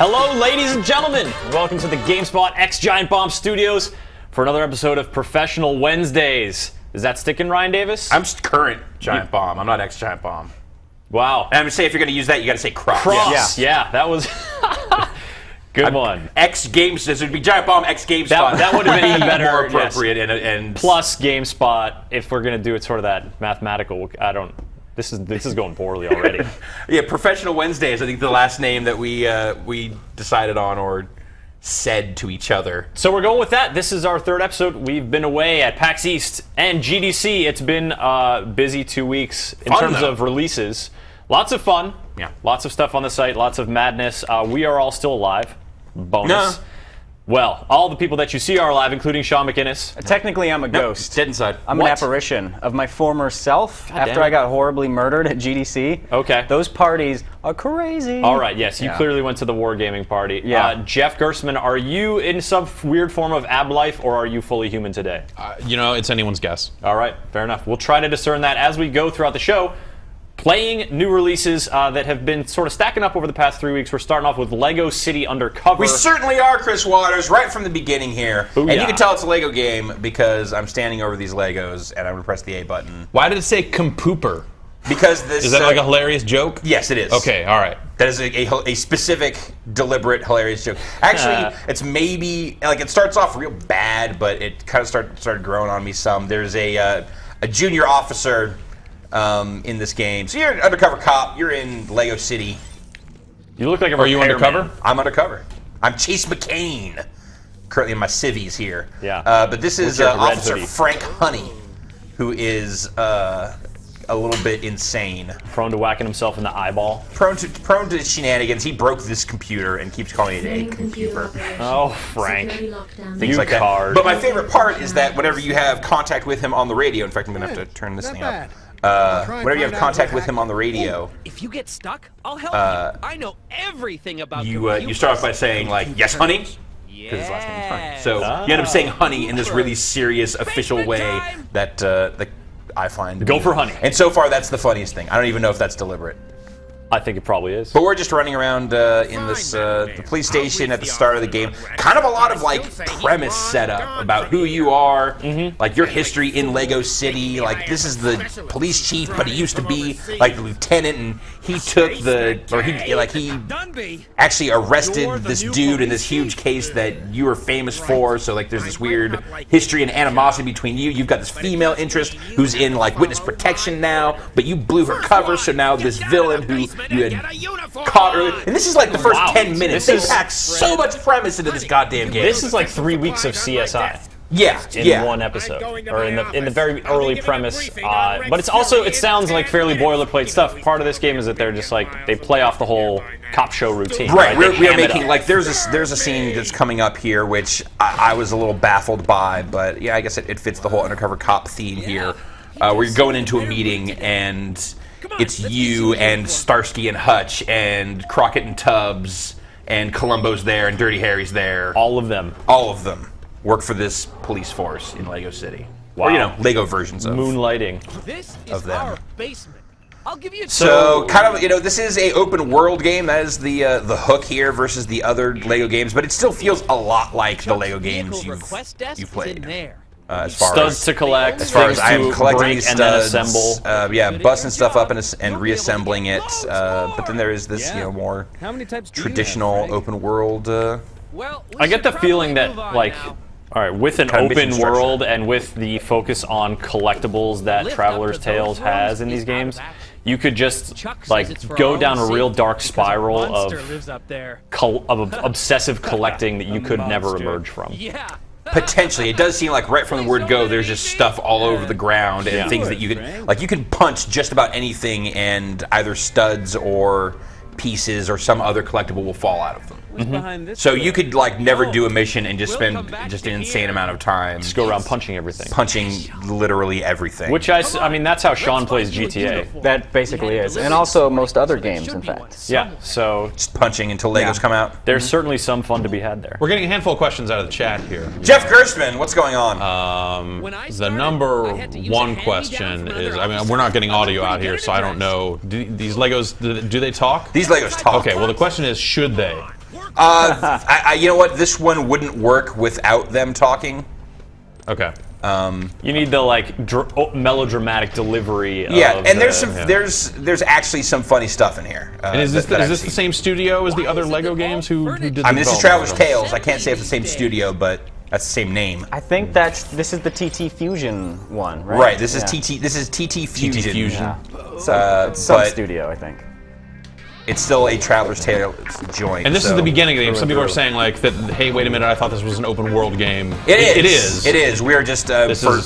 Hello, ladies and gentlemen. Welcome to the GameSpot X Giant Bomb Studios for another episode of Professional Wednesdays. Is that sticking, Ryan Davis? I'm just current Giant Bomb. I'm not X Giant Bomb. Wow. And I'm going to say if you're going to use that, you got to say Cross. Cross. Yeah, that was good one. X Games. This would be Giant Bomb X GameSpot. That would have been better, more appropriate. Yes. And plus GameSpot. If we're going to do it sort of that mathematical, This is going poorly already. Yeah, Professional Wednesdays. I think the last name that we decided on or said to each other. So we're going with that. This is our third episode. We've been away at PAX East and GDC. It's been a busy 2 weeks in terms of releases. Lots of fun. Yeah. Lots of stuff on the site. Lots of madness. We are all still alive. Bonus. No. Well, all the people that you see are alive, including Sean McInnes. Technically, I'm a ghost. Dead inside. I'm an apparition of my former self after I got horribly murdered at GDC. Okay. Those parties are crazy. All right, yes, you clearly went to the Wargaming party. Yeah. Jeff Gerstmann, are you in some weird form of ab life, or are you fully human today? It's anyone's guess. All right, fair enough. We'll try to discern that as we go throughout the show. Playing new releases that have been sort of stacking up over the past 3 weeks. We're starting off with Lego City Undercover. We certainly are, Chris Waters, right from the beginning here. Booyah. And you can tell it's a Lego game because I'm standing over these Legos and I'm going to press the A button. Why did it say Compooper? Because this... Is that like a hilarious joke? Yes, it is. Okay, all right. That is a specific, deliberate, hilarious joke. Actually, it's maybe... Like, it starts off real bad, but it kind of started growing on me some. There's a junior officer... in this game. So you're an undercover cop. You're in Lego City. You look like a Are you repairman. undercover? I'm undercover. I'm Chase McCain. Currently in my civvies here. Yeah. But this is your red Officer hoodie. Frank Honey, who is a little bit insane. Prone to whacking himself in the eyeball. Prone to shenanigans. He broke this computer and keeps calling it a computer. Oh, Frank. Things You like that. card. But my favorite part is that whenever you have contact with him on the radio, in fact, I'm going to have to turn this thing up. Whenever you have contact with him on the radio, if you get stuck, I'll help you. I know everything about you start off by saying like, "Yes, honey," because his last name is Honey. So you end up saying "honey" in this really serious, official way that I find. Go for honey. And so far, that's the funniest thing. I don't even know if that's deliberate. I think it probably is. But we're just running around in this the police station at the start of the game. Kind of a lot of like premise setup about who you are, like your history in Lego City. Like this is the police chief, but he used to be like the lieutenant, and he took he actually arrested this dude in this huge case that you are famous for. So like there's this weird history and animosity between you. You've got this female interest who's in like witness protection now, but you blew her cover, so now this villain who you had caught earlier. And this is like the first 10 minutes. They pack so much premise into this goddamn game. This is like 3 weeks of CSI. Yeah, in one episode, or in the very early premise. But it sounds like fairly boilerplate stuff. Part of this game is that they're just like they play off the whole cop show routine. Right, we are ham it making up. like there's a scene that's coming up here which I was a little baffled by, but yeah, I guess it fits the whole undercover cop theme here. Where you're going into a meeting and it's you and Starsky and Hutch and Crockett and Tubbs and Columbo's there and Dirty Harry's there. All of them. All of them work for this police force in Lego City. Wow. Or, Lego versions of Moonlighting. This is of them. our basement. I'll give you So kind of, this is a open world game. That is the hook here versus the other Lego games, but it still feels a lot like the Lego games you've played. As far studs to collect, as far as things I am to collecting break these and then studs, assemble. busting stuff up and reassembling it. But then there is this, more traditional open world. I get the feeling that, like, all right, with an Kind of open mission world and with the focus on collectibles that Traveler's Tales has in these games, you could just like go down a real dark spiral of obsessive collecting that you could never emerge from. Potentially, it does seem like right from the word go, there's just stuff all over the ground and things that you can, like, you can punch just about anything, and either studs or pieces or some other collectible will fall out of them. So you could like never do a mission and just spend just an insane amount of time Just go around punching everything. punching literally everything. Which I mean, that's how Sean plays GTA. That basically is. And also most other games, in fact. Yeah, so just punching until Legos come out. there's certainly some fun to be had there. We're getting a handful of questions out of the chat here. Jeff Gerstmann, what's going on? The number one question is, I mean, we're not getting audio out here, so I don't know. Do these Legos, do they talk? These Legos talk. Okay, well the question is, should they? You know what? This one wouldn't work without them talking. Okay. You need the like melodramatic delivery. Yeah, of and there's actually some funny stuff in here. And is this the same studio as the other Lego games? Who did? I mean, this is Traveler's Tales. I can't say it's the same studio, but that's the same name. I think this is the TT Fusion one, right? Right. This is TT. This is TT Fusion. TT Fusion. Yeah. So it's some studio, I think. It's still a Traveler's Tales joint. And this is the beginning of the game. Some people are saying like that. Hey, wait a minute! I thought this was an open world game. It is. It is. We are just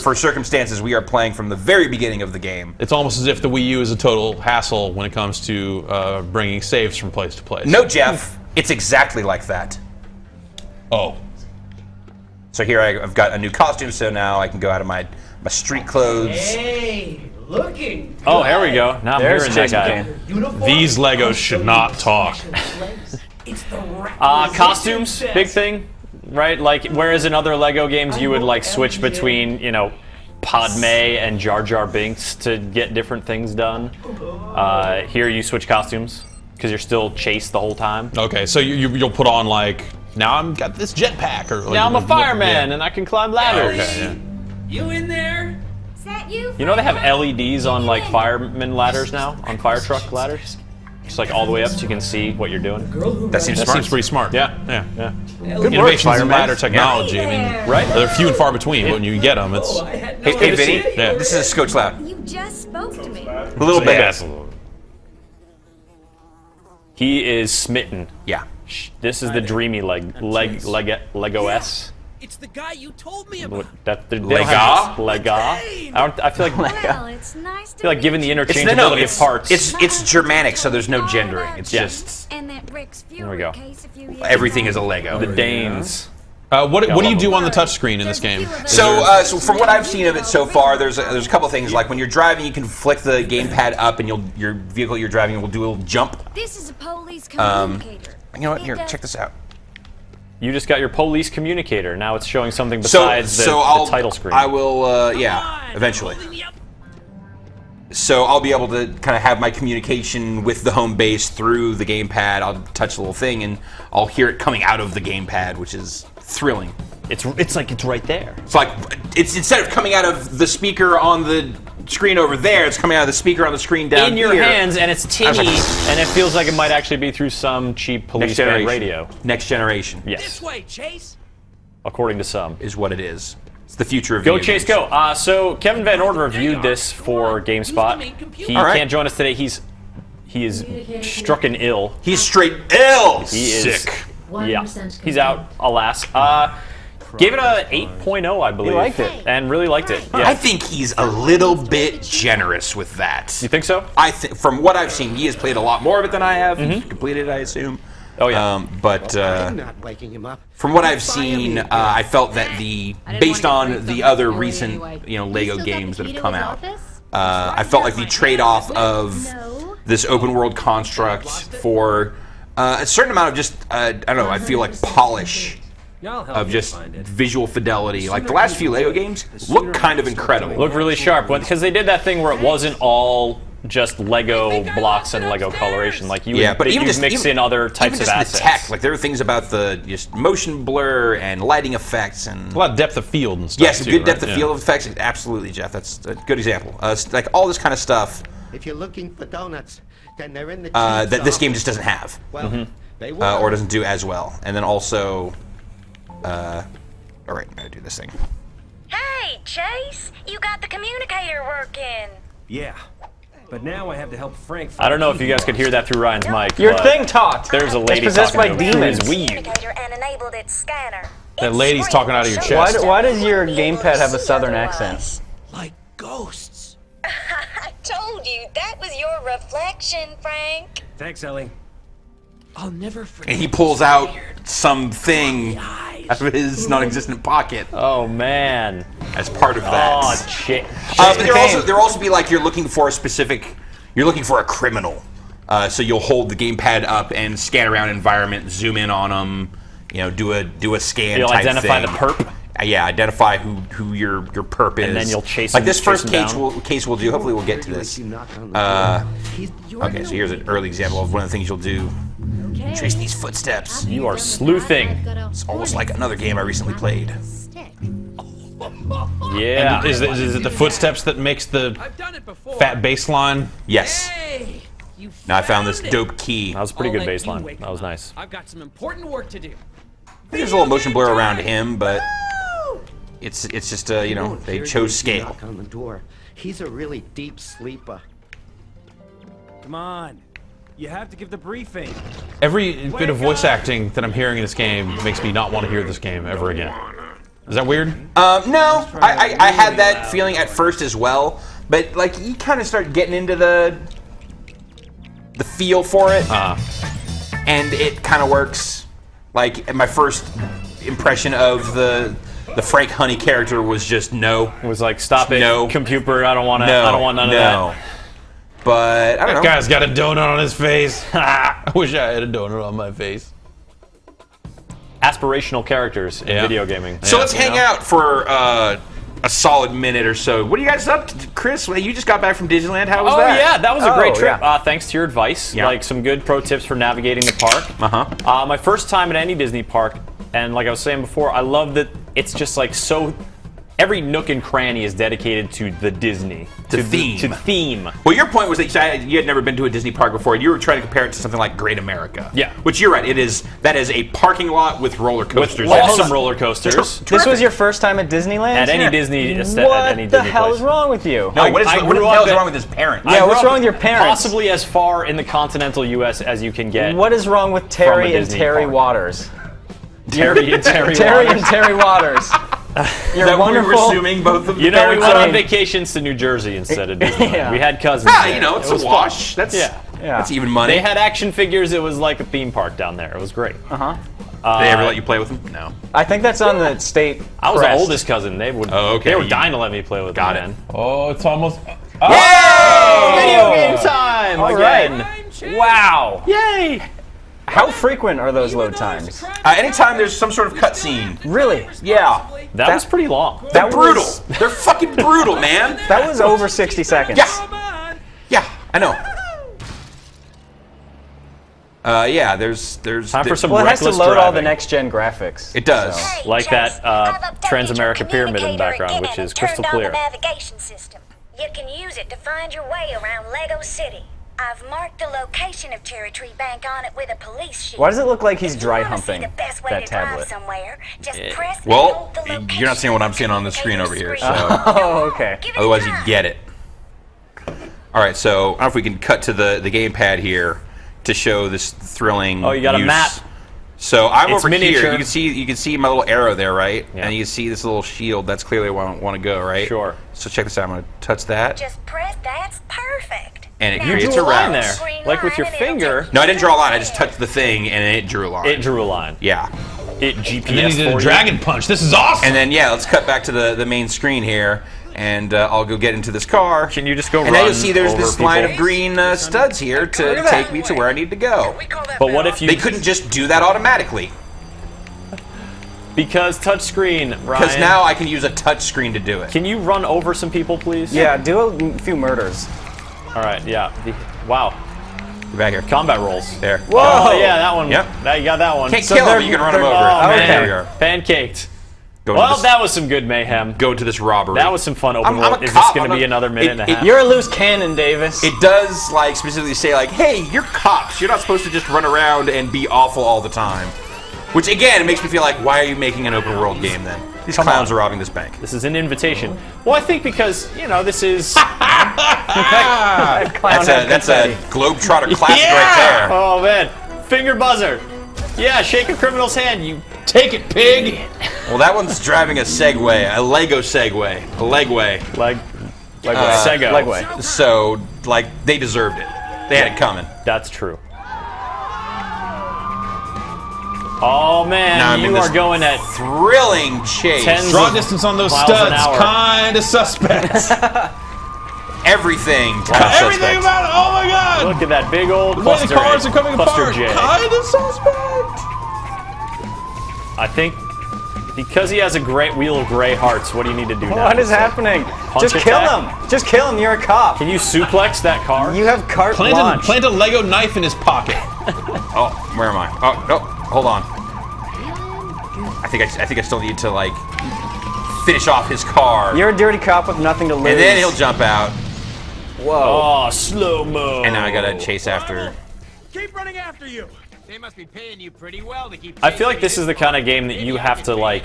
for circumstances. We are playing from the very beginning of the game. It's almost as if the Wii U is a total hassle when it comes to bringing saves from place to place. No, Jeff. It's exactly like that. Oh. So here I've got a new costume. So now I can go out of my street clothes. Hey, looking. Oh, there we go. Now I'm hearing that guy. These Legos should not talk. Costumes, big thing, right? Like, whereas in other Lego games you would like switch between, you know, Padme and Jar Jar Binks to get different things done. Here you switch costumes because you're still chased the whole time. Okay, so you'll put on like, now I'm got this jetpack, or like, Now I'm a fireman and I can climb ladders. Okay, yeah. You in there? Is that you? You know they have LEDs on like fireman ladders now, on fire truck ladders? Just like all the way up so you can see what you're doing. That seems That smart. seems pretty smart. Yeah. Good innovations in ladder technology. I mean, Right? they're few and far between, but when you get them, it's Hey, Vinny. Yeah. This is Scotch Loud. You just spoke to me. A little bit. He is smitten. Yeah. This is the dreamy Lego S. It's the guy you told me about. I feel like Well, it's nice to feel like given the meet you. interchangeability of parts. It's Germanic, so there's no gendering. It's Yeah. just And that Rick's There we go. case a few years everything ago. is a Lego. the Danes. what do you do on the touchscreen in this game? So from what I've seen of it so far, there's a couple things. Like when you're driving, you can flick the gamepad up, and your vehicle you're driving will do a little jump. This is a police communicator. You know what? It Here, does- check this out. You just got your police communicator. Now it's showing something besides the title screen. I will, eventually. So I'll be able to kind of have my communication with the home base through the gamepad. I'll touch the little thing, and I'll hear it coming out of the gamepad, which is thrilling. It's like it's right there. It's like it's instead of coming out of the speaker on the screen over there, it's coming out of the speaker on the screen down In your here. hands, and it's tinny, and it feels like it might actually be through some cheap police band radio. Next generation. Yes, This way, Chase. according to some. Is what it is. It's the future of Go video Chase, games. go! So Kevin Van Orden reviewed this for GameSpot. He All right. can't join us today. He is stricken ill. He's straight ill. He is sick. Yeah, he's out. Alas. Gave it a 8.0, I believe. You liked it. And really liked it. Yeah. I think he's a little bit generous with that. You think so? I think from what I've seen, he has played a lot more of it than I have. He's completed it, I assume. Oh yeah. But I'm not waking him up. from what I've seen, I felt that based on the other recent, Lego games that have come out, I felt like the trade-off of this open world construct for a certain amount of just, I don't know, I feel like polish of just visual fidelity. Like the last few Lego games look kind of incredible. Look really sharp because they did that thing where it wasn't all just Lego blocks and Lego coloration. Like you, but even just mix in other types of assets. The tech, like there are things about the just motion blur and lighting effects and A lot of depth of field and stuff. yes, too, good depth right? of field effects. Absolutely, Jeff. That's a good example. Like all this kind of stuff If you're looking for donuts, then they're in the that this game just doesn't have Well, they will. or doesn't do as well. And then also, all right, I'm gonna do this thing. Hey, Chase, you got the communicator working. Yeah, but now I have to help Frank. I don't know if you guys could hear that through Ryan's mic. Your but thing talked. There's a lady It's possessed talking by over through his demons. Wii U. Communicator and enabled its scanner. That It's lady's talking out of your screaming, chest. so Why does your you wouldn't gamepad have a see southern otherwise. accent? Like ghosts. I told you, that was your reflection, Frank. Thanks, Ellie. I'll never forget. And he pulls out something out of his non-existent pocket Oh man. as part of that. Oh shit. But there also be like you're looking for a criminal. So you'll hold the gamepad up and scan around environment, zoom in on them, do a scan. You'll type identify thing. the perp. Yeah, identify who your perp is. And then you'll chase like him- this first chase him case we'll do. Hopefully we'll get to this. Okay, so here's an early example of one of the things you'll do. Trace these footsteps. You are sleuthing. It's almost like another game I recently played. Yeah. Is it the footsteps that makes the I've done it before. fat bass line? Yes. Hey, you Now I found this found it. dope key. That was a pretty good I'll let you baseline. wake That was him up. nice. I've got some important work to do. There's a little motion blur around him, but it's just you know, they Here's chose the scale. knock on the door. He's a really deep sleeper. Come on. You have to give the briefing. Every bit of voice acting that I'm hearing in this game makes me not want to hear this game ever again. Is that weird? No, I had that feeling at first as well, but like you kind of start getting into the feel for it, and it kind of works. Like my first impression of the Frank Honey character was just no. It was like, stop it, No. computer. I don't want to. No, I don't want none of that. But I don't know. Guy's got a donut on his face. I wish I had a donut on my face. Aspirational characters in Yeah. video gaming. So Yeah, let's you hang know? out for a solid minute or so. What are you guys up to, Chris? Well, you just got back from Disneyland. How was Oh that? yeah, that was a great trip. yeah. Thanks to your advice, Yeah. like some good pro tips for navigating the park. My first time at any Disney park, and like I was saying before, I love that it's just like so. Every nook and cranny is dedicated to the Disney, To the theme. to theme. Well, your point was that you had never been to a Disney park before, and you were trying to compare it to something like Great America. Yeah. Which you're right. That is a parking lot with roller With coasters. awesome roller coasters. This was your first time at Disneyland? At any Yeah. Disney What at any the Disney hell place. is wrong with you? No, what I the grew hell up is at- wrong with his parents? Yeah, I grew what's up wrong with your parents? Possibly as far in the continental U.S. as you can get. What is wrong with From Terry a and Disney Terry park. Waters? Terry and Terry Terry Waters. and Terry Waters. You're that wonderful. we were assuming both of You know, we Parents went are- on vacations to New Jersey instead of Disneyland. Yeah. We had cousins. Ah, there. you know, it's It was a fun. wash. That's Yeah. that's even money. They had action figures. It was like a theme park down there. It was great. Did they ever let you play with them? No. I think that's on the state. I was crest. the oldest cousin. They would. Oh, okay. They were You- dying to let me play with Got them. it. Man. Oh, it's almost. Video game time All again. Wow. Yay! How frequent are those load times? Anytime there's some sort of cutscene. Really? Yeah. That was pretty long. They're That brutal. was- They're fucking brutal, man. That was over 60 seconds. Yeah. Yeah, I know. Yeah, there's Time for some Well, it has to reckless load all the driving. next gen graphics. It does. Hey, Like Chase, that, I've updated Transamerica your pyramid in the communicator background, again which and is crystal turned on clear. the navigation system. You can use it to find your way around Lego City. I've marked the location of Cherry Tree Bank on it with a police sheet. Why does it look like he's If you dry wanna see humping the best way that to drive tablet? somewhere, just press and Well, hold the location you're not seeing what I'm seeing on the screen over here, so Oh, okay. Give it a otherwise you try. get it. All right, so I don't know if we can cut to the gamepad here to show this thrilling. Oh, you got a use. map. So I'm It's over miniature. here. You can see my little arrow there, right? Yeah. And you can see this little shield. That's clearly where I want to go, right? Sure. So check this out. I'm going to touch that, Just press, that's perfect. and it Now creates drew a a line route. there. Green Like with your line, and it'll finger. take No, I you didn't draw a line. I to just touched the thing, and it drew a line. It drew a line. Yeah. It GPS And then he did for a you. dragon punch. This is awesome. And then, yeah, let's cut back to the main screen here, and I'll go get into this car. Can you just go And run now you'll see there's over this line of people? green studs here to take me to where I need to go. But what if you? They couldn't just do that automatically, Because touchscreen, Ryan. because now I can use a touch screen to do it. Can you run over some people, please? Yeah, do a few murders. All right. Yeah. Wow. Get back here. Combat rolls. There. Oh yeah, that one. Yep. Now you got that one. Can't So kill they're- him, you can run him they're- over. Oh, Okay. man. There we are. Pancaked. Go Well, to this, that was some good mayhem. go to this robbery. That was some fun open I'm world. a Is cop, this going I'm to be a- another minute and a half? You're a loose cannon, Davis. It does like specifically say like, hey, you're cops. You're not supposed to just run around and be awful all the time. Which again, it makes me feel like, why are you making an open world game then? These clowns are robbing this bank. This is an invitation. Well, I think because this is. That's a Globetrotter classic right there. Oh man, finger buzzer. Yeah, shake a criminal's hand. You take it, pig. Well, that one's driving a Segway, a Lego Segway, a Legway. Leg. Segway. Sego. Legway. So, like, they deserved it. They had it coming. That's true. Oh man, Now I'm in you this are going at Thrilling chase. Tens Draw of distance on those miles an studs. hour. Kind of suspect. Everything. Everything about it. Oh my god. look at that big old The way cluster. the cars are coming cluster apart. J. Kind of suspect. I think because he has a great wheel of gray hearts. What do you need to do now? What is happening? Just kill attack? him. Just kill him. You're a cop. Can you suplex that car? You have carte blanche. Plant a Lego knife in his pocket. Oh, where am I? Oh, no, hold on. I think I still need to like finish off his car. You're a dirty cop with nothing to lose. And then he'll jump out. Whoa. Oh, slow-mo. And now I gotta chase after. Keep running after you. They must be paying you pretty well to keep. I feel like this is the kind of game that you have to like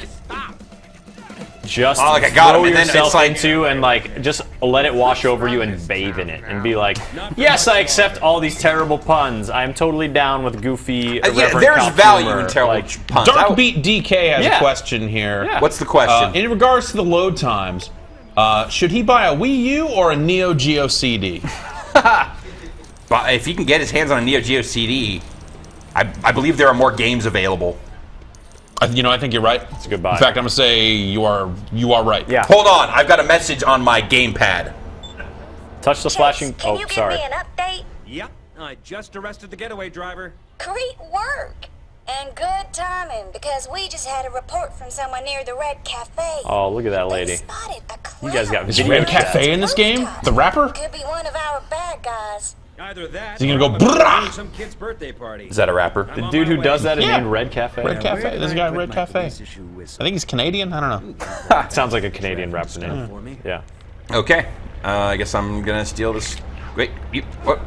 just Oh, like I got throw him, and then yourself it's like- into and like just let it wash over you and bathe in it and be like, yes, I accept all these terrible puns. I'm totally down with goofy. Yeah, irreverent there's cop value humor. in terrible Like, puns. Darkbeat DK has Yeah. a question here. Yeah. What's the question? In regards to the load times, should he buy a Wii U or a Neo Geo CD? But if he can get his hands on a Neo Geo CD, I believe there are more games available. You know, I think you're right. It's a good buy. In fact, I'm gonna say you are right. Yeah. Hold on, I've got a message on my gamepad. touch the flashing. Can Oh, you give sorry. me an update? Yep, I just arrested the getaway driver. Great work! And good timing, because we just had a report from someone near the Red Cafe. Oh, look at that They lady. spotted a You guys got clown Is video Red chat. Cafe in this game? The rapper? Could be one of our bad guys. Either that. Is he gonna or go, I'm about to "Brah!" ruin some kid's birthday party. Is that a rapper? The dude who does that is Yeah. named Red Cafe. Red Cafe. Where did There's a I guy at put Red my Cafe. police issue whistle? I think he's Canadian. I don't know. Sounds like a Canadian rapper name. For me. Yeah. Okay, I guess I'm gonna steal this. Wait, what?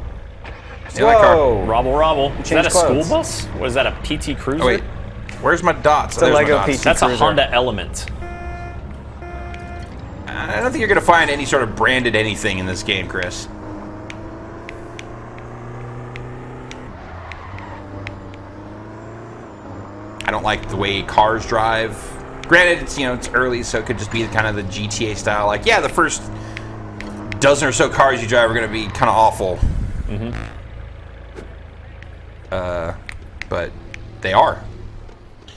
Steal that car. Whoa. Robble. Is that a clothes. school bus? Or is that a PT Cruiser? Oh, wait, where's my dots? It's a There's my Lego dots. PT. That's a Cruiser. Honda Element. I don't think you're gonna find any sort of branded anything in this game, Chris. I don't like the way cars drive. Granted, it's it's early, so it could just be kind of the GTA style. Like, yeah, the first dozen or so cars you drive are gonna be kind of awful. But they are.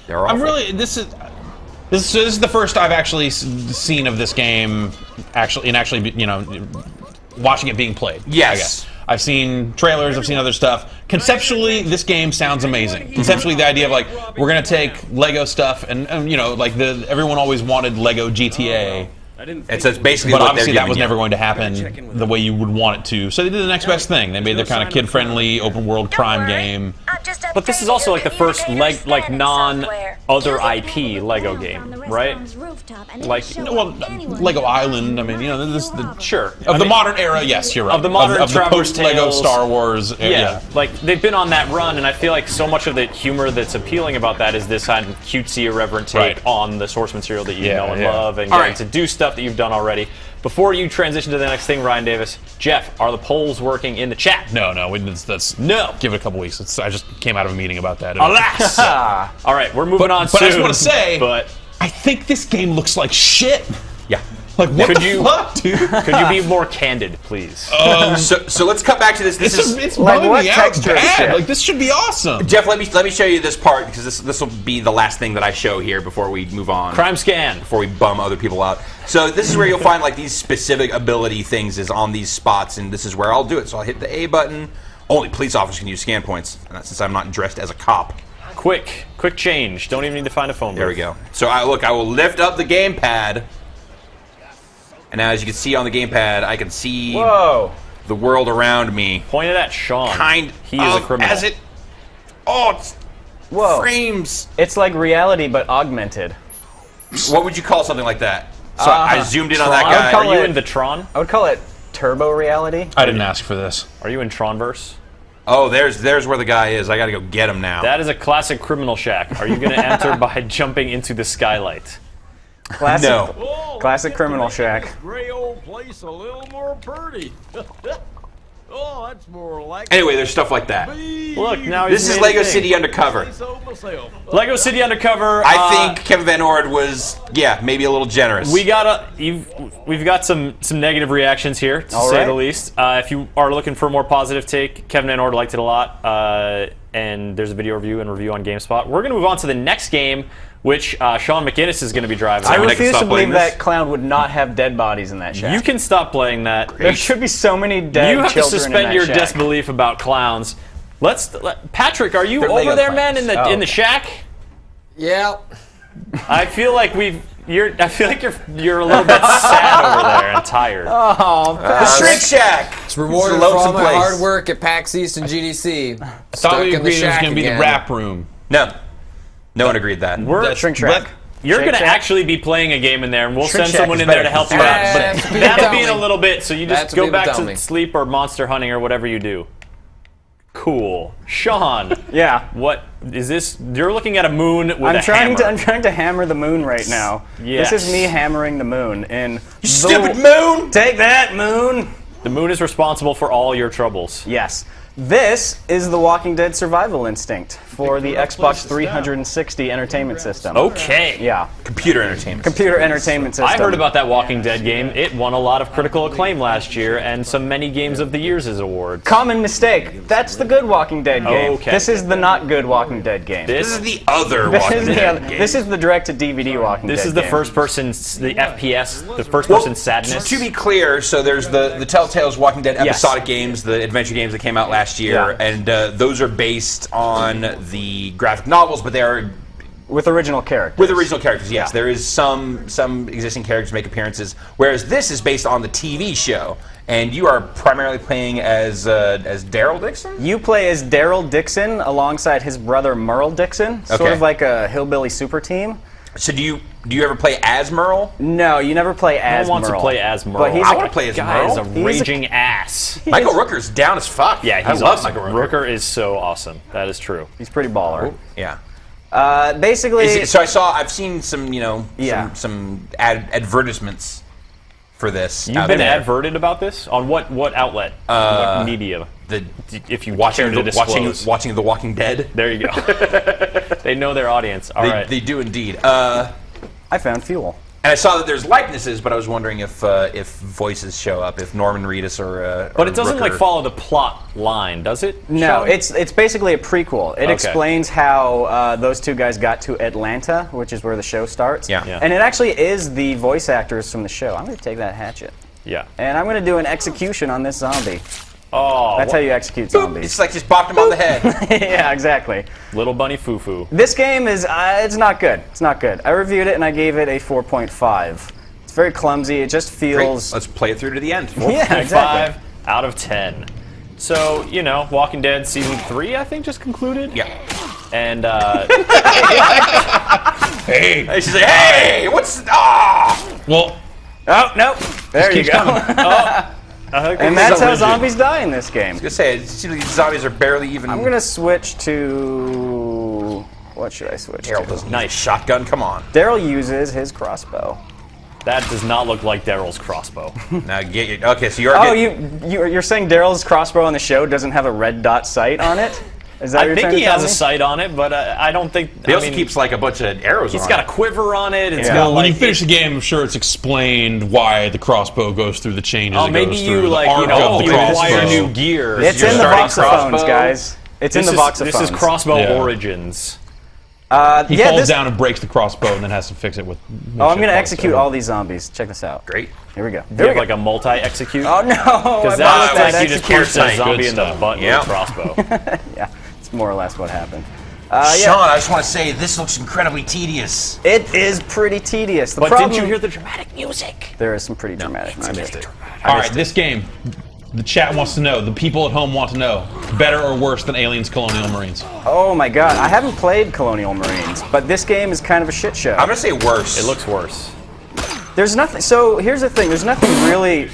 They're awful. I'm really. This is the first I've actually seen of this game. Actually, watching it being played. Yes. I guess. I've seen trailers. I've seen other stuff. Conceptually, this game sounds amazing. Conceptually, the idea of like we're gonna take Lego stuff and like everyone always wanted Lego GTA. I didn't It's think basically But what obviously they're that was giving never you. going to happen the way you would want it to. So they did the next best thing. They made their kind of kid-friendly, open-world crime game. But this is also like the first non-other IP Lego game, right? Like, Well, Lego Island. I mean, this Sure. of the modern era. Yes, you're right. Of the modern of the Traverse post-Lego Tales. Star Wars. Yeah, like they've been on that run, and I feel like so much of the humor that's appealing about that is this kind of cutesy, irreverent take Right. on the source material that you know and yeah. love, and All getting right. to do stuff that you've done already. Before you transition to the next thing, Ryan Davis, Jeff, are the polls working in the chat? No, that's No. Give it a couple weeks. I just came out of a meeting about that. Alas! All right, we're moving on But soon. I just want to say, but I think this game looks like shit. Yeah. Like what Could the you- fuck, dude? could you be more candid, please? So let's cut back to this. This is It's Like bumming what me out texture bad. shit? Like this should be awesome. Jeff. Let me show you this part because this will be the last thing that I show here before we move on. Crime scan. Before we bum other people out. So this is where you'll find like these specific ability things is on these spots, and this is where I'll do it. So I'll hit the A button. Only police officers can use scan points, and that's since I'm not dressed as a cop. Quick change. Don't even need to find a phone. There we booth. go. So I will lift up the gamepad, and now as you can see on the gamepad, I can see Whoa. the world around me. Point it at Sean. He is a criminal. As it. Oh, it's Whoa. frames. It's like reality, but augmented. What would you call something like that? So I zoomed in on that Tron? guy. call Are you it- in the Tron? I would call it turbo reality. I didn't ask for this. Are you in Tronverse? Oh, there's where the guy is. I gotta go get him now. That is a classic criminal shack. Are you going to enter by jumping into the skylight? Classic, No. classic criminal shack. Gray old place a little more pretty. Oh, that's more like Anyway, there's stuff like that. Look, now he's This is made a Lego thing. City Undercover. so myself. Lego City Undercover. I think Kevin Van Ord was, maybe a little generous. we've got some negative reactions here, to All say right. the least. If you are looking for a more positive take, Kevin Van Ord liked it a lot, and there's a video review and review on GameSpot. We're going to move on to the next game, which Sean McInnes is going to be driving. I I can refuse stop to believe playing this? that clown would not have dead bodies in that shack. You can stop playing that. There should be so many dead You have to children in suspend that your shack. disbelief about clowns. Patrick, are you They're over Lego there, clowns. man, in the shack? Yeah. I feel like you're a little bit sad over there and tired. Oh, The Shrink Shack. It's rewarded for all my hard work at PAX East and GDC. I thought we agreed it was going to be the rap room. No. No one agreed that. Shrink Shack. You're going to actually be playing a game in there, and we'll send someone in there to help you out. But that'll be in a little bit, so you just go back to sleep or monster hunting or whatever you do. Cool. Sean. Yeah. What is this? You're looking at a moon with a hammer. I'm trying to hammer the moon right now. Yes. This is me hammering the moon. And you stupid moon! Take that, moon! The moon is responsible for all your troubles. Yes. This is the Walking Dead Survival Instinct for the Xbox 360 entertainment system. Okay. Yeah. Computer entertainment. Computer entertainment system. I heard about that Walking Dead game. It won a lot of critical acclaim last year and some many Games of the Year's awards. Common mistake. That's the good Walking Dead game. Okay. This is the not good Walking Dead game. This is the other Walking Dead game. This is the direct-to-DVD Walking Dead This is the game. first person, the FPS, the first person sadness. To be clear, so there's the Telltale's Walking Dead episodic games, the adventure games that came out last year, and those are based on the graphic novels, but they are with original characters. With original characters, yes. There is some existing characters make appearances, whereas this is based on the TV show, and you are primarily playing as Daryl Dixon? You play as Daryl Dixon alongside his brother Merle Dixon, sort of like a hillbilly super team. So do you ever play as Merle? No, you never play as Merle. No one wants to play as Merle. But I want to play as Merle. He's a raging ass. Michael Rooker's down as fuck. Yeah, I love awesome. Michael Rooker. Rooker is so awesome. That is true. He's pretty baller. Oh, yeah. Basically, so I've seen some, some advertisements for this. You've been adverted about this on what outlet? What media? If you watching care to disclose. watching The Walking Dead. There you go. They know their audience. All right. They do indeed. I found fuel. And I saw that there's likenesses, but I was wondering if voices show up, if Norman Reedus or. But it doesn't Rooker. like follow the plot line, does it? No, Sean? it's basically a prequel. It explains how those two guys got to Atlanta, which is where the show starts. Yeah. And it actually is the voice actors from the show. I'm going to take that hatchet. Yeah. And I'm going to do an execution on this zombie. Oh. That's how you execute zombies. It's like just bopped him on the head. Yeah, exactly. Little bunny foo-foo. This game is, it's not good. It's not good. I reviewed it and I gave it a 4.5. It's very clumsy. It just feels... Great. Let's play it through to the end. 4.5 yeah, exactly. out of 10. So, Walking Dead Season 3, I think, just concluded. Yeah. And, Hey! She's like, hey! What's... Ah! Well... Oh, no. There you go. And that's how zombies die in this game. I was going to say, it seems like these zombies are barely even... I'm going to switch to... What should I switch Daryl to? doesn't use a shotgun, come on. Daryl uses his crossbow. That does not look like Daryl's crossbow. Now get your... Okay, so you are you're saying Daryl's crossbow on the show doesn't have a red dot sight on it? Is that what I you're think trying he to tell has a me? sight on it, but I don't think... He also keeps like a bunch of arrows on it. He's got a quiver on it. It's got, Well, when like, you finish the game, I'm sure it's explained why the crossbow goes through the changes. Oh, it maybe goes you through like, the arc of the you acquire crossbow. new gear. It's Your in the starting voxophones, crossbow. guys. It's in the voxophones. This is crossbow Yeah. origins. He falls down and breaks the crossbow and then has to fix it with... Oh, I'm going to execute all these zombies. Check this out. Great. Here we go. Do you have like a multi-execute? Oh, no! Because I that looks like you just execute. punched a zombie Good in the stuff. butt with a crossbow. Yeah, it's more or less what happened. Sean, I just want to say, this looks incredibly tedious. It is pretty tedious. The But problem, didn't you hear the dramatic music? There is some pretty dramatic music. I missed it. All right, this game, the chat wants to know, the people at home want to know, better or worse than Aliens Colonial Marines? Oh my god, I haven't played Colonial Marines, but this game is kind of a shit show. I'm going to say worse. It looks worse. There's nothing, so here's the thing, there's nothing really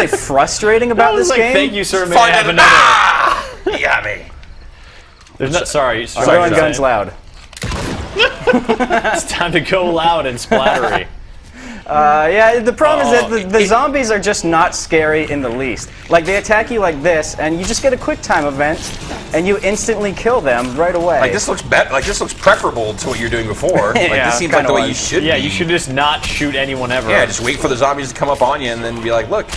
frustrating about this game. Thank you, sir. May I have another? You got me. There's not. Sorry. I'm going guns loud. It's time to go loud and splattery. Yeah, the problem is that the zombies are just not scary in the least. Like, they attack you like this, and you just get a quick time event, and you instantly kill them right away. Like, this llooks better. Like, this looks preferable to what you were doing before. Like, Yeah, this seems like the way you was. should Yeah, be. you should just not shoot anyone ever. Yeah, just wait for the zombies to come up on you and then be like, look.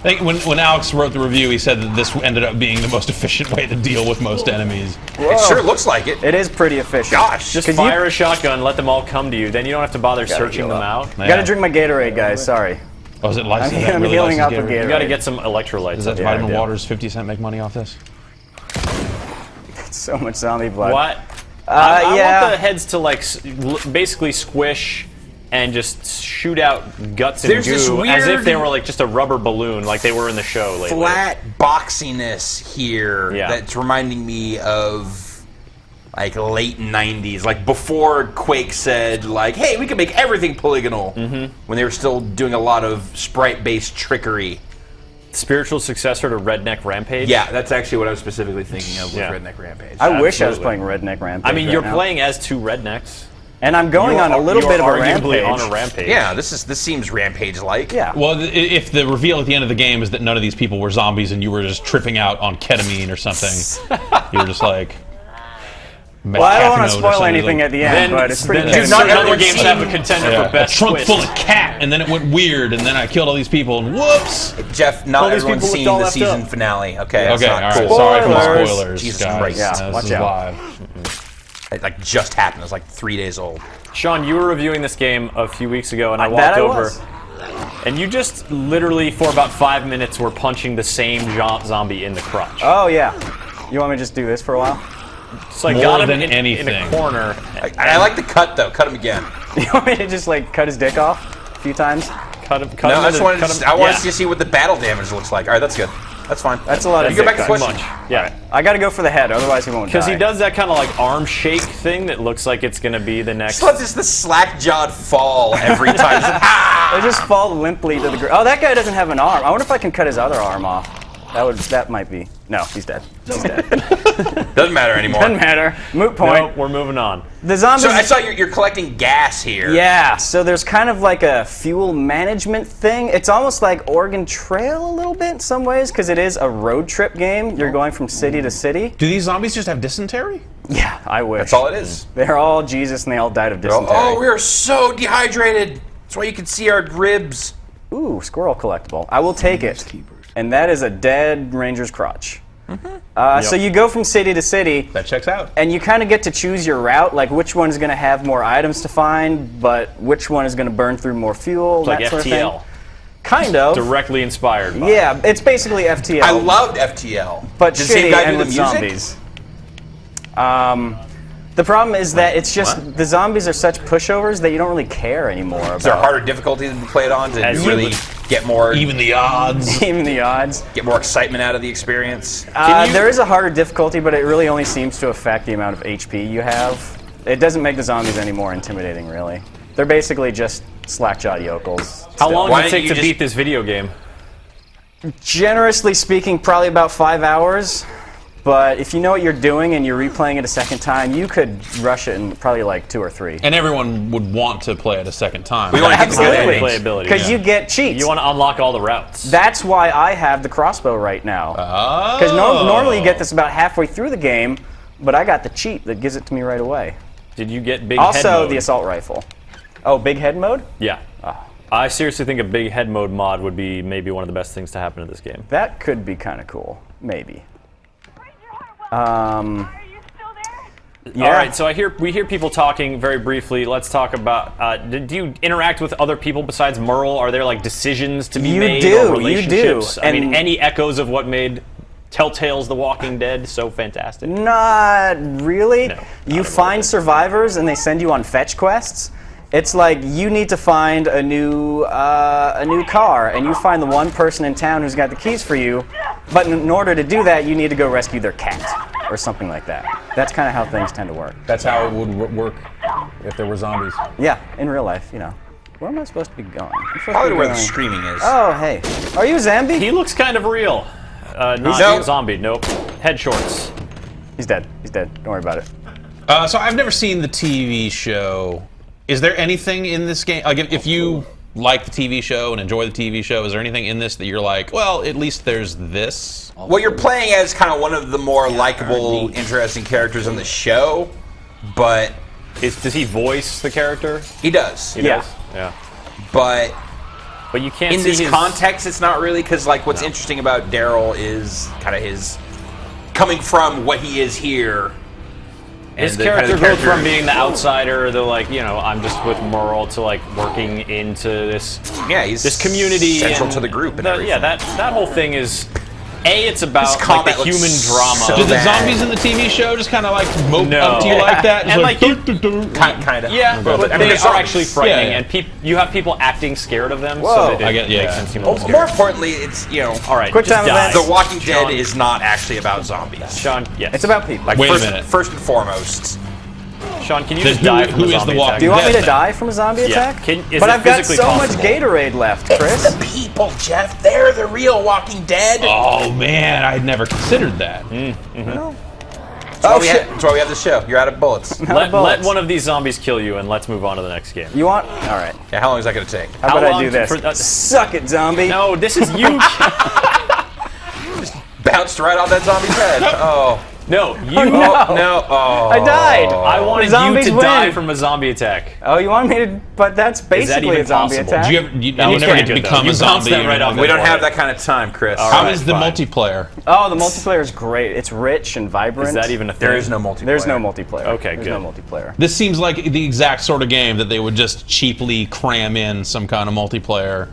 I think when Alex wrote the review, he said that this ended up being the most efficient way to deal with most enemies. It sure looks like it. It is pretty efficient. Gosh. Just fire a shotgun, let them all come to you. Then you don't have to bother searching them out. I gotta drink my Gatorade, guys, sorry. Oh, is it licensed? I'm healing up with Gatorade. You gotta get some electrolytes. Does that Vitamin Waters 50 cent make money off this? So much zombie blood. What? I yeah. want the heads to like basically squish and just shoot out guts and There's this goo as if weird- they were like just a rubber balloon, like they were in the show lately. Flat boxiness here Yeah. that's reminding me of like late 90s, like before Quake said like, hey, we can make everything polygonal, when they were still doing a lot of sprite-based trickery. Spiritual successor to Redneck Rampage. Yeah, that's actually what I was specifically thinking of with Yeah. Redneck Rampage. I wish I was Absolutely. playing Redneck Rampage. I mean, right you're now. playing as two rednecks. and I'm going on a little You're bit of a arguably rampage. on a rampage. Yeah, this seems Rampage-like. Yeah. Well, if the reveal at the end of the game is that none of these people were zombies and you were just tripping out on ketamine or something, you were just like. Well, I don't want to spoil anything at the end, but it's pretty. Then Dude, not other everyone's games seen- have a contender Yeah, for best a trunk twist. full of cat, and then it went weird, and then I killed all these people, and whoops! Jeff, not All these everyone's people looked seen all the left season up. finale. Okay, that's Okay, not all right. cool. Sorry for the Spoilers. spoilers, Jesus guys. Christ. Yeah, This watch is out. live. It like just happened. It was like 3 days old. Sean, you were reviewing this game a few weeks ago, and I walked That I over, was. and you just literally for about 5 minutes were punching the same zombie in the crotch. Oh yeah. You want me to just do this for a while? So I More got him than in anything. a corner. I like the cut though. Cut him again. You want me to just like cut his dick off a few times? Cut him. No, I just wanted cut him. I wanted Yeah. to see what the battle damage looks like. All right, that's good. That's fine. That's a lot of You go back dick to cuts. question. Much. Yeah. I got to go for the head, otherwise he won't die. Because he does that kind of like arm shake thing that looks like it's going to be the next. Just let the slack-jawed fall every time. Just, ah! They just fall limply to the ground. Oh, that guy doesn't have an arm. I wonder if I can cut his other arm off. That might be. No, he's dead. He's dead. Doesn't matter anymore. Doesn't matter. Moot point. Nope, we're moving on. The zombies. So I saw you're collecting gas here. Yeah, so there's kind of like a fuel management thing. It's almost like Oregon Trail a little bit in some ways, because it is a road trip game. You're going from city to city. Do these zombies just have dysentery? Yeah, I wish. That's all it is. They're all Jesus and they all died of dysentery. Oh, we are so dehydrated. That's why you can see our ribs. Ooh, squirrel collectible. I will take it. And that is a dead ranger's crotch. So you go from city to city, That checks out. and you kind of get to choose your route, like which one's going to have more items to find, but which one is going to burn through more fuel, Like that sort of FTL. thing. Kind of. Directly inspired by. Yeah, it's basically FTL. I loved FTL. but Did the same shitty guy and do the with music? zombies. The problem is that it's just the zombies are such pushovers that you don't really care anymore about Is there a harder difficulty to play it on to As you really would- get more Even the odds. even the odds. get more excitement out of the experience? There is a harder difficulty, but it really only seems to affect the amount of HP you have. It doesn't make the zombies any more intimidating, really. They're basically just slack-jawed yokels. How long Why does it don't take you to just- beat this video game? Generously speaking, probably about 5 hours. But if you know what you're doing and you're replaying it a second time, you could rush it in probably like 2 or 3. And everyone would want to play it a second time. We wanna get to the Absolutely. endings. Playability. Because you get cheats. You want to unlock all the routes. That's why I have the crossbow right now. Oh. Because normally you get this about halfway through the game, but I got the cheat that gives it to me right away. Did you get big head Also, mode? the assault rifle. Oh, big head mode? Yeah. I seriously think a big head mode mod would be maybe one of the best things to happen to this game. That could be kind of cool. Maybe. Are you still there? Yeah. All right, so we hear people talking very briefly. Let's talk about. Do you interact with other people besides Merle? Are there like decisions to be You made do, or you do. relationships? I mean, And- any echoes of what made Telltale's The Walking Dead so fantastic? Not really. No, You not find survivors and they send you on fetch quests. It's like you need to find a new car, and you find the one person in town who's got the keys for you. But in order to do that, you need to go rescue their cat or something like that. That's kind of how things tend to work. That's how it would work if there were zombies. Yeah, in real life, you know. Where am I supposed to be going? I'm supposed to Probably be where the going- screaming is. Oh, hey. Are you a zombie? He looks kind of real. Not No. zombie. Nope. Head shorts. He's dead. He's dead. Don't worry about it. So I've never seen the TV show. Is there anything in this game? Like, if you like the TV show and enjoy the TV show, is there anything in this that you're like, well, at least there's this? Well, you're playing as kind of one of the more likable, interesting characters on the show, but Does he voice the character? he does. He Yeah. does? Yeah. But But you can't in see this his context, it's not really, because like what's interesting about Daryl is kind of his coming from what he is here. His and the kind of character the goes from being the outsider, the like, you know, I'm just with Merle, to like working into this yeah, he's community central and to the group and everything. yeah, that whole thing is It's about like combat the looks human drama. so Did the bad. zombies in the TV show just kind of like mope No. up to you like that? It's And like you- Kind of. Yeah, but I mean, they they're are actually zombies. frightening, Yeah. and you have people acting scared of them, Whoa. so that I it get- yeah. makes them seem a Well, little more scary. importantly, it's All right, Quick just time die. events. The Walking Dead Sean. is not actually about zombies. Sean, yes. It's about people. Like Wait a first, minute. first and foremost. Sean, can you Then just die from who a is the zombie Walking attack? Do you want me to Dead, die from a zombie Yeah. attack? Is But it I've got physically so much possible? Gatorade left, It's Chris. the people, Jeff. They're the real Walking Dead. Oh man, I had never considered that. Oh, shit. That's why we have the show. You're out of bullets. Let bullets. one of these zombies kill you, and let's move on to the next game. You want? All right. Yeah, how long is that going to take? How about I long do this? for- Suck it, zombie. No, this is you. Bounced right off that zombie's head. Oh. No, you. Oh, no. Oh, no. Oh. I died. I wanted you Zombies to win. die from a zombie attack. Oh, you want me to? But that's basically even a zombie possible? attack. Do you ever, you That was never pretty get to good, though. become You a bounced zombie. that right off. We don't Before have it. that kind of time, Chris. All How right, is the fine. multiplayer? Oh, the multiplayer is great. It's rich and vibrant. Is that even a thing? There is no multiplayer. There's no multiplayer. Okay, There's good. no multiplayer. This seems like the exact sort of game that they would just cheaply cram in some kind of multiplayer.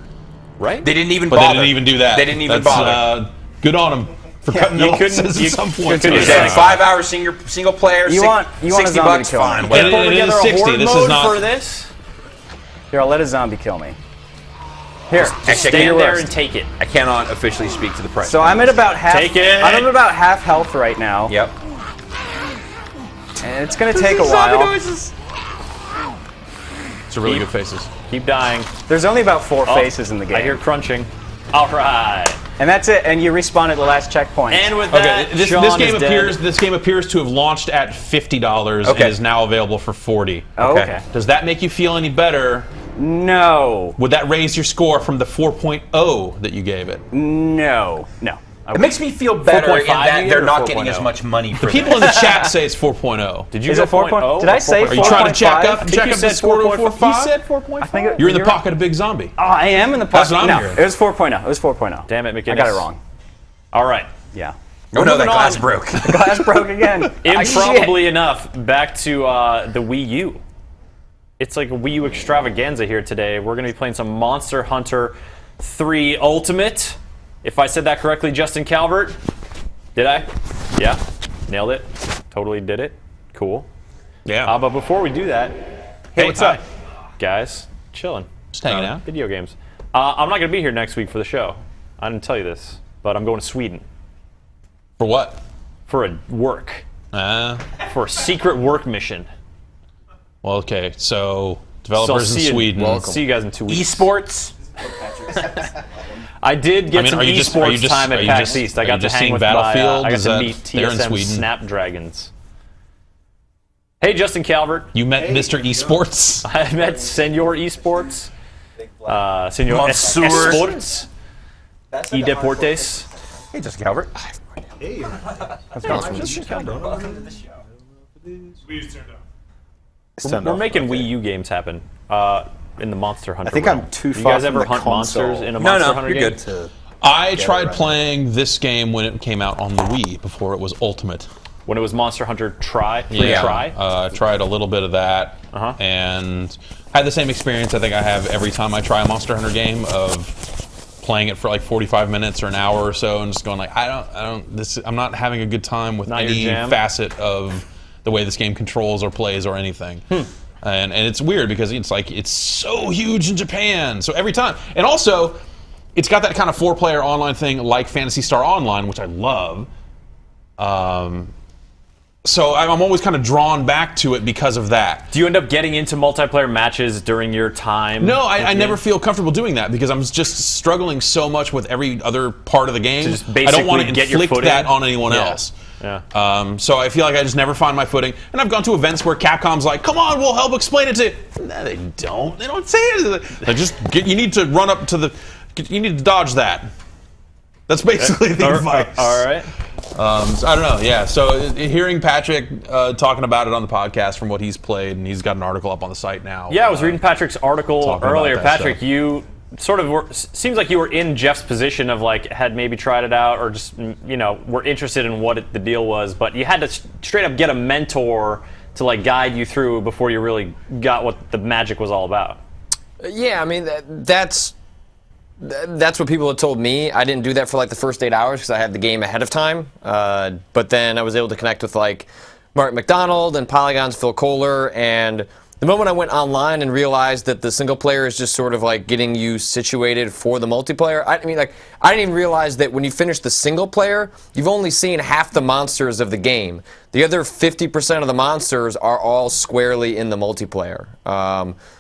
Right? They didn't even But bother. they didn't even do that. They didn't even That's, bother. Good on them for cutting you the couldn't- losses you at some point. couldn't They do too. said that. 5 hour single player. You want a 60 zombie bucks, to kill me. fine. It- Whatever. Pull it is together a 60. horde This is mode not- for this. Here, I'll let a zombie kill me. Here. Actually, I Stand can't- there and take it. I cannot officially speak to the price. So I'm at about half. Take it. I'm at about half health right now. Yep. And it's gonna take a while. It's a really good faces. Keep dying. There's only about 4 Oh, faces in the game. I hear crunching. All right. And that's it. And you respawn at the last checkpoint. And with Okay, that, this Sean game is dead. appears. This game appears to have launched at $50 Okay. and is now available for $40. Oh, okay. Does that make you feel any better? No. Would that raise your score from the 4.0 that you gave it? No. It makes me feel better in 4.5 that you they're get or not getting 4.0? as much money for People in the chat say it's 4.0. Did you Is go it 4.0? Did I say 4.0? Are you trying to check 4.5? up? I think Check you up said the score to 4.5. 4.5? You said 4.5. I think You're in the pocket of Big Zombie. Oh, I am in the pocket. That's what I'm no, hearing. it was 4.0. It was 4.0. Damn it, McGinnis. I got it wrong. All right. Yeah. Oh no, that moving glass on. broke. Glass broke again. Improbably enough, back to the Wii U. It's like a Wii U extravaganza here today. We're going to be playing some Monster Hunter 3 Ultimate. If I said that correctly, Justin Calvert. Did I? Yeah. Nailed it. Totally did it. Cool. Yeah. But before we do that, Hey, what's up? guys? Chilling. Just hanging out. Video games. I'm not going to be here next week for the show. I didn't tell you this, but I'm going to Sweden For what? for a work. For a secret work mission. Well, okay. So So developers see in Sweden. You, see you guys in 2 weeks. Esports. I did get some are you esports just- time are at you PAX just- East. I are got you to just hang seeing with Battlefield? I got Is to that- meet they're in TSM Sweden. Snapdragons. Hey, Justin Calvert. You met Mr. Esports? I met Senor Esports. Senor Monsieur. Esports. Deportes. Hey, Justin Calvert. We're making Wii U games happen in the Monster Hunter. I think realm. I'm too You far guys from ever the hunt console. monsters in a No, Monster no, Hunter you're game? good. I tried playing this game when it came out on the Wii before it was Ultimate. When it was Monster Hunter Free Try. Tried a little bit of that, Uh-huh. and had the same experience I think I have every time I try a Monster Hunter game of playing it for like 45 minutes or an hour or so, and just going like, I'm not having a good time with Not your any jam? facet of the way this game controls or plays or anything. And it's weird because it's so huge in Japan. So every time, and also, it's got that kind of 4-player online thing like Phantasy Star Online, which I love. So I'm always kind of drawn back to it because of that. Do you end up getting into multiplayer matches during your time? No, I never feel comfortable doing that because I'm just struggling so much with every other part of the game. just I don't want to basically get your inflict footing? that on anyone Yeah. else. Yeah. So I feel like I just never find my footing. And I've gone to events where Capcom's like, come on, we'll help explain it to you. No, they don't. They don't say it. You need to run up to you need to dodge that. That's basically the advice. All right. So I don't know. Yeah. So hearing Patrick talking about it on the podcast from what he's played, and he's got an article up on the site now. Yeah, I was reading Patrick's article talking about earlier. that Patrick, stuff. you sort of seems like you were in Jeff's position of like had maybe tried it out or just were interested in what the deal was, but you had to straight up get a mentor to like guide you through before you really got what the magic was all about. Yeah, I mean that's That's what people had told me. I didn't do that for like the first 8 hours because I had the game ahead of time. But then I was able to connect with like Mark McDonald and Polygon's Phil Kohler, and the moment I went online and realized that the single player is just sort of like getting you situated for the multiplayer, I mean, like, I didn't even realize that when you finish the single player, you've only seen half the monsters of the game. The other 50% of the monsters are all squarely in the multiplayer.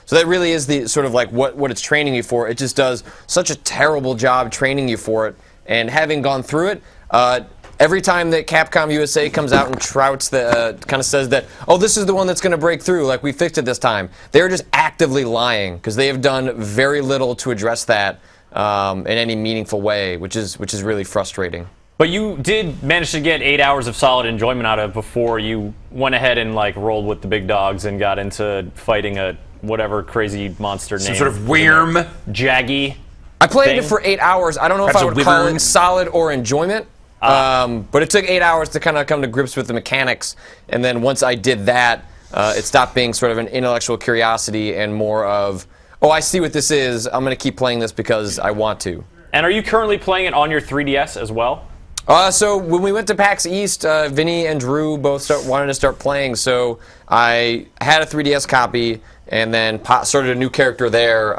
So that really is the sort of like what it's training you for. It just does such a terrible job training you for it. And having gone through it, every time that Capcom USA comes out and trouts the kind of says that, oh, this is the one that's going to break through, like we fixed it this time, they're just actively lying because they have done very little to address that in any meaningful way, which is really frustrating. But you did manage to get 8 hours of solid enjoyment out of it before you went ahead and like rolled with the big dogs and got into fighting a whatever crazy monster name. Some sort of worm. Jaggy. I played it for 8 hours. I don't know if I would call it solid or enjoyment. But it took 8 hours to kind of come to grips with the mechanics, and then once I did that, it stopped being sort of an intellectual curiosity and more of, oh, I see what this is, I'm going to keep playing this because I want to. And are you currently playing it on your 3DS as well? So when we went to PAX East, Vinny and Drew both wanted to start playing, so I had a 3DS copy and then started a new character there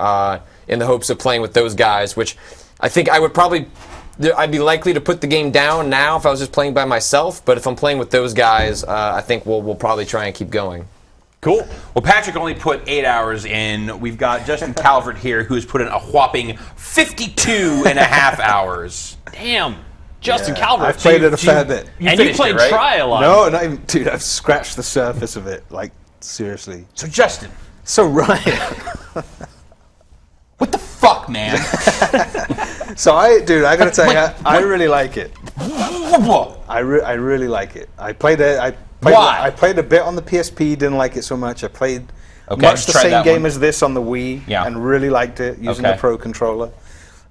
in the hopes of playing with those guys, which I think I would probably... I'd be likely to put the game down now if I was just playing by myself, but if I'm playing with those guys, I think we'll probably try and keep going. Cool. Well, Patrick only put 8 hours in. We've got Justin Calvert here, who's put in a whopping 52 and a half hours. Damn. Justin Calvert. I've played it a fair bit. And you played Trial on No, not even, dude, I've scratched the surface of it. Like, seriously. So, Justin. So, Ryan. What the fuck, man? So, I gotta tell you, I really like it. I really like it. I played it. I played a bit on the PSP, didn't like it so much. I played much the same game as this on the Wii, and really liked it using the Pro controller.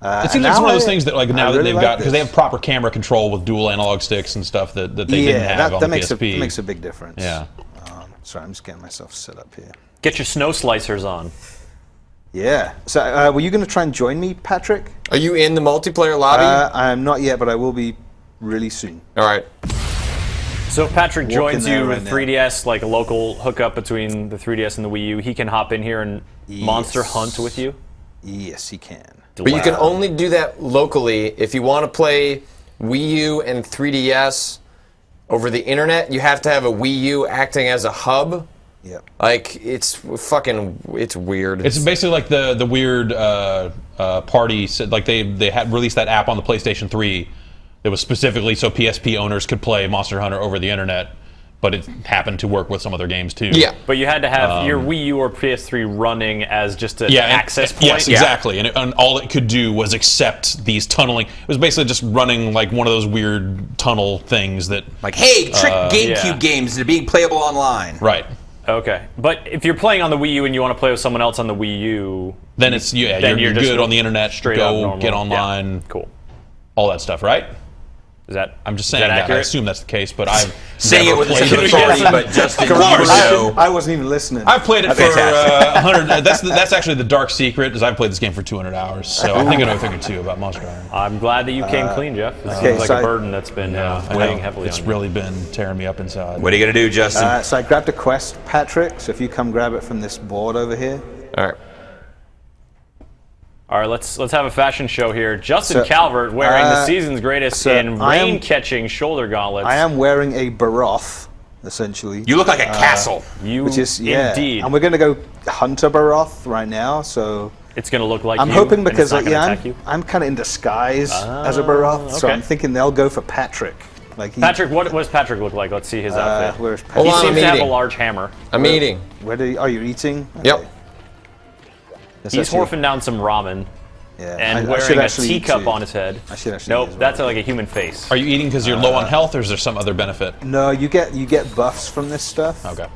It seems like it's one of those things that, like, now that they've got, because they have proper camera control with dual analog sticks and stuff that they didn't have on the PSP. That makes a big difference. Yeah. Sorry, I'm just getting myself set up here. Get your snow slicers on. Yeah. So, were you going to try and join me, Patrick? Are you in the multiplayer lobby? I am not yet, but I will be really soon. All right. So if Patrick joins you with 3DS, like a local hookup between the 3DS and the Wii U, he can hop in here and monster hunt with you? Yes, he can. But you can only do that locally. If you want to play Wii U and 3DS over the internet, you have to have a Wii U acting as a hub. Yep. Like, it's weird. It's basically like the weird party, like they had released that app on the PlayStation 3 that was specifically so PSP owners could play Monster Hunter over the internet, but it happened to work with some other games too. Yeah. But you had to have your Wii U or PS3 running as just an access point. Yes, exactly. And all it could do was accept these tunneling. It was basically just running like one of those weird tunnel things that... Like, hey, trick GameCube games into being playable online. Right. Okay, but if you're playing on the Wii U and you want to play with someone else on the Wii U, then it's you're good on the internet. Straight go up normal. Get online. Yeah. Cool. All that stuff, right? Is that? I'm just saying that. I assume that's the case, but I've saying it with a sense of authority. But Justin, I wasn't even listening. I've played it for 100. That's actually the dark secret, is I've played this game for 200 hours. So I think I know a thing or two about Monster Hunter. I'm glad that you came clean, Jeff. It seems like a burden that's been weighing heavily on you. It's really been tearing me up inside. What are you gonna do, Justin? So I grabbed a quest, Patrick. So if you come grab it from this board over here. All right. All right, let's have a fashion show here. Justin Calvert wearing the season's greatest in rain-catching shoulder gauntlets. I am wearing a Baroth, essentially. You look like a castle. Which is indeed. And we're going to go hunt a Baroth right now, so... It's going to look like I'm hoping because I'm kind of in disguise as a Baroth, so I'm thinking they'll go for Patrick. Like Patrick, what does Patrick look like? Let's see his outfit. Where's Patrick? He seems to have a large hammer. I'm eating. Are you eating? Okay. Yep. He's horfing down some ramen. Yeah. And wearing a teacup on his head. Nope, that's like a human face. Are you eating because you're low on health, or is there some other benefit? No, you get buffs from this stuff. Okay.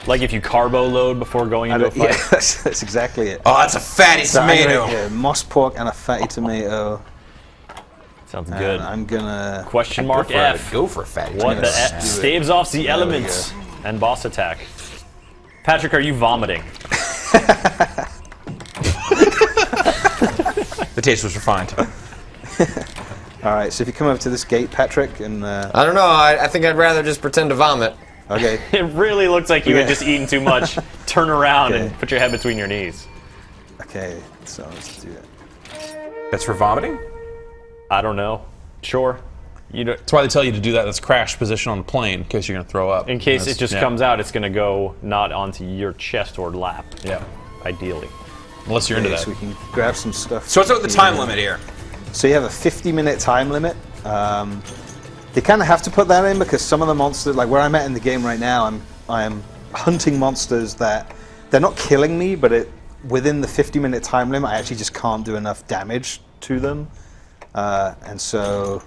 Like if you carbo load before going into a fight? Yeah, that's exactly it. Oh, that's a fatty tomato. Yeah, moss pork and a fatty tomato. Sounds good. I'm gonna... Question mark F. Go for a fatty What tomato. the F staves off the elements and boss attack. Patrick, are you vomiting? taste was refined. All right, so if you come over to this gate, Patrick, and I don't know. I think I'd rather just pretend to vomit. okay, It really looks like you had Yeah. just eaten too much. Turn around Okay. and put your head between your knees. okay, so let's do it. That's for vomiting? I don't know. Sure. You don't, That's why they tell you to do that. That's crash position on the plane in case you're going to throw up. in case That's- it just yeah. comes out, it's going to go not onto your chest or lap. Yeah. Ideally. Unless you're into Okay, that. so we can grab some stuff. So what's up with the time limit here? So you have a 50-minute time limit. They kind of have to put that in because some of the monsters, like where I'm at in the game right now, I'm hunting monsters that they're not killing me, but within the 50-minute time limit, I actually just can't do enough damage to them, and so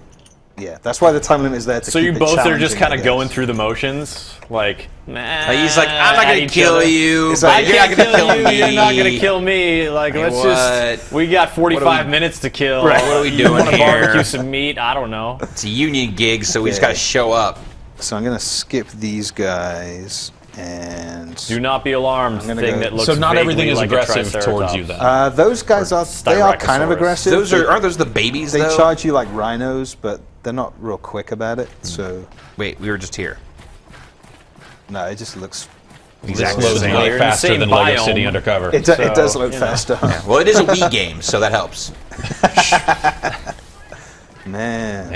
yeah, that's why the time limit is there. To So keep you it both are challenging, just kind I of guess. going through the motions, like, nah, He's like, I'm not at going each to kill other. you, It's but like, I you're not can't going to kill you. me. You're not gonna kill me. Like, Hey, let's just. We got 45 minutes to kill. Right. What are we You doing want to here? barbecue some meat? I don't know. It's a union gig, so we just Okay. got to show up. So I'm gonna skip these guys and Do not be alarmed. I'm gonna Thing go- that looks So not everything vaguely is like a aggressive towards you triceratops. then. those guys are they are kind of Styracosaurus. aggressive. Those aren't those the babies They though? charge you like rhinos, but they're not real quick about it. So Wait, we were just here. no, it just looks. Exactly. Explodes You're way in the faster same than Lego biome. City Undercover. It does So, look you know. faster. Well, it is a Wii game, so that helps. Man.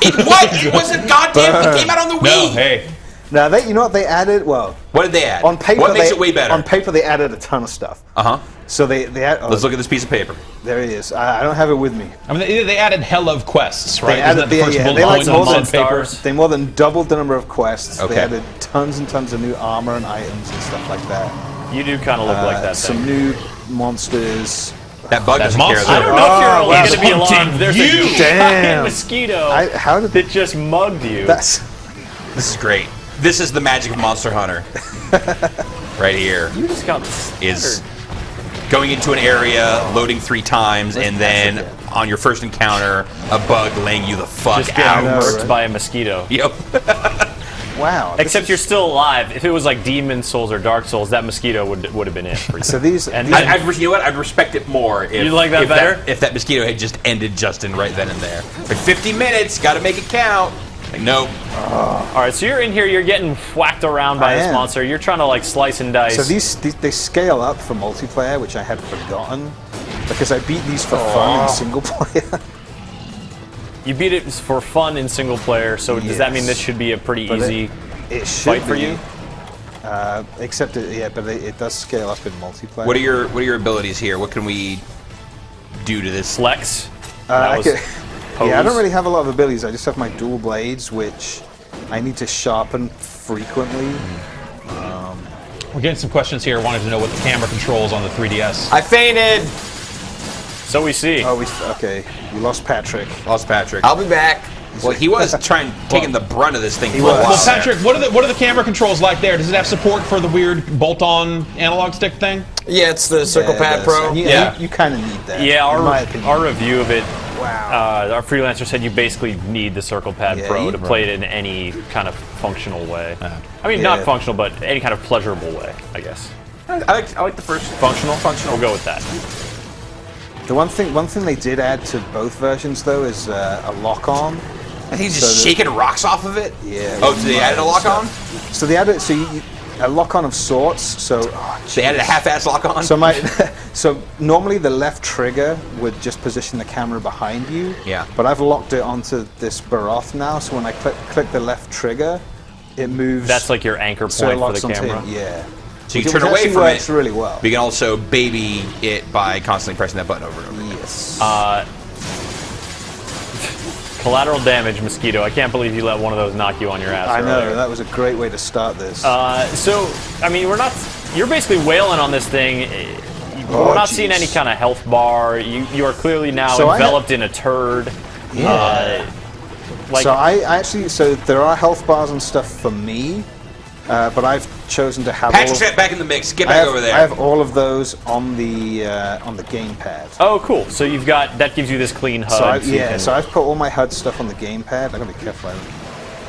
It wasn't goddamn. It came out on the Wii. No, hey. Now you know what they added? Well, What did they add? on paper, what makes it way better? On paper, they added a ton of stuff. Uh-huh. So they add. Oh, Let's look at this piece of paper. there it is. I don't have it with me. I mean, they added hell of quests, right? They Isn't added that the first bullet they like point more on than paper? They more than doubled the number of quests. Okay. They added tons and tons of new armor and items and stuff like that. You do kind of look like that Some thing. new monsters. That bug doesn't care monster. I though. don't know if you're only wow. going to be alarmed. There's You. a Damn. giant mosquito How did that just mugged you. that's? This is great. This is the magic of Monster Hunter. Right here You just got is scattered. going into an area, loading 3 times, and then on your first encounter, a bug laying you the fuck Just getting out. know, murked right? by a mosquito. Yep. Wow. Except you're still alive. If it was like Demon Souls or Dark Souls, that mosquito would have been it for you. So these. And these- then- You know what? I'd respect it more if You like that if better? if that mosquito had just ended Justin right then and there. Like 50 minutes, got to make it count. Like nope. All right, so you're in here. You're getting whacked around by I this am. monster. You're trying to like slice and dice. So these they scale up for multiplayer, which I had forgotten because I beat these for fun in single player. You beat it for fun in single player. So does that mean Yes. this should be a pretty But easy It should fight for be, you? Except it does scale up in multiplayer. What are your abilities here? What can we do to this? Flex? I was could- yeah, I don't pose. really have a lot of abilities. I just have my dual blades, which I need to sharpen frequently. We're getting some questions here. Wanted to know what the camera controls on the 3DS. I fainted. So we see. Oh, we lost Patrick. Lost Patrick. I'll be back. Well, he was taking the brunt of this thing for a was. while. Well, Patrick, what are the camera controls like there? Does it have support for the weird bolt-on analog stick thing? Yeah, it's the Circle Yeah, Pad it does. Pro. And Yeah. you kind of need that. Yeah, in my opinion. our review of it, Wow. our freelancer said you basically need the Circle Pad Yeah, Pro you- to play it in any kind of functional way. I mean, Yeah. not functional, but any kind of pleasurable way, I guess. I like the first. Functional? Functional. We'll go with that. The one thing they did add to both versions though is a lock-on. I think he's So just the- shaking rocks off of it. Yeah. Oh, so they added a lock on? So they added a lock-on of sorts. So They added a half-ass lock on. So so normally the left trigger would just position the camera behind you. Yeah. But I've locked it onto this Baroth now, so when I click the left trigger, it moves. That's like your anchor so it point for locks the onto camera. it, yeah. So you Which turn away actually from works it. really well. But you can also baby it by constantly pressing that button over and over. Yes. Collateral damage, mosquito. I can't believe you let one of those knock you on your ass. I know, earlier. that was a great way to start this. So, I mean, you're basically wailing on this thing. We're not seeing jeez. any kind of health bar. You are clearly now So I had- enveloped in a turd. Yeah. Like, So so there are health bars and stuff for me, but I've chosen to have Patrick, all step back in the mix. Get I back have, over there. I have all of those on the gamepad. oh, cool. So that gives you this clean HUD. So I've put all my HUD stuff on the gamepad. I gotta be careful.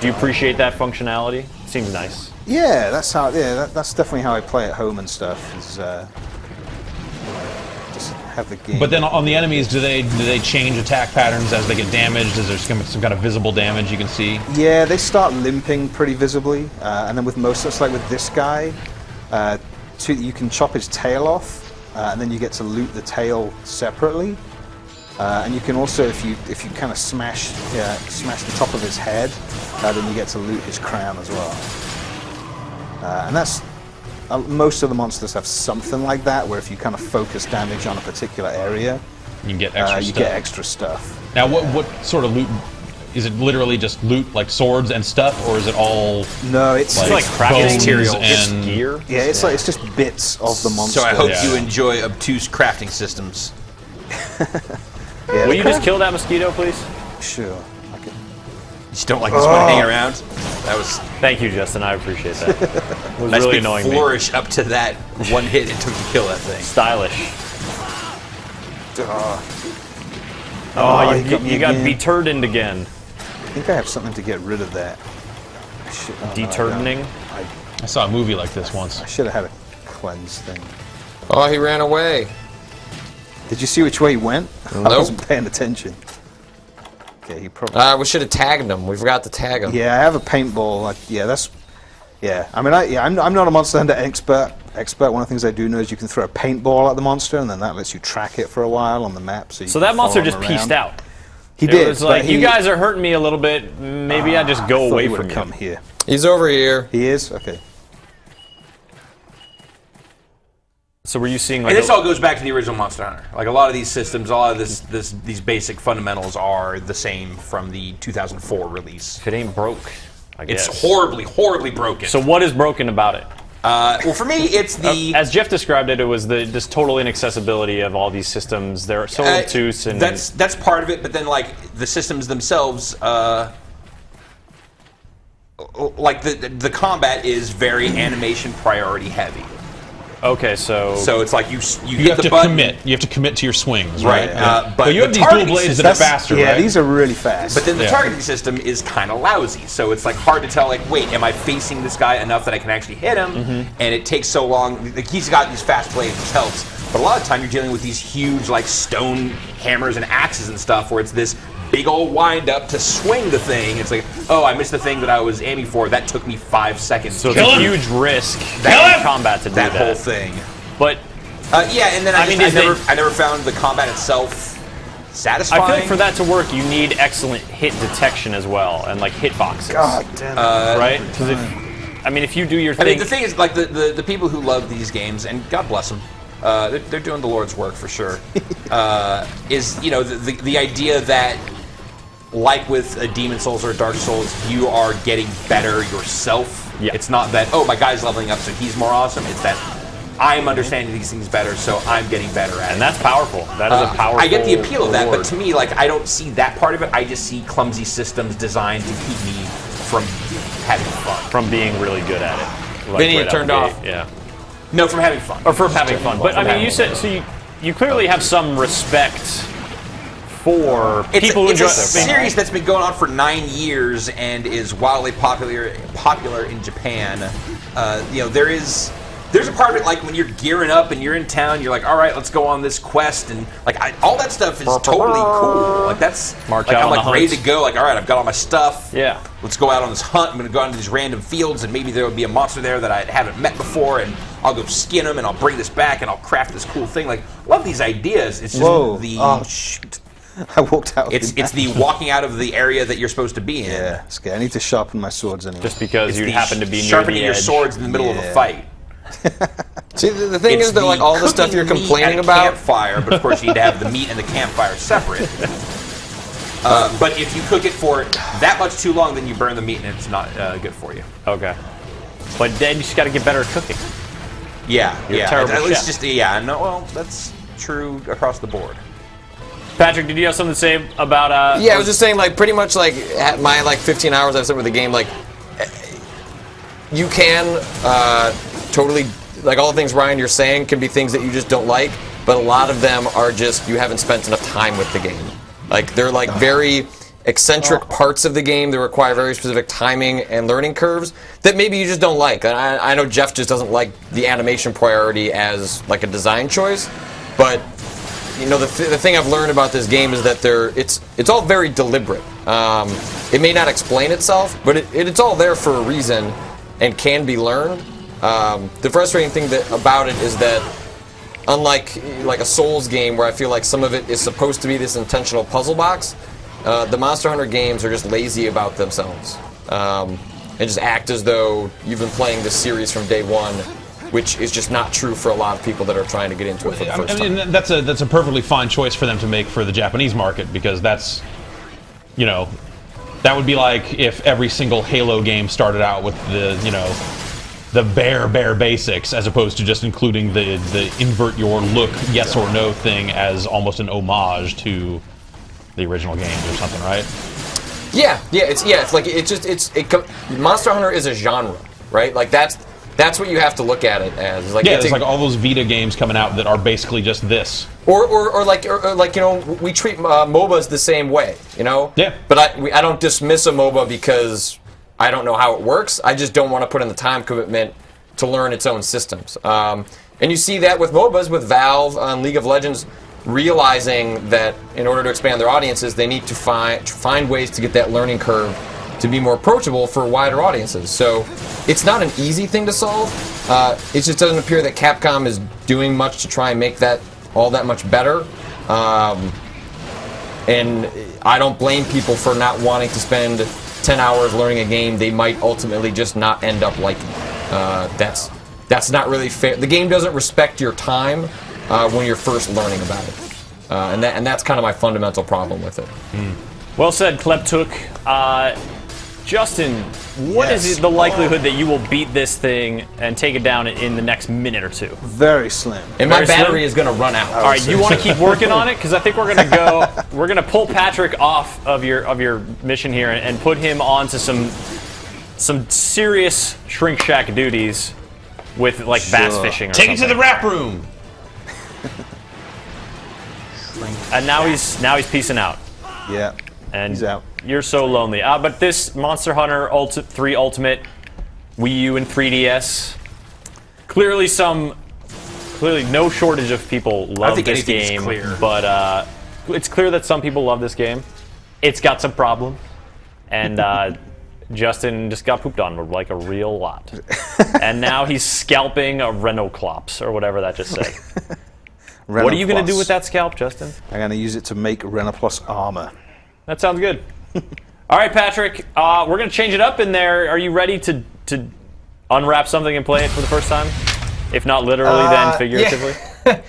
Do you appreciate that functionality? Seems nice. Yeah, that's definitely how I play at home and stuff. Is just have the game. But then on the enemies, do they change attack patterns as they get damaged? Is there some kind of visible damage you can see? Yeah, they start limping pretty visibly, and then with most, it's like with this guy, you can chop his tail off, and then you get to loot the tail separately. And you can also, if you kind of smash the top of his head, then you get to loot his crown as well. And that's most of the monsters have something like that, where if you kind of focus damage on a particular area, you get extra stuff. You get extra stuff. Now, what sort of loot? Is it literally just loot, like swords and stuff, or is it all? No, it's like crafting materials and gear. Yeah, it's just bits of the monster. So I hope you enjoy obtuse crafting systems. Yeah, Will you just kill that mosquito, please? Sure. You just don't like this one hanging around? That was. Thank you, Justin. I appreciate that. It was Nice really big annoying flourish up to that one hit it took to kill that thing. Stylish. You got determined again. I think I have something to get rid of that. Determining? I saw a movie like this once. I should have had a cleanse thing. Oh, he ran away. Did you see which way he went? Nope. I wasn't paying attention. Okay, he probably. We should have tagged him. We forgot to tag him. Yeah, I have a paintball. Yeah, I mean, I'm not a Monster Hunter expert. One of the things I do know is you can throw a paintball at the monster, and then that lets you track it for a while on the map. So that monster just pieced out. He did. It was like, you guys are hurting me a little bit. Maybe I just go away from you. Come here. He's over here. He is? Okay. So were you seeing like? And this all goes back to the original Monster Hunter. Like a lot of these systems, a lot of these basic fundamentals are the same from the 2004 release. If it ain't broke, I guess. It's horribly, horribly broken. So what is broken about it? Well, for me, it's the as Jeff described it, it was this total inaccessibility of all these systems. They're so obtuse, and that's part of it. But then, like the systems themselves, like the combat is very animation priority heavy. Okay, so it's like you You have hit the to button. commit. You have to commit to your swings, right? But you have the these dual targeting blades system- that are faster, Yeah, right? these are really fast. But then the targeting system is kind of lousy, so it's like hard to tell. Like, wait, am I facing this guy enough that I can actually hit him? And it takes so long. Like, he's got these fast blades, which helps. But a lot of the time, you're dealing with these huge, like stone hammers and axes and stuff, where it's this big old wind up to swing the thing. It's like, oh, I missed the thing that I was aiming for. That took me 5 seconds. so it's a huge risk in combat to do that whole thing. But yeah, and then I never found the combat itself satisfying. I feel like for that to work, you need excellent hit detection as well, and like hitboxes. God damn it. Right? Because if you do your thing, I mean, the thing is, like the people who love these games, and God bless them, they're doing the Lord's work for sure. Is the idea that, like with a Demon Souls or a Dark Souls, you are getting better yourself. Yeah. It's not that, oh, my guy's leveling up, so he's more awesome. It's that I'm understanding these things better, so I'm getting better at it. and that's powerful. That is a powerful. I get the appeal of that, but reward. to me, like, I don't see that part of it. I just see clumsy systems designed to keep me from having fun. from being really good at it. Like, Vinny, right it out turned the off. gate, Yeah. No, from having fun. Or from having fun. But I mean, you said so. You clearly have some respect for people who it's enjoy a series that's been going on for 9 years and is wildly popular in Japan. There's a part of it, like when you're gearing up and you're in town, you're like, all right, let's go on this quest, and like all that stuff is totally cool. Like that's March like out I'm on like the ready hunt. to go. Like, all right, I've got all my stuff. Yeah. Let's go out on this hunt. I'm gonna go out into these random fields, and maybe there will be a monster there that I haven't met before, and I'll go skin them, and I'll bring this back, and I'll craft this cool thing. Like, love these ideas. It's just Oh shoot! I walked out. It's the walking out of the area that you're supposed to be in. Yeah, it's good. I need to sharpen my swords anyway. just because It's you the happen to be near sharpening the your edge. swords in the middle of a Yeah. fight. See, the thing It's is that like all the stuff cooking you're meat complaining at a about. campfire, but of course you need to have the meat and the campfire separate. But if you cook it for that much too long, then you burn the meat and it's not good for you. Okay. But then you just got to get better at cooking. Yeah, You're a yeah. terrible At least chef. just no. Well, that's true across the board. Patrick, did you have something to say about? Yeah, I was just saying, like, pretty much, like, at my, like, 15 hours I've spent with the game, like, you can totally, like, all the things, Ryan, you're saying can be things that you just don't like, but a lot of them are just you haven't spent enough time with the game. Like, they're, like, very eccentric parts of the game that require very specific timing and learning curves that maybe you just don't like. And I know Jeff just doesn't like the animation priority as, like, a design choice, but the thing I've learned about this game is that it's all very deliberate. It may not explain itself, but it's all there for a reason and can be learned. The frustrating thing about it is that, unlike like a Souls game where I feel like some of it is supposed to be this intentional puzzle box, the Monster Hunter games are just lazy about themselves and just act as though you've been playing this series from day one, which is just not true for a lot of people that are trying to get into it for the first time. I mean, that's a perfectly fine choice for them to make for the Japanese market, because that's, that would be like if every single Halo game started out with the bare basics, as opposed to just including the invert your look yes or no thing as almost an homage to the original games or something, right? Monster Hunter is a genre, right? Like that's what you have to look at it as. Like, it's like all those Vita games coming out that are basically just this. Or like we treat MOBAs the same way, Yeah. But I don't dismiss a MOBA because I don't know how it works. I just don't want to put in the time commitment to learn its own systems. And you see that with MOBAs, with Valve on League of Legends, realizing that in order to expand their audiences, they need to find ways to get that learning curve to be more approachable for wider audiences. So it's not an easy thing to solve. It just doesn't appear that Capcom is doing much to try and make that all that much better. And I don't blame people for not wanting to spend 10 hours learning a game they might ultimately just not end up liking. That's not really fair. The game doesn't respect your time when you're first learning about it. And that's kind of my fundamental problem with it. Well said, Kleptuk. Justin, what is the likelihood that you will beat this thing and take it down in the next minute or two? Very slim. And my battery is going to run out. All right, you want to keep working on it? Because I think we're going to pull Patrick off of your mission here and put him onto some serious Shrink Shack duties with like bass fishing or Take something. it to the rap room. And now he's peacing out. Yeah. And he's out. You're so lonely. But this Monster Hunter 3 Ultimate, Wii U and 3DS, clearly no shortage of people love this game. Clear. But it's clear that some people love this game. It's got some problems, and Justin just got pooped on like a real lot. And now he's scalping a Renoclops or whatever that just said. What are you going to do with that scalp, Justin? I'm going to use it to make Renoplus armor. That sounds good. All right, Patrick, we're going to change it up in there. Are you ready to unwrap something and play it for the first time? If not literally, then figuratively? Yeah.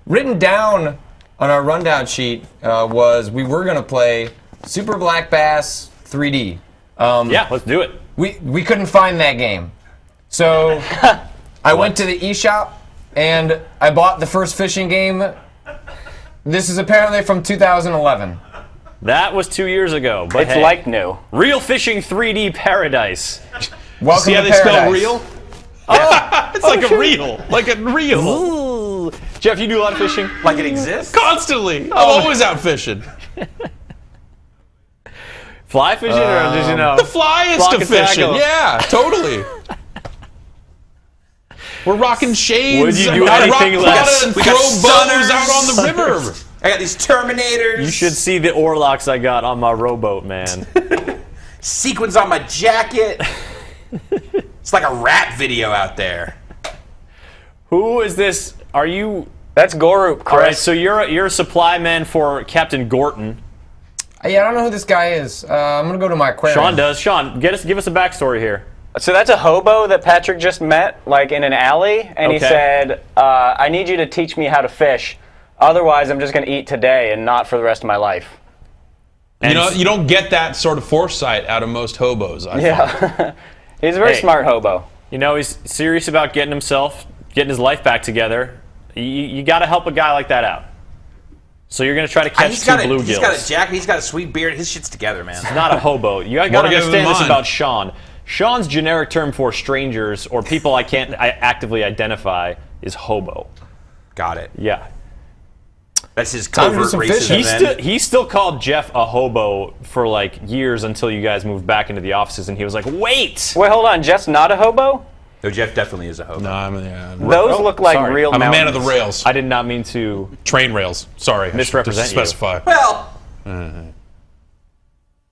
Written down on our rundown sheet was we were going to play Super Black Bass 3D. Yeah, let's do it. We couldn't find that game. So I went to the eShop and I bought the first fishing game. This is apparently from 2011. That was 2 years ago. But It's like new. Real Fishing 3D Paradise. Welcome See how to they spell paradise. real? It's like a reel. Like a reel. Ooh. Jeff, you do a lot of fishing? Like it exists? Constantly. I'm always out fishing. Fly fishing, or did you know? The flyest Block of and fishing. tackle. Yeah, totally. We're rocking shades. Would you do rock anything less? and We throw got bows Sunners. out on the river. I got these Terminators. You should see the Orlocks I got on my rowboat, man. Sequins on my jacket. It's like a rap video out there. Who is this? Are you... That's Gorup, Chris. All right, so you're a supply man for Captain Gorton. Yeah, I don't know who this guy is. I'm going to go to my aquarium. Sean does. Sean, give us a backstory here. So that's a hobo that Patrick just met, like in an alley, and he said, I need you to teach me how to fish. Otherwise, I'm just going to eat today and not for the rest of my life. You don't get that sort of foresight out of most hobos, I find. Yeah. He's a very smart hobo. You know, he's serious about getting his life back together. You got to help a guy like that out. So you're going to try to catch two bluegills. He's got a jacket. He's got a sweet beard. His shit's together, man. He's not a hobo. You got to understand this about Sean. Sean's generic term for strangers or people I can't actively identify is hobo. Got it. Yeah. That's his covert racism. He still called Jeff a hobo for like years until you guys moved back into the offices, and he was like, "Wait, hold on, Jeff's not a hobo?" No, Jeff definitely is a hobo. No, yeah. Those look like sorry. real I'm a man of mountains. the rails. I did not mean to Train rails. Sorry. misrepresent I should specify. Well,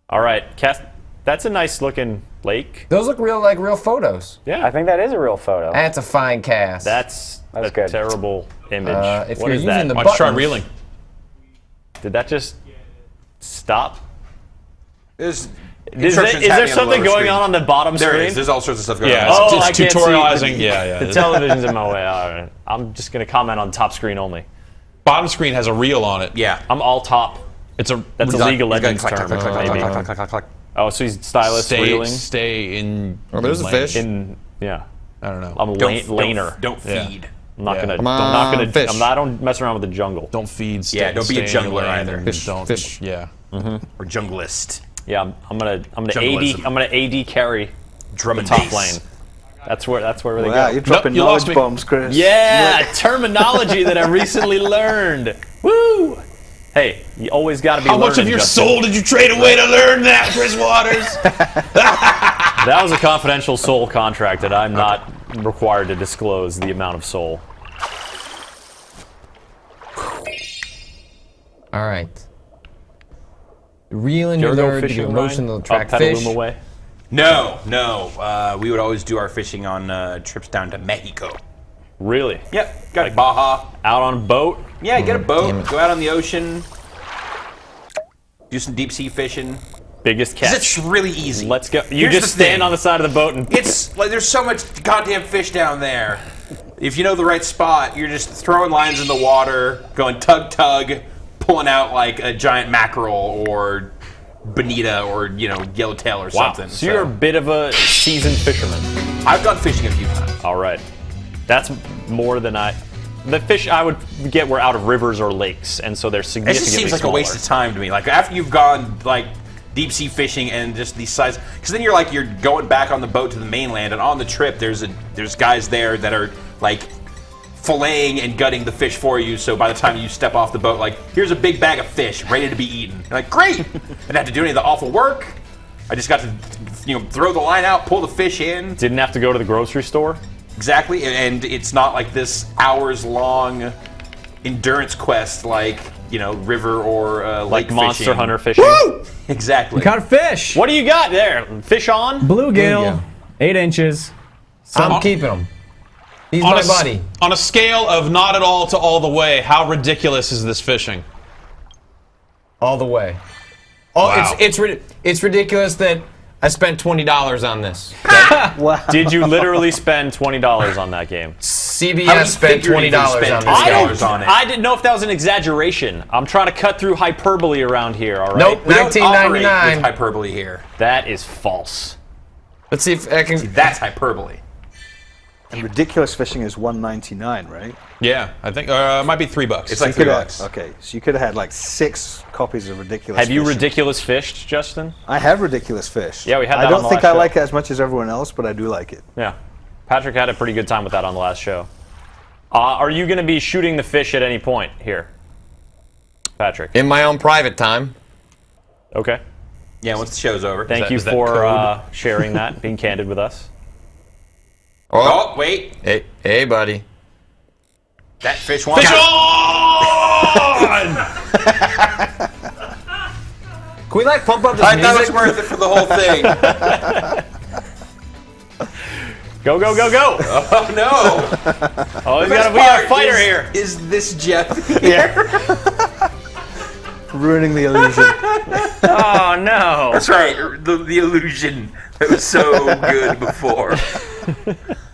All right, Cass. That's a nice looking lake. Those look real photos. Yeah. I think that is a real photo. That's a fine cast. That's a good. terrible image. If What you're is using that? the Why don't you try buttons- reeling? Did that just stop? there's Is there something going on the bottom There screen? is. There's all sorts of stuff going Yeah, on. Oh, I it's can't see. tutorializing. Yeah. The television's in my way. All right. I'm just going to comment on top screen only. Bottom screen has a reel on it. Yeah. I'm all top. It's a. That's a League of Legends Click, term, click, click, click, maybe. click, click, click, click. Oh, so he's stylist reeling? Stay in. Oh, there's a lane. fish. Yeah. I don't know. I'm a laner. Don't Yeah. feed. I'm not Yeah. gonna. Come I'm not on, gonna. fish. I don't mess around with the jungle. Don't feed. Stay, Yeah, don't be a stay in your jungler lane either. and Fish, Don't. fish. Yeah. Or junglist. Yeah, I'm gonna Jungleism. I'm gonna AD carry Drum the and top bass. lane. That's where they Wow, go. you're dropping you lost knowledge me. bombs, Chris. Yeah, terminology that I recently learned. Woo! Hey, you always got to be How much of learning, your Justin. soul did you trade away to learn that, Chris Waters? That was a confidential soul contract that I'm not required to disclose the amount of soul. All right. Reeling Did you your ever go lure to fishing, give motion to Ryan? the track Up fish. Petaluma way? No. We would always do our fishing on trips down to Mexico. Really? Yep. Got Baja. Out on a boat? Yeah, get a damn boat, it. go out on the ocean, do some deep sea fishing. Biggest 'Cause catch. it's really easy. Let's go. You Here's just the thing. stand on the side of the boat and It's like there's so much goddamn fish down there. If you know the right spot, you're just throwing lines in the water, going tug tug, pulling out like a giant mackerel or bonita or yellowtail or wow. something. So you're a bit of a seasoned fisherman. I've gone fishing a few times. All right. That's more than the fish I would get were out of rivers or lakes, and so they're It significantly just seems like smaller. a waste of time to me. Like after you've gone like deep sea fishing and just these size, because then you're going back on the boat to the mainland, and on the trip there's guys there that are like filleting and gutting the fish for you. So by the time you step off the boat, like here's a big bag of fish ready to be eaten. You're like great, I didn't have to do any of the awful work. I just got to throw the line out, pull the fish in. Didn't have to go to the grocery store. Exactly, and it's not like this hours-long endurance quest like river or Like lake Monster fishing. Hunter fishing. Woo! Exactly. Caught a fish. What do you got there? Fish on? Bluegill. 8 inches. I'm keeping him. He's on my a, buddy. On a scale of not at all to all the way, how ridiculous is this fishing? All the way. Oh, Wow. it's ridiculous that I spent $20 on this. Did you literally spend $20 on that game? CBS spent $20 on this. I didn't know if that was an exaggeration. I'm trying to cut through hyperbole around here, all right? Nope, We don't operate $19.99. with hyperbole here. That is false. Let's see if I can. That's hyperbole. And ridiculous fishing is $1.99, right? Yeah, I think it might be $3. It's like You could have- $3. Okay, so you could have had like 6 copies of ridiculous. Have you fishing. ridiculous fished, Justin? I have ridiculous fish. Yeah, we had that I on don't the think last I show. like it as much as everyone else, but I do like it. Yeah. Patrick had a pretty good time with that on the last show. Are you going to be shooting the fish at any point here, Patrick? In my own private time. Okay. Yeah, once the show's over. Thank you is that for code? sharing that, being candid with us. Oh, wait. Hey, buddy. That fish wants Fish out. on! Can we pump up this I music? thought it was worth it for the whole thing. Go, go, go, go! Oh, no. Oh, we Best got a part fighter is- here. Is this Jeff here? Ruining the illusion. Oh, no. That's right. The illusion that was so good before.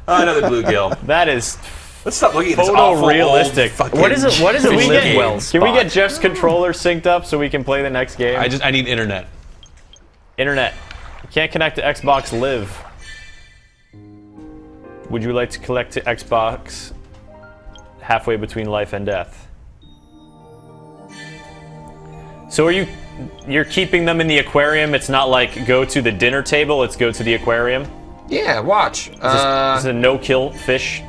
Oh, another bluegill. That is Let's stop looking at this awful photorealistic. old fucking What is it? What is it? Can we Live get, well can we spot? get Jeff's controller synced up so we can play the next game? I need internet. Internet. You can't connect to Xbox Live. Would you like to connect to Xbox halfway between life and death? So you're keeping them in the aquarium? It's not like go to the dinner table, it's go to the aquarium? Yeah, watch. Is this a no-kill fish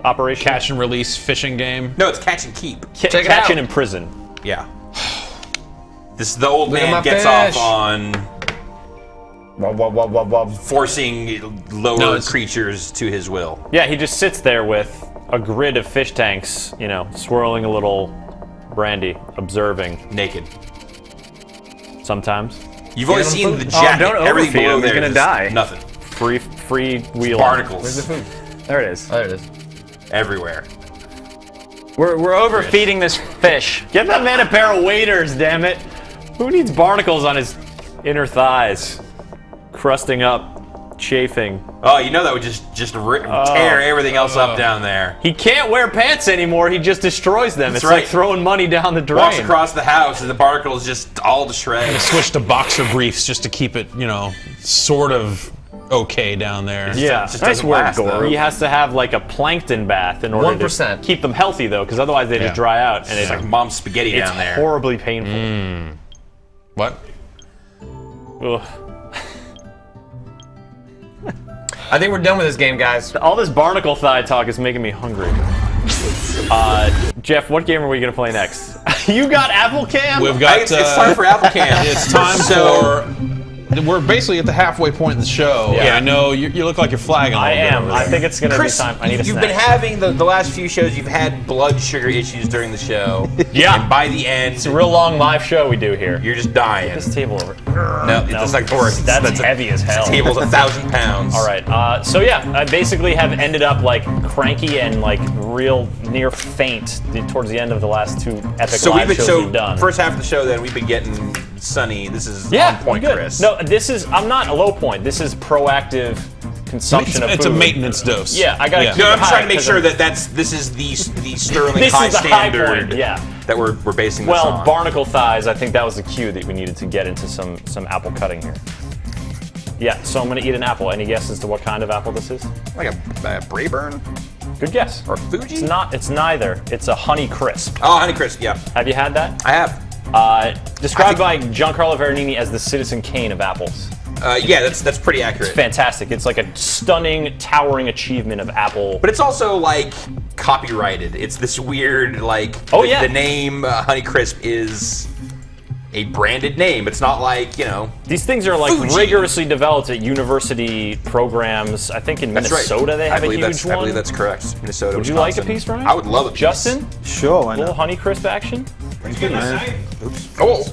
operation? Catch and release fishing game. No, it's catch and keep. Check it catch out. and imprison. Yeah. The old Look at my man gets fish. off on forcing lower creatures to his will. Yeah, he just sits there with a grid of fish tanks, you know, swirling a little brandy, observing. Naked. Sometimes. You've only seen the jacket. Don't Everything overfeed below him, he's there gonna is die. nothing. Free wheel. Barnacles. Where's the food? There it is. There it is. Everywhere. We're overfeeding this fish. Get that man a pair of waders, damn it. Who needs barnacles on his inner thighs? Crusting up, chafing. Oh, you know that would just tear everything else up down there. He can't wear pants anymore, he just destroys them. That's It's right. like throwing money down the drain. Walks across the house and the barnacles just all to shreds. Switch to boxer briefs just to keep it, you know, sort of okay down there. Yeah, Just doesn't last, though. He has to have like a plankton bath in order 1%. to keep them healthy, though, because otherwise they just dry out, and It's like mom's spaghetti it's down there. horribly painful. What? Ugh. I think we're done with this game, guys. All this barnacle thigh talk is making me hungry. Jeff, what game are we gonna play next? You got Apple Cam? We've got. It's time for Apple Cam. It's time for. We're basically at the halfway point in the show. Yeah. And I know you look like you're flagging. I am. I think it's gonna Chris, be time. I need a you've snack. been having the last few shows. You've had blood sugar issues during the show. Yeah. And by the end, It's a real long live show we do here. you're just dying. This table over. No, that's not gonna work. That's heavy as hell. The table's 1,000 pounds. All right. So yeah, I basically have ended up like cranky and like real near faint towards the end of the last two epic live shows we've done. First half of the show, then we've been getting sunny. This is yeah, on point, good. Chris. No, I'm not a low point. This is proactive consumption of food. It's a maintenance dose. Yeah, I gotta keep No, it I'm just high trying to make 'cause sure I'm- that this is the sterling This high is the high standard point, yeah. that we're basing this Well, on. barnacle thighs, I think that was the cue that we needed to get into some apple cutting here. Yeah, so I'm gonna eat an apple. Any guess as to what kind of apple this is? Like a Brayburn Good guess. or Fuji? It's not. It's neither. It's a Honey Crisp. Oh, Honeycrisp. Yeah, Have you had that? I have. Described by Giancarlo Veronini as the Citizen Kane of apples. Yeah, that's pretty accurate. Fantastic. It's like a stunning, towering achievement of apple. But it's also like copyrighted. It's this weird like. Oh, the, yeah. The name Honeycrisp is a branded name. It's not like These things are like Fuji. rigorously developed at university programs. I think in That's right. Minnesota they have a huge one. I believe that's correct. Minnesota. Would you like a Wisconsin. piece, Ryan? I would love a piece. Justin, Sure, why a little not? Honeycrisp action. Oh,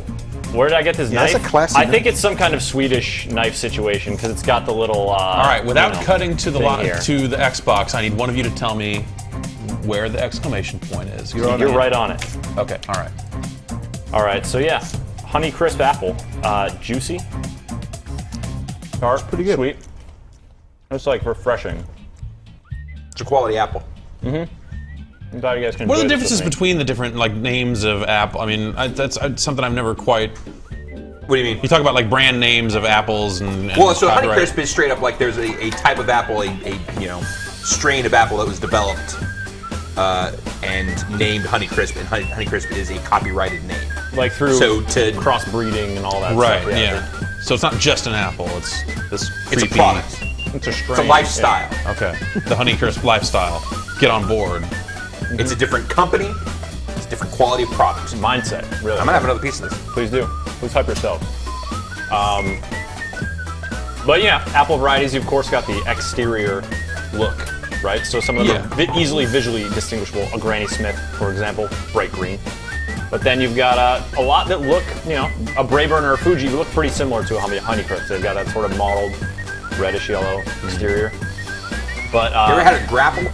Where did I get this Yeah, knife? that's a classy I think knife. it's some kind of Swedish knife situation because it's got the little. All right, without you know, cutting to the thing here. to the Xbox, I need one of you to tell me where the exclamation point is. You're right on it. Okay. All right. All right, so yeah, Honey Crisp apple, juicy, tart, pretty good. sweet. It's like refreshing. it's a quality apple. I'm glad you guys can. What are the enjoy this differences with me. between the different like names of apple? I mean, that's something I've never quite. What do you mean? You talk about like brand names of apples and Well, so copyright. Honeycrisp is straight up like there's a type of apple, a strain of apple that was developed and named Honeycrisp, and Honeycrisp is a copyrighted name. Like through So to crossbreeding and all that Right. stuff. Yeah. So it's not just an apple. It's this. it's a creepy- product. It's a strain. It's a lifestyle. Okay. The Honeycrisp lifestyle. Get on board. It's a different company. It's a different quality of product. Mindset, really. I'm gonna have another piece of this. Please do. Please hype yourself. But yeah, apple varieties, you of course got the exterior look, right? So some of them are easily visually distinguishable. A Granny Smith, for example, bright green. But then you've got a lot that look, a Brayburn or a Fuji look pretty similar to a Honeycrisp. They've got that sort of mottled, reddish yellow exterior. But You ever had a grapple?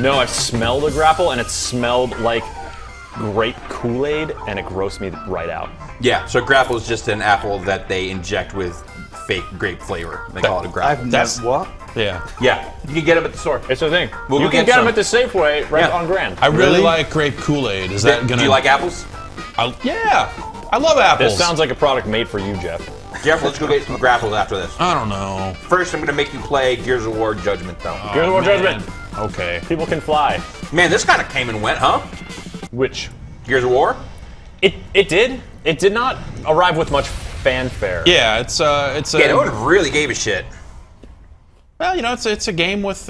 no, I've smelled a grapple, and it smelled like grape Kool-Aid, and it grossed me right out. Yeah. So a grapple is just an apple that they inject with fake grape flavor. They call it a grapple. That's what? Yeah. Yeah. You can get them at the store. It's a thing. We'll you go can get get them some. at the Safeway right Yeah. on Grand. I really Really? like grape Kool-Aid. Is that gonna? Do you like apples? Yeah. I love apples. This sounds like a product made for you, Jeff. Jeff, let's go get some grapples after this. I don't know. First, I'm gonna make you play Gears of War Judgment, though. Gears of War man. Judgment. Okay. People can fly. Man, this kind of came and went, huh? Which Gears of War? it did. It did not arrive with much fanfare. Yeah, it's a. Yeah, no one really gave a shit. Well, it's a game with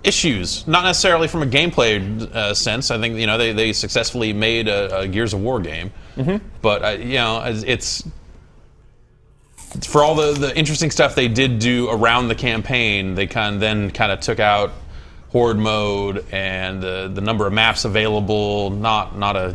issues, not necessarily from a gameplay sense. I think they successfully made a Gears of War game, but it's for all the interesting stuff they did do around the campaign, they kind of took out horde mode and the number of maps available. Not a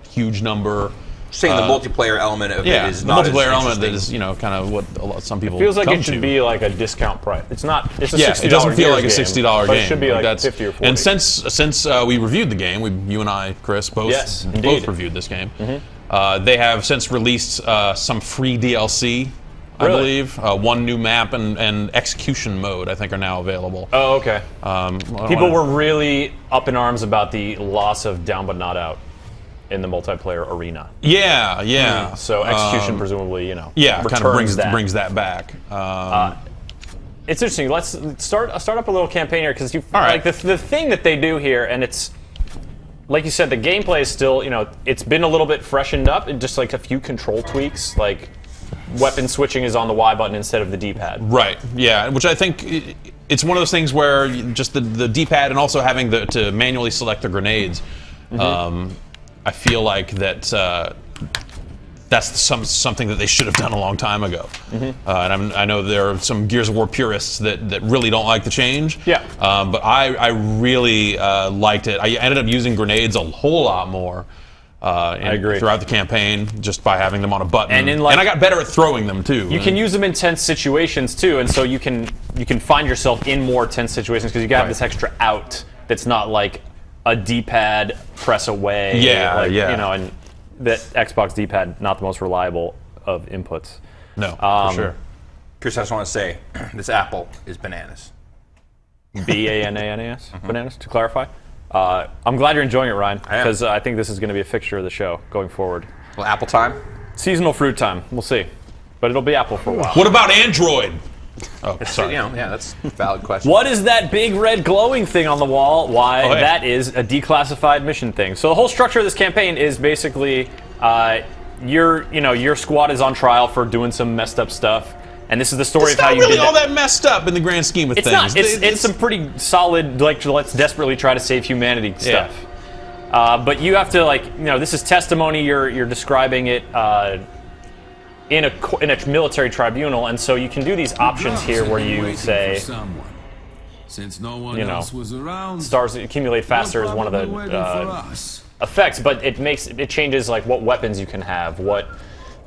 huge number. Saying the multiplayer element of it is the not multiplayer as element that is kind of what some people. It feels like come it should to. be like a discount price. It's not. It's a $60 it doesn't feel like a Gears $60 game, but game. it should be like that's, 50 or 40. And since we reviewed the game, you and I, Chris, both reviewed this game. They have since released some free DLC. I believe one new map and execution mode I think are now available. Oh, okay. People were really up in arms about the loss of Down But Not Out in the multiplayer arena. Yeah. So execution presumably, kind of brings that back. It's interesting. Let's start up a little campaign here because like the thing that they do here, and it's like you said, the gameplay is still it's been a little bit freshened up, and just like a few control tweaks, like weapon switching is on the Y button instead of the D-pad. Right. Yeah, which I think it's one of those things where just the D-pad and also having to manually select the grenades. I feel like that's something that they should have done a long time ago. And I know there are some Gears of War purists that really don't like the change. Yeah. But I really liked it. I ended up using grenades a whole lot more. I agree. Throughout the campaign, just by having them on a button, and I got better at throwing them too. You can use them in tense situations too, and so you can find yourself in more tense situations because you got this extra out that's not like a D-pad press away. And that Xbox D-pad not the most reliable of inputs. No, for sure. Chris, I just want to say this apple is bananas. B-A-N-A-N-A-S? Bananas, to clarify. I'm glad you're enjoying it, Ryan, because I think this is going to be a fixture of the show going forward. Well, apple time? Seasonal fruit time. We'll see. But it'll be apple for a while. What about Android? Oh, sorry. That's a valid question. What is that big red glowing thing on the wall? Why, that is a declassified mission thing. So the whole structure of this campaign is basically your squad is on trial for doing some messed up stuff. And this is the story of how you did It's not really all that messed up in the grand scheme of things. It's not. It's some pretty solid, like, let's desperately try to save humanity stuff. But you have to, this is testimony. You're describing it in a military tribunal, and so you can do these options here where you say, since no one else was around, stars accumulate faster is one of the effects, but it changes like what weapons you can have,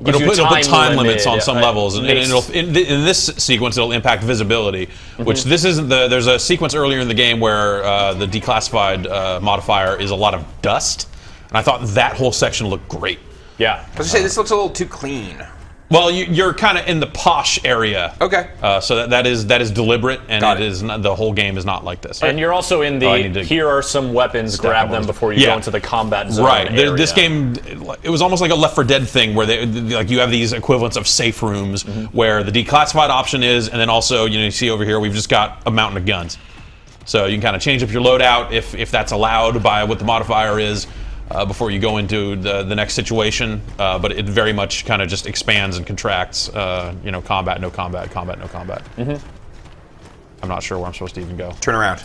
It'll put time limits on some levels, and in this sequence it'll impact visibility. Which this isn't there's a sequence earlier in the game where the declassified modifier is a lot of dust, and I thought that whole section looked great. Yeah, I was gonna say this looks a little too clean. Well, you're kind of in the posh area. Okay. So that is deliberate, and it is not, the whole game is not like this. And you're also in here are some weapons, grab them before you go into the combat zone. Right. This game, it was almost like a Left 4 Dead thing where you have these equivalents of safe rooms where the declassified option is, and then also you see over here we've just got a mountain of guns. So you can kind of change up your loadout if that's allowed by what the modifier is. Before you go into the next situation, but it very much kind of just expands and contracts. Combat, no combat, combat, no combat. I'm not sure where I'm supposed to even go. Turn around.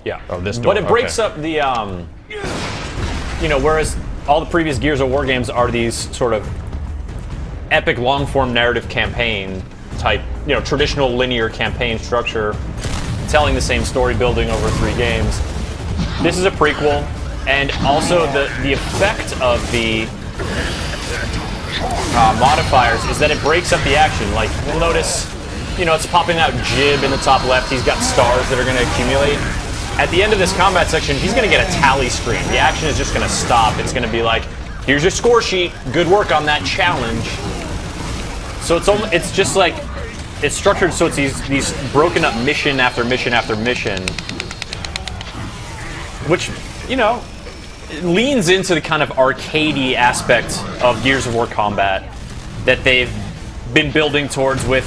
Yeah. Oh, this door. But it breaks up the, whereas all the previous Gears of War games are these sort of epic long-form narrative campaign type, traditional linear campaign structure, telling the same story, building over 3 games. This is a prequel. And also the effect of the modifiers is that it breaks up the action. Like, you'll notice, it's popping out Jib in the top left. He's got stars that are going to accumulate. At the end of this combat section, he's going to get a tally screen. The action is just going to stop. It's going to be like, here's your score sheet. Good work on that challenge. So it's just like, it's structured so it's these broken up mission after mission after mission, which, it leans into the kind of arcadey aspect of Gears of War combat that they've been building towards with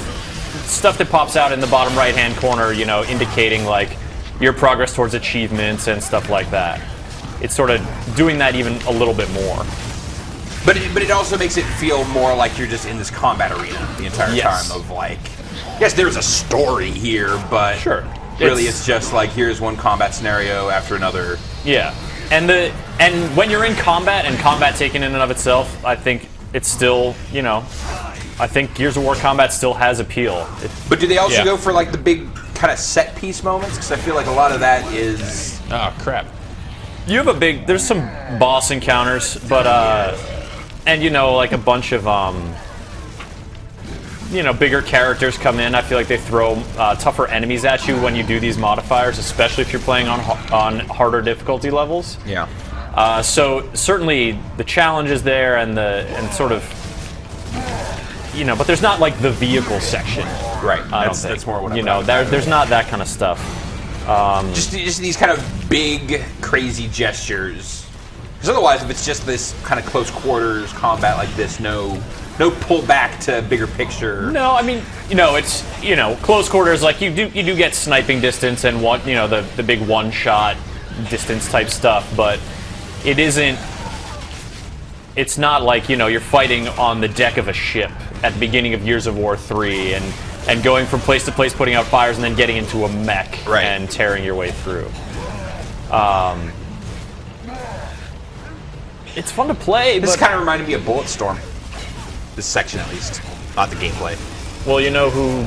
stuff that pops out in the bottom right-hand corner, indicating like your progress towards achievements and stuff like that. It's sort of doing that even a little bit more. But it also makes it feel more like you're just in this combat arena the entire time of like, yes, there's a story here, but really it's just like here's one combat scenario after another. Yeah. And when you're in combat and combat taken in and of itself, I think it's still, I think Gears of War combat still has appeal. But do they also go for like the big kind of set piece moments? Because I feel like a lot of that is. Oh crap! You have there's some boss encounters, but and like a bunch of bigger characters come in. I feel like they throw tougher enemies at you when you do these modifiers, especially if you're playing on harder difficulty levels. Yeah. So certainly the challenge is there, and sort of, but there's not like the vehicle section. Right. I don't think. That's more what there's not that kind of stuff. Just these kind of big, crazy gestures. Because otherwise, if it's just this kind of close quarters combat like this, no pull back to bigger picture. No, I mean, it's close quarters. Like you do get sniping distance and the big one shot distance type stuff, but it isn't. It's not like you're fighting on the deck of a ship at the beginning of Gears of War 3 and going from place to place, putting out fires, and then getting into a mech and tearing your way through. It's fun to play. This but kind of reminded me of Bulletstorm. This section, at least, not the gameplay. Well, who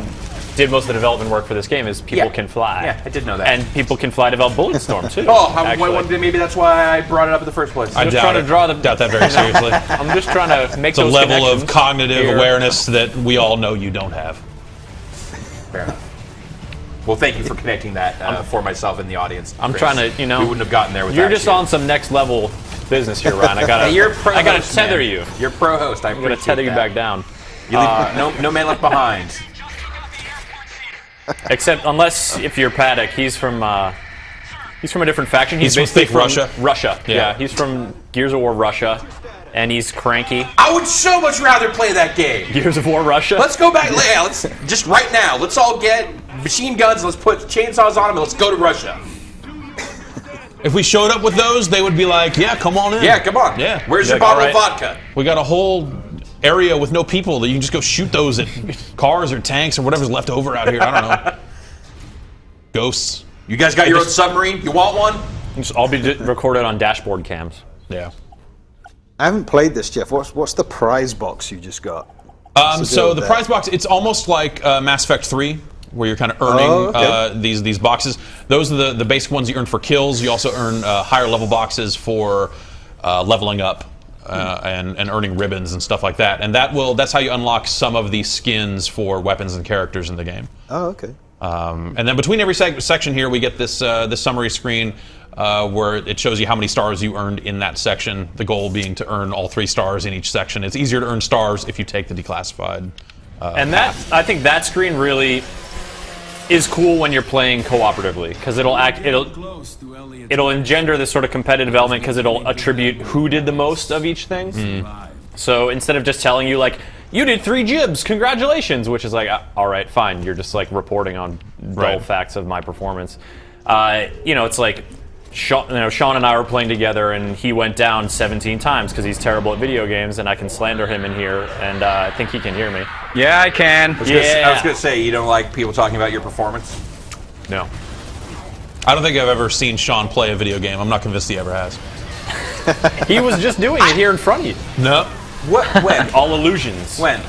did most of the development work for this game is People Can Fly. Yeah, I did know that. And People Can Fly developed Bulletstorm too. Maybe that's why I brought it up in the first place. I doubt that very seriously. I'm just trying to make it's a level of cognitive awareness that we all know you don't have. Fair enough. Well, thank you for connecting that for myself in the audience. I'm Chris. trying to, we wouldn't have gotten there without You're just on some next level business here, Ryan. I gotta tether you. You're pro host. I'm gonna tether you back down. You leave, no man left behind. Except unless if you're Paddock, he's from a different faction. He's basically from Russia. Russia. Yeah, he's from Gears of War Russia, and he's cranky. I would so much rather play that game. Gears of War Russia. Let's go back. Let's just right now. Let's all get machine guns. Let's put chainsaws on them, and let's go to Russia. If we showed up with those, they would be like, "Yeah, come on in." Yeah, come on. Yeah. Where's your bottle of vodka? We got a whole area with no people that you can just go shoot those at cars or tanks or whatever's left over out here. I don't know. Ghosts. You guys got your own submarine? You want one? Just all be recorded on dashboard cams. Yeah. I haven't played this, Jeff. What's the prize box you just got? So the prize box, it's almost like Mass Effect 3, where you're kind of earning these boxes. Those are the basic ones you earn for kills. You also earn higher level boxes for leveling up and earning ribbons and stuff like that. And that's how you unlock some of these skins for weapons and characters in the game. Oh, okay. And then between every section here, we get this summary screen where it shows you how many stars you earned in that section. The goal being to earn all 3 stars in each section. It's easier to earn stars if you take the declassified. I think that screen really is cool when you're playing cooperatively, because it'll engender this sort of competitive element, because it'll attribute who did the most of each thing. So instead of just telling you like, you did 3 jibs, congratulations, which is like, all right, fine, you're just like reporting on dull facts of my performance. It's like Sean and I were playing together, and he went down 17 times because he's terrible at video games, and I can slander him in here, and I think he can hear me. Yeah, I can. I was gonna say, you don't like people talking about your performance? No. I don't think I've ever seen Sean play a video game. I'm not convinced he ever has. He was just doing it here in front of you. No. What? When? All illusions. When?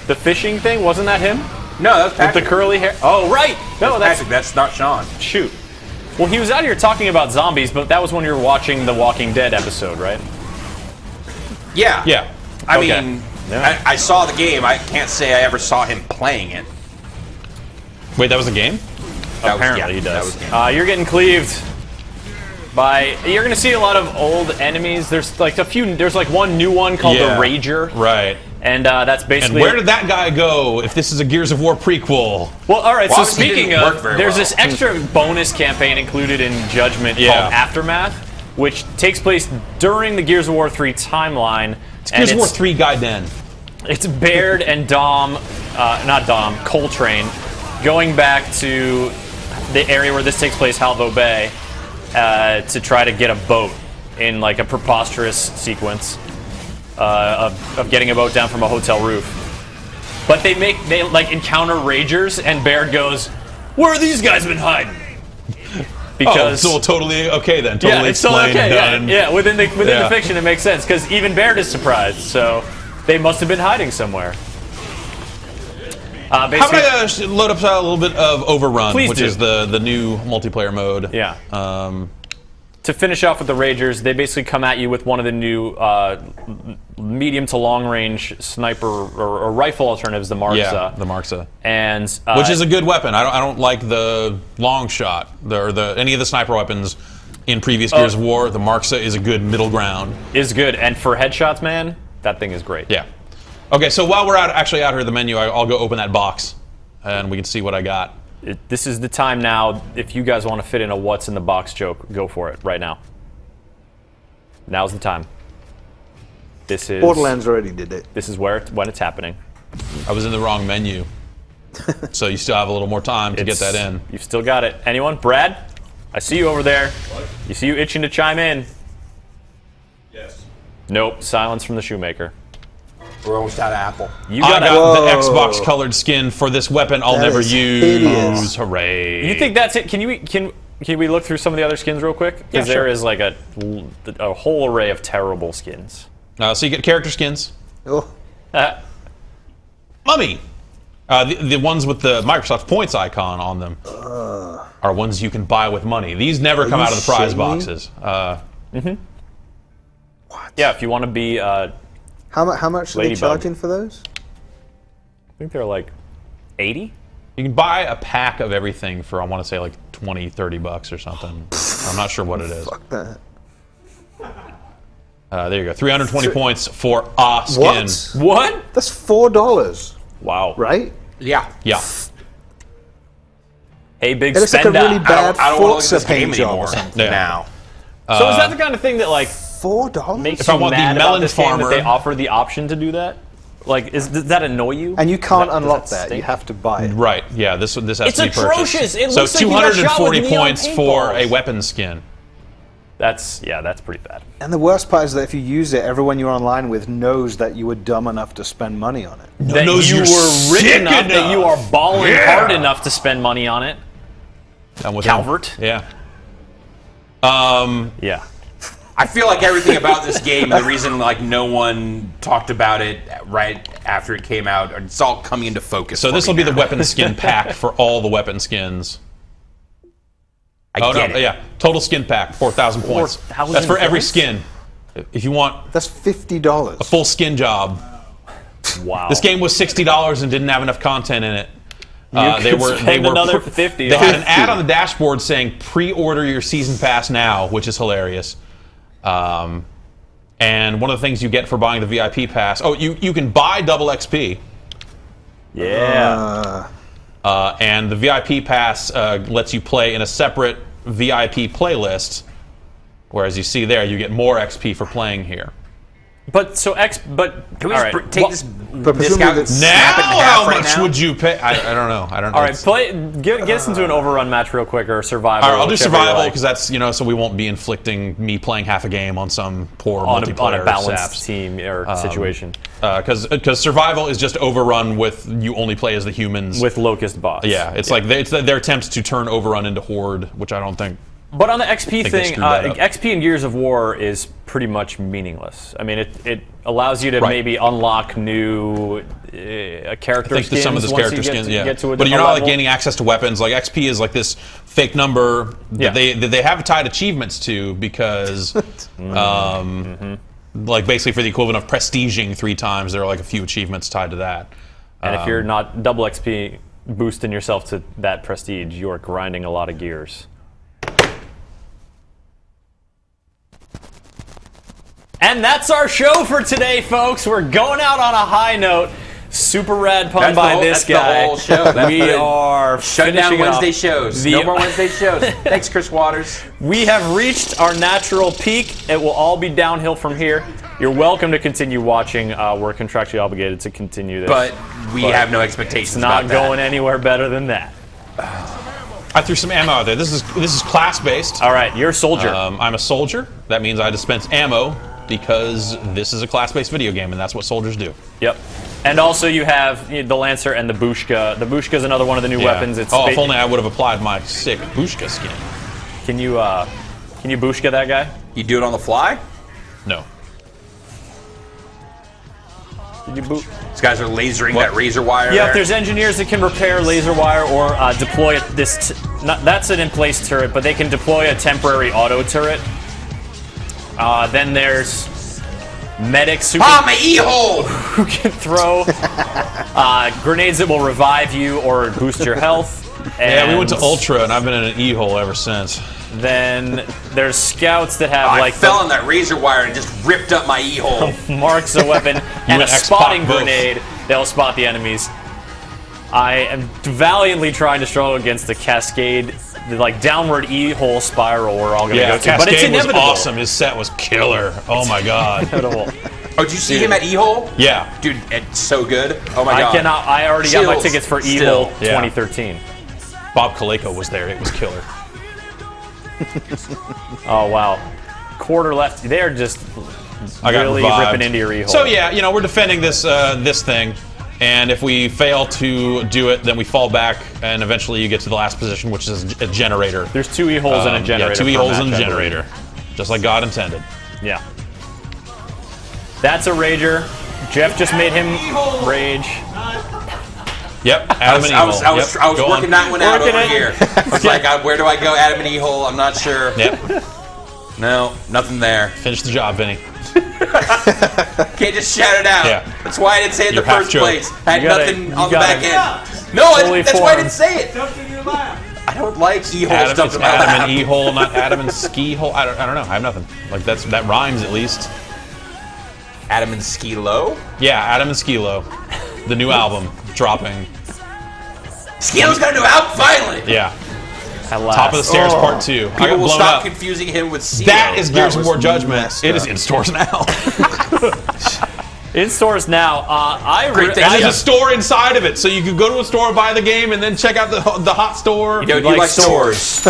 The fishing thing, wasn't that him? No, that was Patrick. With the curly hair. Oh, right. No, that's Patrick. That's not Sean. Shoot. Well, he was out here talking about zombies, but that was when you were watching the Walking Dead episode, right? Yeah. Yeah. I mean, I saw the game. I can't say I ever saw him playing it. Wait, that was a game? Apparently he does. You're getting cleaved by. You're going to see a lot of old enemies. There's like There's like one new one called the Rager. Right. And that's basically. And where did that guy go if this is a Gears of War prequel? Well, all right. So speaking of, there's this extra bonus campaign included in Judgment called Aftermath, which takes place during the Gears of War 3 timeline. It's Gears of War 3 guy then. It's Baird and Coltrane, going back to the area where this takes place, Halvo Bay, to try to get a boat in like a preposterous sequence of getting a boat down from a hotel roof. But they encounter Ragers, and Baird goes, "Where have these guys been hiding?" Because it's totally okay then. Totally it's totally okay. Yeah, within the fiction it makes sense, because even Baird is surprised. So they must have been hiding somewhere. How about I load up a little bit of Overrun, Please which do. is the new multiplayer mode. Yeah. To finish off with the Ragers, they basically come at you with one of the new medium to long range sniper or rifle alternatives, the Markza. Yeah, the Markza. And which is a good weapon. I don't like the long shot or any of the sniper weapons in previous Gears of War. The Markza is a good middle ground. Is good, and for headshots, man, that thing is great. Yeah. Okay, so while we're actually out here at the menu, I'll go open that box, and we can see what I got. This is the time now. If you guys want to fit in a what's in the box joke, go for it right now. Now's the time. This is Borderlands already did it. This is when it's happening. I was in the wrong menu, so you still have a little more time to get that in. You've still got it. Anyone? Brad? I see you over there. You see you itching to chime in. Yes. Nope. Silence from the shoemaker. We're almost out of Apple. You I got the Xbox colored skin for this weapon I'll never use. hideous. Hooray. You think that's it? Can we look through some of the other skins real quick? Because there is like a whole array of terrible skins. So you get character skins. Oh. Mummy. The ones with the Microsoft Points icon on them are ones you can buy with money. These never come out of the prize boxes. What? Yeah, if you want to be. How much are they Ladybug. charging for those? I think they're like 80. You can buy a pack of everything for, I want to say, like $20-$30 or something. I'm not sure what it is. Fuck that. There you go. 320 points for a skin. What? That's $4. Wow. Right? Yeah. Yeah. Hey, big It looks like a spender. really bad I don't want to look at Forza this game paint job anymore or something. Yeah. now. So is that the kind of thing that like $4? makes If I you want the mad melon about this game that farmer- they offer the option to do that? Like, does that annoy you? And you can't Does unlock that that. stink? You have to buy it. Right. Yeah. This has It's to be atrocious. purchased. It So looks like you got shot with 240 neon points for paintballs. a weapon skin. That's pretty bad. And the worst part is that if you use it, everyone you're online with knows that you were dumb enough to spend money on it. That knows you you're were rich sick enough that you are balling Yeah. hard enough to spend money on it. I'm with Calvert. Yeah. Yeah. I feel like everything about this game, the reason like no one talked about it right after it came out, it's all coming into focus. So for this will me be the now. weapon skin pack for all the weapon skins. I get it. Yeah. Total skin pack, 4,000 points. 4,000 That's for every points? skin. If you want That's $50. a full skin job. Wow. This game was $60 and didn't have enough content in it. could spend another 50 They on had it. an ad on the dashboard saying pre-order your season pass now, which is hilarious. And one of the things you get for buying the VIP pass, you can buy double XP. Yeah. And the VIP pass lets you play in a separate VIP playlist, whereas you see there, you get more XP for playing here. But Can we all just right. take this disc out and snap it in Now, half how right much now? would you pay? I don't know. I don't know. All right, get us into an overrun match real quick, or survival. All right, I'll do whichever you survival like. because that's so we won't be inflicting me playing half a game on some poor on multiplayer a balanced saps. team or situation Because survival is just overrun with you only play as the humans with locust bots. Yeah, it's like it's their attempts to turn overrun into horde, which I don't think. But on the XP they thing, screwed that up. XP in Gears of War is pretty much meaningless. I mean, it allows you to Right. maybe unlock new character I think skins. some of the once character you get skins, to, yeah. get to a But you're a not like level. gaining access to weapons. Like XP is like this fake number that they have tied achievements to because, like basically for the equivalent of prestiging 3 times, there are like a few achievements tied to that. And if you're not double XP boosting yourself to that prestige, you are grinding a lot of gears. And that's our show for today, folks. We're going out on a high note. Super rad pun by this that's guy. the whole show. We are shut down finishing Wednesday up shows. the- No more Wednesday shows. Thanks, Chris Waters. We have reached our natural peak. It will all be downhill from here. You're welcome to continue watching. We're contractually obligated to continue this. But we have no expectations. It's not about that. going anywhere better than that. I threw some ammo out there. This is class based. All right, you're a soldier. I'm a soldier. That means I dispense ammo because this is a class based video game, and that's what soldiers do. Yep. And also you have the Lancer and the Bushka. The Bushka is another one of the new weapons. It's if only I would have applied my sick Bushka skin. Can you Bushka that guy? You do it on the fly? No. Did you boot? These guys are lasering that razor wire. Yeah, if there's engineers that can repair laser wire or deploy this. That's an in-place turret, but they can deploy a temporary auto turret. Then there's medics who my e-hole! Who can throw grenades that will revive you or boost your health. And yeah, we went to Ultra, and I've been in an e-hole ever since. Then there's scouts that have I fell on that razor wire and just ripped up my e-hole. Marks a weapon and a X-Pac spotting both. grenade. They'll spot the enemies. I am valiantly trying to struggle against the Cascade, the like downward e-hole spiral we're all gonna go to. Cascade But it's inevitable. was awesome. His set was killer. Oh my god. Inevitable. Oh, did you see him at E-Hole? Yeah. Dude, it's so good. Oh my god. I already got my tickets for E-Hole Yeah. 2013. Bob Kaleko was there. It was killer. Oh wow. Quarter left. They're just really ripping into your E-hole. So yeah, we're defending this this thing, and if we fail to do it, then we fall back, and eventually you get to the last position, which is a generator. There's 2 E-holes and a generator. Yeah, 2 E-holes and a generator, just like God intended. Yeah. That's a rager. Jeff just made him rage. Yep, Adam and E-hole. I was working that one out over here. I was like, where do I go, Adam and E-hole? I'm not sure. Yep. No, nothing there. Finish the job, Vinny. Can't just shout it out. Yeah. That's why I didn't say it in the You're half first joke. place. I had nothing on the back end. No, that's why I didn't say it. I don't like E-hole stuff in my Adam lap. and E-hole, not Adam and Ski hole. I don't know. I have nothing. Like that rhymes at least. Adam and Skilo? Yeah, Adam and Skilo. The new album dropping. Skilo's got a new album finally. Yeah. At last. Top of the Stairs Part 2. I got People will blown stop up. confusing him with Skilo. That is Gears of War Judgment. It is in stores now. In stores now. And there's a store inside of it, so you could go to a store, buy the game, and then check out the hot store. You like stores.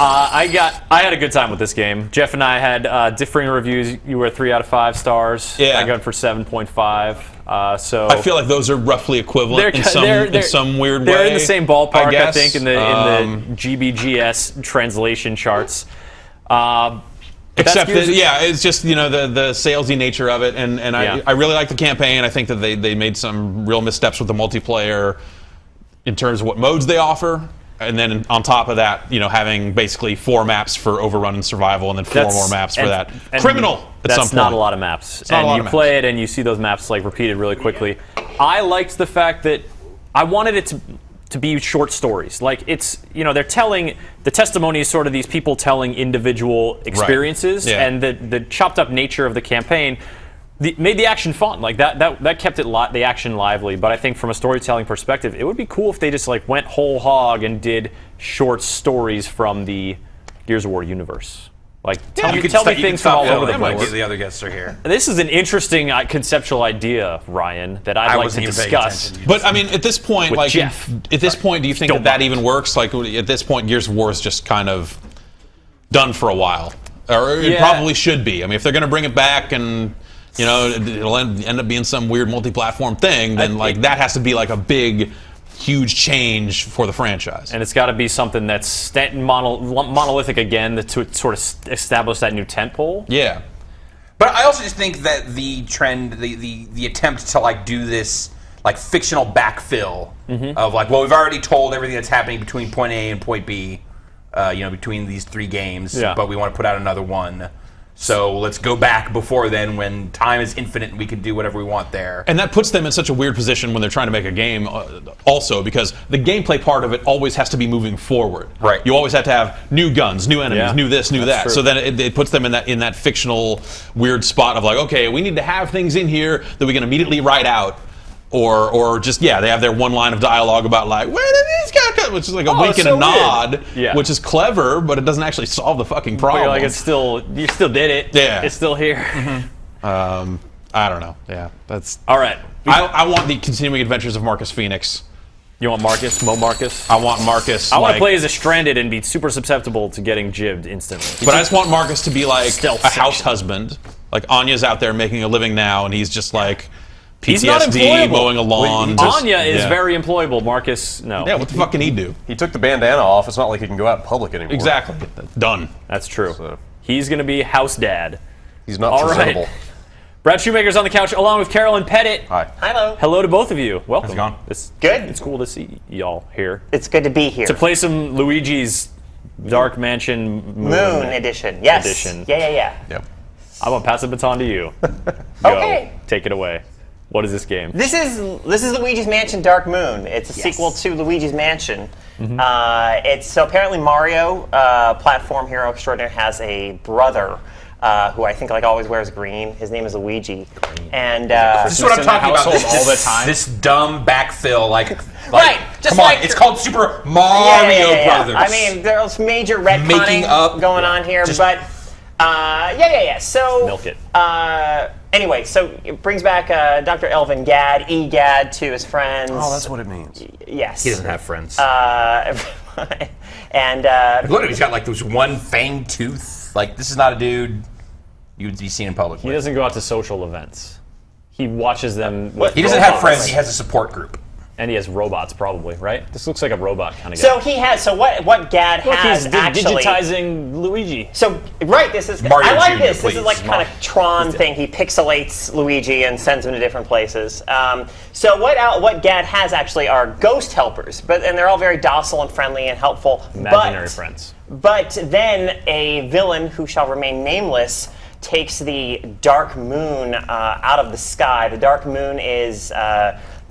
I had a good time with this game. Jeff and I had differing reviews. You were 3 out of 5 stars. Yeah. I got it for 7.5. So I feel like those are roughly equivalent in some weird way. They're in the same ballpark, I guess. think, in the GBGS translation charts. Except that, yeah, it's just the salesy nature of it, and I really like the campaign. I think that they made some real missteps with the multiplayer in terms of what modes they offer, and then on top of that, having basically 4 maps for Overrun and Survival, and then 4 more maps for that. Criminal. At some point. That's not a lot of maps, and you play it and you see those maps like repeated really quickly. I liked the fact that I wanted it to be short stories. Like it's they're telling the testimony is sort of these people telling individual experiences, and the chopped up nature of the campaign made the action fun. Like that kept the action lively. But I think from a storytelling perspective, it would be cool if they just like went whole hog and did short stories from the Gears of War universe. Like tell me things from all over the place. The other guests are here. This is an interesting conceptual idea, Ryan, that I'd like to discuss. But I mean, at this point, with like, Jeff. at this point, do you think that even works? Like, at this point, Gears of War is just kind of done for a while, or it probably should be. I mean, if they're going to bring it back and it'll end up being some weird multi-platform thing, then that has to be like a big, huge change for the franchise. And it's got to be something that's monolithic again to sort of establish that new tentpole. Yeah. But I also just think that the trend, the attempt to like do this like fictional backfill of like, well, we've already told everything that's happening between point A and point B, between these 3 games, but we want to put out another one. So let's go back before then when time is infinite and we can do whatever we want there. And that puts them in such a weird position when they're trying to make a game also, because the gameplay part of it always has to be moving forward. Right. You always have to have new guns, new enemies, new this, new that. True. So then it puts them in that fictional weird spot of like, okay, we need to have things in here that we can immediately write out. Or just, they have their one line of dialogue about like, where did these guys come? Which is like a wink and a nod, which is clever, but it doesn't actually solve the fucking problem. But you're like, you still did it. Yeah. It's still here. I don't know. Yeah, that's... All right. I want the continuing adventures of Marcus Phoenix. You want Marcus? Marcus? I want Marcus. I want to play as a Stranded and be super susceptible to getting jibbed instantly. But I just want Marcus to be like Stealth a house husband. Like Anya's out there making a living now, and he's just like... He's not PTSD, mowing a lawn. Anya is very employable. Marcus, no. Yeah, what the fuck can he do? He took the bandana off. It's not like he can go out in public anymore. Exactly. Done. That's true. He's going to be house dad. He's not presentable. Right. Brad Shoemaker's on the couch along with Carolyn Pettit. Hi. Hello. Hello to both of you. Welcome. How's it going? It's good. It's cool to see y'all here. It's good to be here. To play some Luigi's Dark Mansion Moon Edition. Yes. Edition. Yeah. Yep. I'm gonna pass the baton to you. Okay. Take it away. What is this game? This is Luigi's Mansion Dark Moon. It's a sequel to Luigi's Mansion. It's so apparently Mario, platform hero extraordinaire, has a brother who I think always wears green. His name is Luigi, and this is what I'm talking about. All the time. This dumb backfill, right? Just come on, it's called Super Mario Brothers. I mean, there's major retconning going on here, but yeah. So milk it. Anyway, so it brings back Dr. Elvin Gadd, Egad, to his friends. Oh, that's what it means. Yes. He doesn't have friends. And look, he's got like this one fang tooth. Like, this is not a dude you would be seen in public. He doesn't go out to social events. He watches them. He doesn't have friends. He has a support group. And he has robots, probably, right? This looks like a robot kind of guy. So he has. So what Gadd has he's actually digitizing Luigi. So right, this is. Mario I like Jr., this. This is like kind of Tron thing. He pixelates Luigi and sends him to different places. So what Gadd has actually are ghost helpers, and they're all very docile and friendly and helpful. Imaginary friends. But then a villain who shall remain nameless takes the Dark Moon out of the sky. The Dark Moon is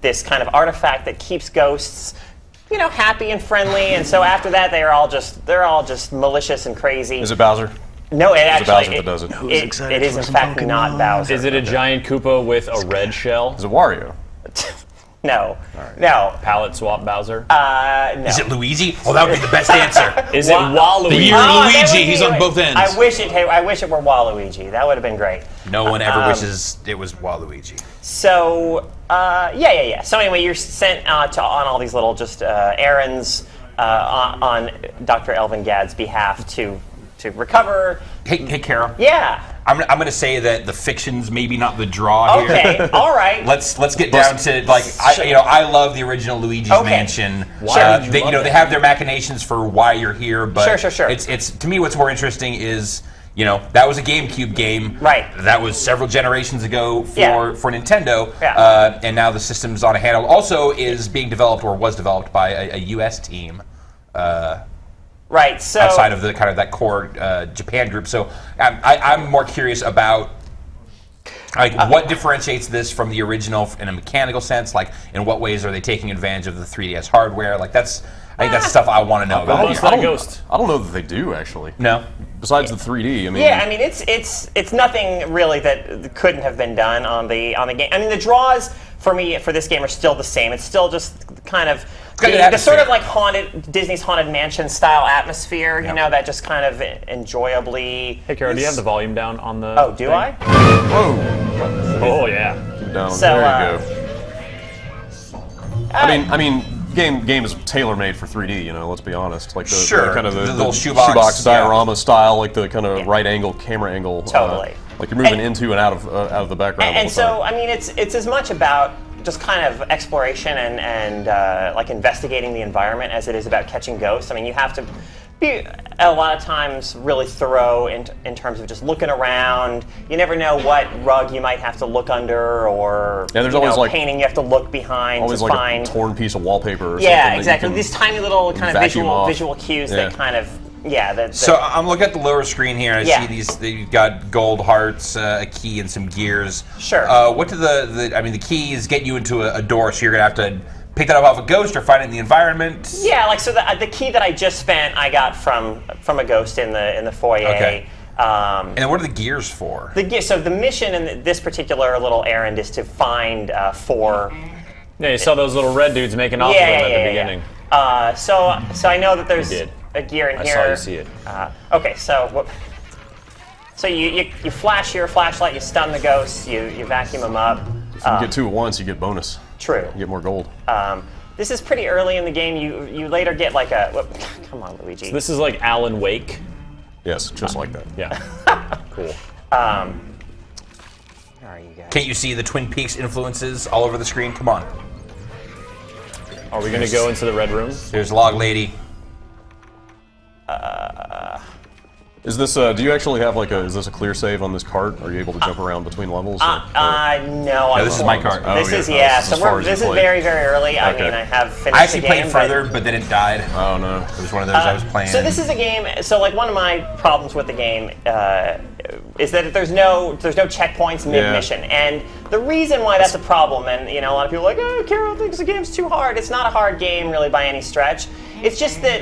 this kind of artifact that keeps ghosts, happy and friendly. And so after that, they're all just malicious and crazy. Is it Bowser? No, it Is actually it Bowser that does it? It is in fact not Bowser. Is it a giant Koopa with a red shell? Is it Wario? No. No. Palette swap Bowser? No. Is it Luigi? Oh, that would be the best answer. Is it Waluigi? Luigi, he's on both ends. I wish it were Waluigi. That would have been great. No one ever wishes it was Waluigi. So, yeah. So anyway, you're sent on all these little errands on Dr. Elvin Gadd's behalf to recover. Hey, Carol. Yeah. I'm going to say that the fiction's maybe not the draw here. Okay, all right. Let's get down to I love the original Luigi's Mansion. They have their machinations for why you're here, but sure. It's to me what's more interesting is that was a GameCube game. Right. That was several generations ago for Nintendo. Yeah. And now the system's on a handle. Also is being developed or was developed by a U.S. team. Right. So outside of the kind of that core Japan group. So I'm more curious about what differentiates this from the original in a mechanical sense. Like, in what ways are they taking advantage of the 3DS hardware? Like, I think that's stuff I want to know about. I don't know that they do, actually. No. Besides the 3D, I mean. Yeah, I mean it's nothing really that couldn't have been done on the game. I mean, the draws for me for this game are still the same. It's still just kind of the sort of like Disney's Haunted Mansion style atmosphere. You know, that just kind of enjoyably. Hey, Carol, do you have the volume down on the? Oh, do I? Whoa. Oh yeah. Keep it down. So, there you go. I mean, game is tailor-made for 3D. Let's be honest. Like the kind of the little shoebox diorama style, like the kind of right angle camera angle. Totally. Like you're moving into and out of the background. And so, I mean, it's as much about just kind of exploration and like investigating the environment as it is about catching ghosts. I mean, you have to be a lot of times really thorough in terms of just looking around. You never know what rug you might have to look under, or there's always like painting you have to look behind always to like find a torn piece of wallpaper. Or yeah, something exactly. These tiny little kind of visual cues Yeah. that kind of So I'm looking at the lower screen here. And I see you've got gold hearts, a key, and some gears. Sure. What do the keys get you into a door? So you're gonna have to pick that up off a ghost or find it in the environment. Yeah, like so the key that I just spent, I got from a ghost in the foyer. Okay. And what are the gears for? So the mission in this particular little errand is to find 4. Yeah, you saw those little red dudes making off with them at the beginning. So I know that there's a gear in here. I saw you see it. Okay, so you flash your flashlight, you stun the ghosts, you vacuum them up. If you get 2 at once, you get bonus. True. You get more gold. This is pretty early in the game. You later get like come on, Luigi. So this is like Alan Wake. Yes, just like that. Yeah. Cool. Where are you guys? Can't you see the Twin Peaks influences all over the screen? Come on. Are we going to go into the red room? There's Log Lady. Is this? Do you actually have like a? Is this a clear save on this cart? Are you able to jump around between levels? No. This is my cart. This is this is very early. I mean, I have finished. I actually the game, played further, but then it died. Oh no! It was one of those I was playing. So this is a game. So like one of my problems with the game is that there's no checkpoints mid mission, and the reason why that's a problem, and a lot of people are like, oh, Carol thinks the game's too hard. It's not a hard game really by any stretch. It's just that.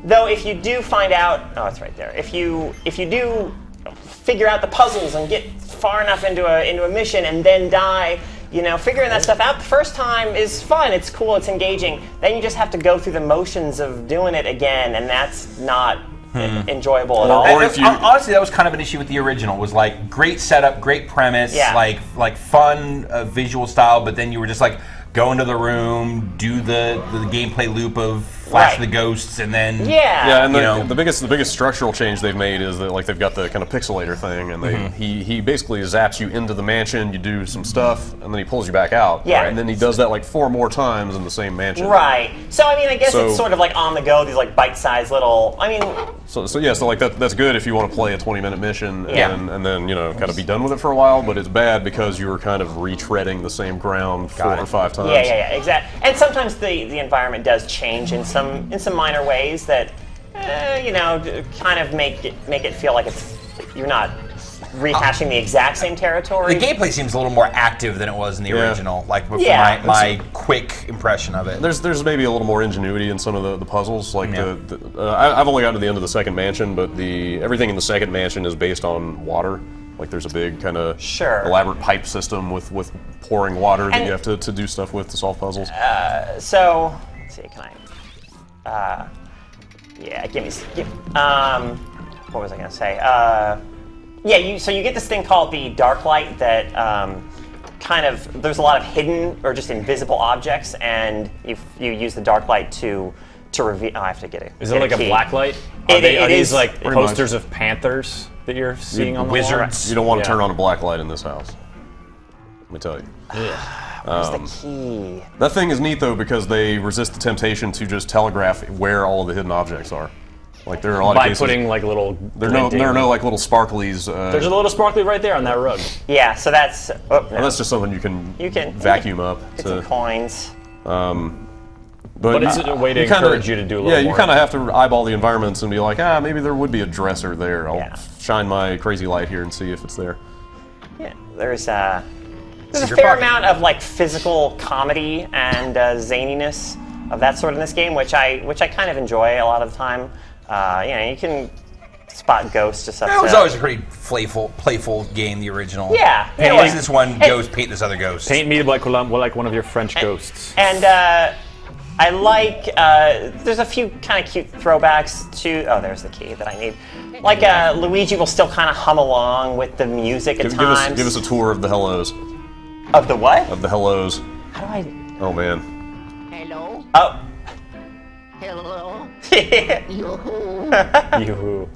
Though if you do find out, it's right there. If you do figure out the puzzles and get far enough into a mission and then die, figuring that stuff out the first time is fun. It's cool. It's engaging. Then you just have to go through the motions of doing it again, and that's not enjoyable at all. Honestly, that was kind of an issue with the original. Was like great setup, great premise, like fun visual style, but then you were just like go into the room, do the gameplay loop of flash the ghosts, and then and the biggest structural change they've made is that like they've got the kind of pixelator thing, and he basically zaps you into the mansion, you do some stuff, and then he pulls you back out. Yeah. And then he does that like 4 more times in the same mansion. Right. So I mean, I guess it's sort of like on the go. These like bite-sized little. I mean. So like that's good if you want to play a 20-minute mission and then kind of be done with it for a while. But it's bad because you were kind of retreading the same ground 4 or 5 times. Yeah, exactly. And sometimes the environment does change in some minor ways that kind of make it feel like you're not rehashing the exact same territory. The gameplay seems a little more active than it was in the original. Like my quick impression of it. There's maybe a little more ingenuity in some of the puzzles. Like I've only gotten to the end of the second mansion, but everything in the second mansion is based on water. Like there's a big kind of elaborate pipe system with pouring water that you have to do stuff with to solve puzzles. So let's see, can I? What was I gonna say? So you get this thing called the dark light that there's a lot of hidden or just invisible objects, and you use the dark light to reveal. I have to get it. Is it like a black light? Are these like posters of panthers that you're seeing on the wizards? You don't want to turn on a black light in this house. Let me tell you. Where's the key? That thing is neat though because they resist the temptation to just telegraph where all of the hidden objects are. Like there are a lot of cases. By putting like little. There are no like little sparklies. There's a little sparkly right there on that rug. Yeah, so that's. Well, that's just something you can vacuum up. Get some coins. But it's a way to encourage you to do a little more. Yeah, you kind of have to eyeball the environments and be like, maybe there would be a dresser there. I'll shine my crazy light here and see if it's there. Yeah, there's a fair amount of like physical comedy and zaniness of that sort in this game, which I kind of enjoy a lot of the time. You can spot ghosts just up. It was always a pretty playful game, the original. Yeah. Paint this one ghost, paint this other ghost. Paint me like one of your French ghosts. And I like, there's a few kind of cute throwbacks to, there's the key that I need. Like Luigi will still kind of hum along with the music at times. Give us a tour of the hellos. Of the what? Of the hellos. How do I? Oh man. Hello? Oh. Hello? Yoo-hoo.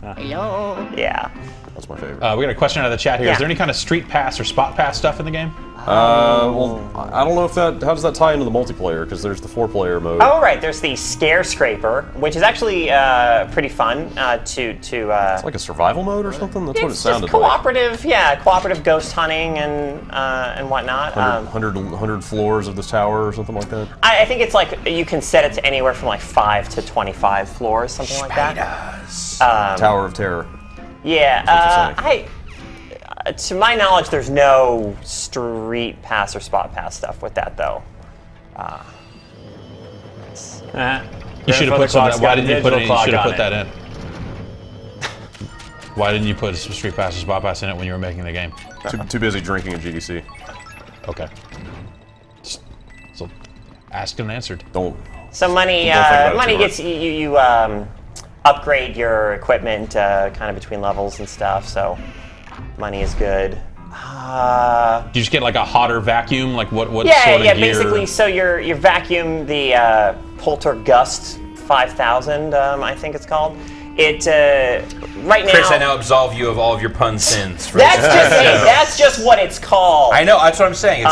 Hello? Yeah. That's my favorite. We got a question out of the chat here. Is there any kind of street pass or spot pass stuff in the game? Well, I don't know if how does that tie into the multiplayer? Because there's the 4-player mode. Oh, right. There's the Scare Scraper, which is actually pretty fun It's like a survival mode or something? That's what it sounded cooperative, like. Cooperative ghost hunting and whatnot. 100 floors of this tower or something like that? I think it's like you can set it to anywhere from like 5 to 25 floors, something like that. Tower of Terror. Yeah, to my knowledge, there's no street pass or spot pass stuff with that, though. You should have put some. Why didn't you put it? You should have put that in. Why didn't you put some street pass or spot pass in it when you were making the game? Too busy drinking at GDC. Okay. So, asked and answered. So money gets you upgrade your equipment kind of between levels and stuff. So. Money is good. Do you just get like a hotter vacuum? Like what sort of gear? Basically, so your vacuum, the Poltergust 5000, I think it's called. It right now. Chris, I now absolve you of all of your pun sins. That's just what it's called. I know. That's what I'm saying.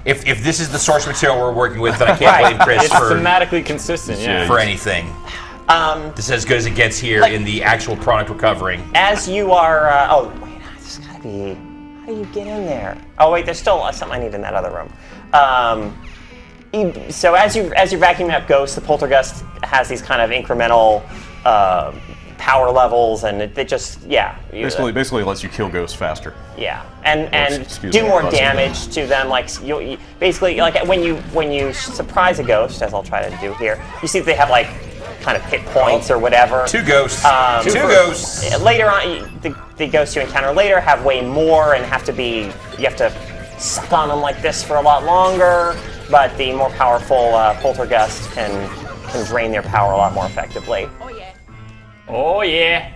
If this is the source material we're working with, then I can't blame Chris it's thematically consistent. for anything. This is as good as it gets here in the actual product recovering. As you are, oh wait, this has gotta be. How do you get in there? Oh wait, there's still something I need in that other room. So as you're vacuuming up ghosts, the poltergust has these kind of incremental power levels, and it just basically lets you kill ghosts faster. Yeah, and do more damage to them. Like you basically like when you surprise a ghost, as I'll try to do here, you see that they have like kind of hit points or whatever. Two ghosts. Two ghosts. Later on, the ghosts you encounter later have way more and you have to suck on them like this for a lot longer. But the more powerful poltergust can drain their power a lot more effectively. Oh yeah.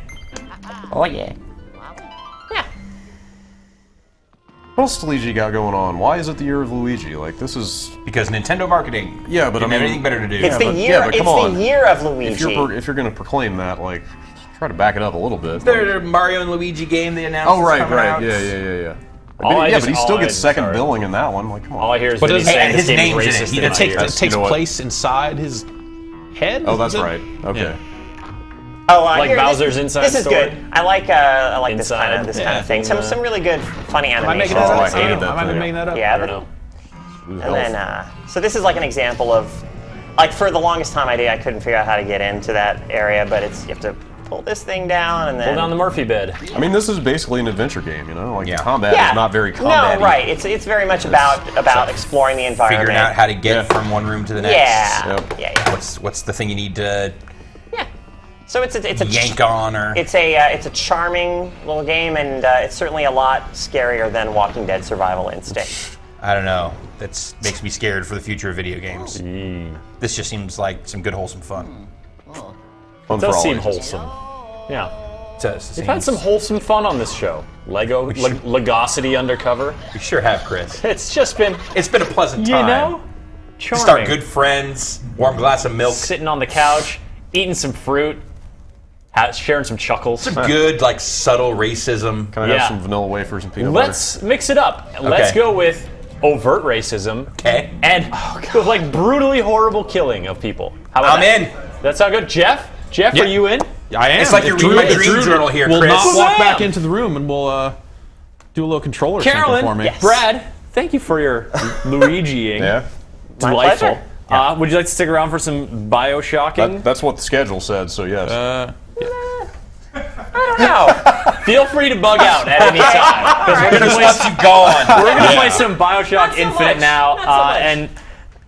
Oh yeah. What else does Luigi got going on? Why is it the year of Luigi? Like, this is because Nintendo marketing. Yeah, but didn't have anything better to do. It's the year. It's the year of Luigi. If you're going to proclaim that, like, try to back it up a little bit. The Mario and Luigi game they announced. Oh right. Out. Yeah. But he still gets second billing in that one. Like, come on. All I hear is his name's in it. It takes place inside his head. Oh, that's right. Okay. Yeah. Oh, like Bowser's Inside This is story? good. I like this kind of thing. Some really good, funny animation. I hated that. Am I making that up? Yeah, I don't know. And then, so this is like an example of, like, for the longest time I couldn't figure out how to get into that area, but you have to pull this thing down and then pull down the Murphy bed. I mean, this is basically an adventure game, you know? Like, combat is not very combat-y. No, right. It's very much about exploring the environment. Figuring out how to get from one room to the next. Yeah. What's the thing you need to So it's a yank on, or it's a charming little game, and it's certainly a lot scarier than Walking Dead Survival Instinct. I don't know. That makes me scared for the future of video games. This just seems like some good wholesome fun. It does seem wholesome. Yeah. We've had some wholesome fun on this show. Legosity Undercover. We sure have, Chris. It's been a pleasant time. You know? Charming. Start good friends, warm glass of milk. Sitting on the couch, eating some fruit, sharing some chuckles. Some good, like, subtle racism. Can I have some vanilla wafers and peanut butter? Let's mix it up. Let's go with overt racism. Okay. And with, like, brutally horrible killing of people. How about I'm in. That sound good? Jeff, are you in? I am. It's like you're reading my dream journal here, Chris. We'll not walk back into the room and we'll do a little controller sample for me. Yes. Brad, thank you for your Luigiing. Yeah. Delightful. Would you like to stick around for some BioShocking? That's what the schedule said, so yes. I don't know. Feel free to bug out at any time. Because we're going to play some BioShock Infinite now. And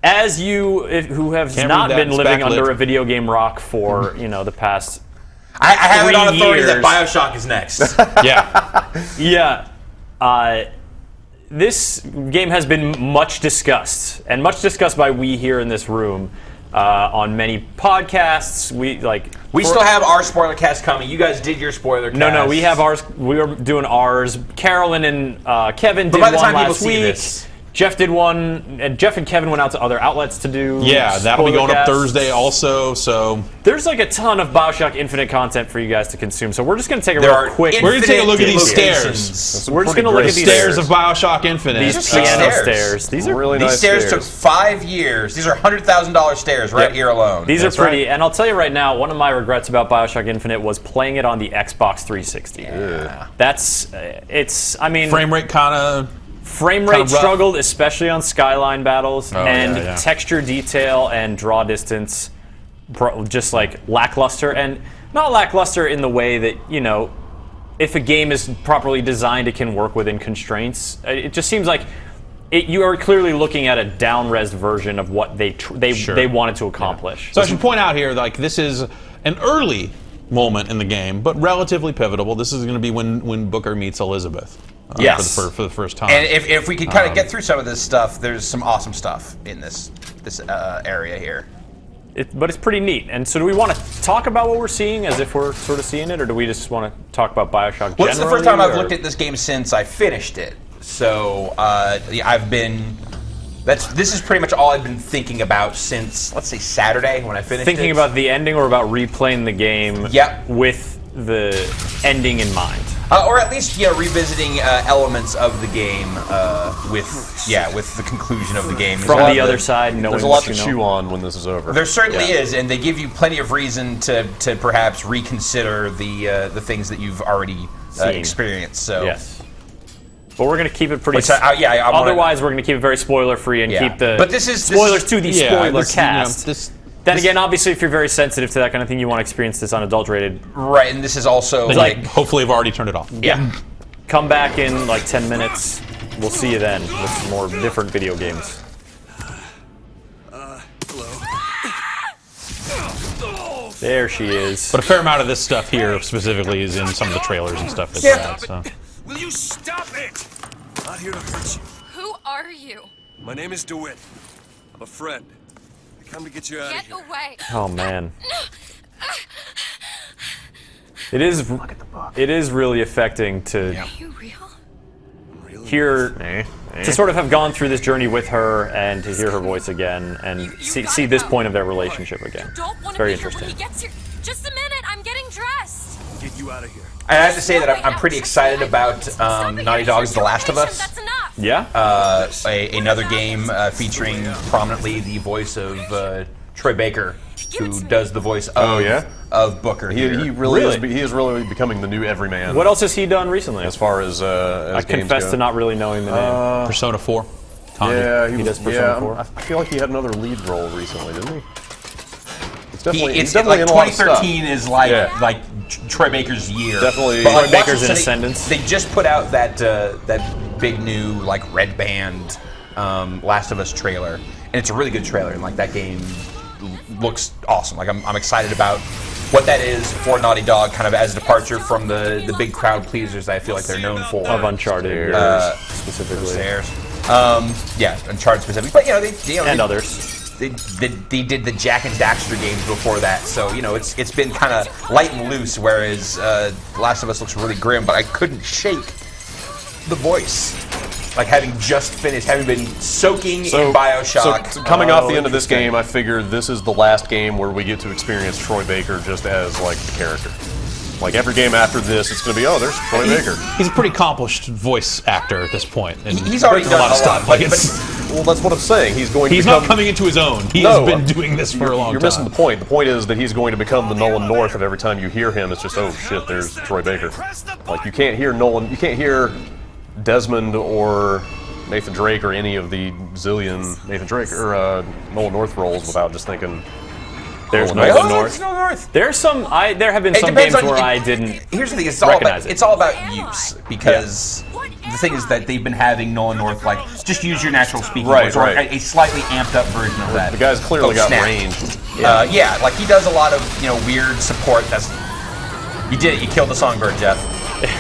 as you who have not been living under a video game rock for the past I have it on authority years. that BioShock is next. This game has been much discussed, and much discussed by we here in this room on many podcasts. We still have our spoiler cast coming. You guys did your spoiler cast. No, we have ours. We were doing ours. Carolyn and Kevin did one last week. Jeff did one, and Jeff and Kevin went out to other outlets to do. Yeah, that'll be going up Thursday also. So there's like a ton of BioShock Infinite content for you guys to consume. So we're just going to take a real quick. We're going to take a look at these stairs. We're just going to look at these stairs of BioShock Infinite. These piano stairs. These are really nice. These stairs took 5 years. These are $100,000 stairs right here alone. These are pretty. And I'll tell you right now, one of my regrets about BioShock Infinite was playing it on the Xbox 360. Yeah. I mean, frame rate kind of. Frame rate struggled, especially on Skyline battles, texture detail and draw distance, just like lackluster. And not lackluster in the way that, if a game is properly designed, it can work within constraints. It just seems like you are clearly looking at a down-res version of what they wanted to accomplish. So I should point out here, like, this is an early moment in the game, but relatively pivotal. This is going to be when Booker meets Elizabeth. For the first time. And if we could kind of get through some of this stuff, there's some awesome stuff in this area here. But it's pretty neat. And so do we want to talk about what we're seeing as if we're sort of seeing it, or do we just want to talk about BioShock generally? Well, it's the first time I've looked at this game since I finished it. So this is pretty much all I've been thinking about since, let's say, Saturday when I finished it. Thinking about the ending or about replaying the game with the ending in mind? or at least revisiting elements of the game with the conclusion of the game. From the other side, knowing there's a lot to chew on when this is over. There certainly is, and they give you plenty of reason to perhaps reconsider the things that you've already experienced. So yes. But we're going to keep it pretty. Otherwise, we're going to keep it very spoiler free and keep the this spoilers to the spoiler cast. Then again, obviously, if you're very sensitive to that kind of thing, you want to experience this unadulterated. Right, and this is also hopefully, I've already turned it off. Yeah. Come back in like 10 minutes. We'll see you then with some more different video games. There she is. But a fair amount of this stuff here specifically is in some of the trailers and stuff that they had. So. Will you stop it? I'm not here to hurt you. Who are you? My name is DeWitt. I'm a friend. I come to get you out of here. Get away. Oh man. It is really affecting to hear, to sort of have gone through this journey with her and to hear her voice again and see this point of their relationship again. It's very interesting. He gets here. Just a minute, I'm getting dressed. Get you out of here. I have to say that I'm pretty excited about Naughty Dog's The Last of Us. Yeah. Another game featuring prominently the voice of Troy Baker, who does the voice of Booker. He is really becoming the new everyman. What else has he done recently? As far as I confess to not really knowing the name. Persona 4. Tommy. Yeah, he does Persona 4. I feel like he had another lead role recently, didn't he? It's definitely in a lot of stuff. 2013 is like Troy Baker's year. Definitely. But Troy Baker's in Ascendance. They just put out that big new Red Band Last of Us trailer, and it's a really good trailer. And that game looks awesome. I'm excited about what that is for Naughty Dog, kind of as a departure from the big crowd pleasers that I feel like they're known for. Of Uncharted, specifically. Uncharted specifically. But and others. They did the Jak and Daxter games before that, so it's been kind of light and loose. Whereas Last of Us looks really grim, but I couldn't shake the voice, having just finished, having been soaking in BioShock. So coming off the end of this game, I figure this is the last game where we get to experience Troy Baker just as the character. Every game after this, it's going to be, there's Troy Baker. He's a pretty accomplished voice actor at this point. And he's already done a lot of stuff. Well, that's what I'm saying. He's not coming into his own. He has been doing this for a long time. You're missing the point. The point is that he's going to become the Nolan North of every time you hear him. It's just, oh shit, there's Troy Baker. You can't hear Nolan. You can't hear Desmond or Nathan Drake or any of the zillion Nathan Drake or Nolan North roles without just thinking. There's Nolan North. There's some. There have been some games where I didn't. Here's the thing. Recognize it's all about use, because the thing is that they've been having Nolan North just use your natural speaking voice, or a slightly amped up version of that. The guy's clearly got range. He does a lot of weird support. You did it. You killed the songbird, Jeff.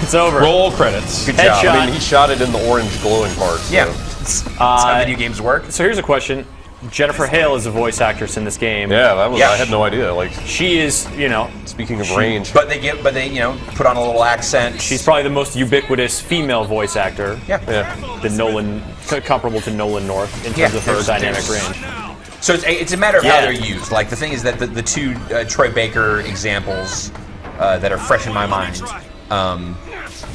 It's over. Roll credits. Good job. I mean, he shot it in the orange glowing part. So. Yeah. That's how video games work. So here's a question. Jennifer Hale is a voice actress in this game. Yeah, I had no idea. She is, speaking of range. But they put on a little accent. She's probably the most ubiquitous female voice actor. Yeah. Comparable to Nolan North in terms of her dynamic range. So it's a matter of how they're used. The thing is that the two Troy Baker examples that are fresh in my mind,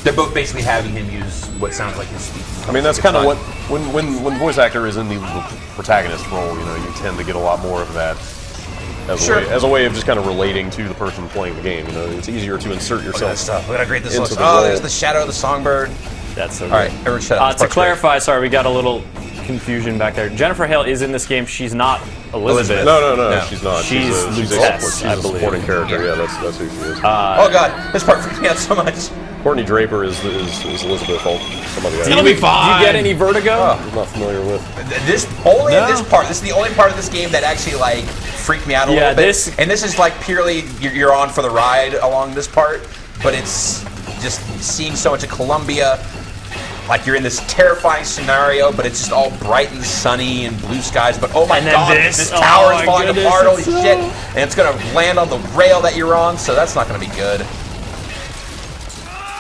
they're both basically having him use what sounds like his speech. I mean, that's kind of what when the voice actor is in the protagonist role, you tend to get a lot more of that as a way of just kind of relating to the person playing the game. It's easier to insert yourself. Look at how great this looks. There's the shadow of the songbird. That's so good. All right, everyone shut up. To clarify, sorry, we got a little confusion back there. Jennifer Hale is in this game. She's not Elizabeth. No, she's not. She's a supporting character. Yeah, that's who she is. Oh god, this part freaked me out so much. Courtney Draper is Elizabeth. Somebody It'll be fine. Do you get any vertigo? I'm not familiar with this part. This is the only part of this game that actually freaked me out a little bit. And this is purely you're on for the ride along this part, but it's just seeing so much of Columbia. You're in this terrifying scenario, but it's just all bright and sunny and blue skies. But oh my god, this tower is falling apart, holy shit. And it's going to land on the rail that you're on, so that's not going to be good.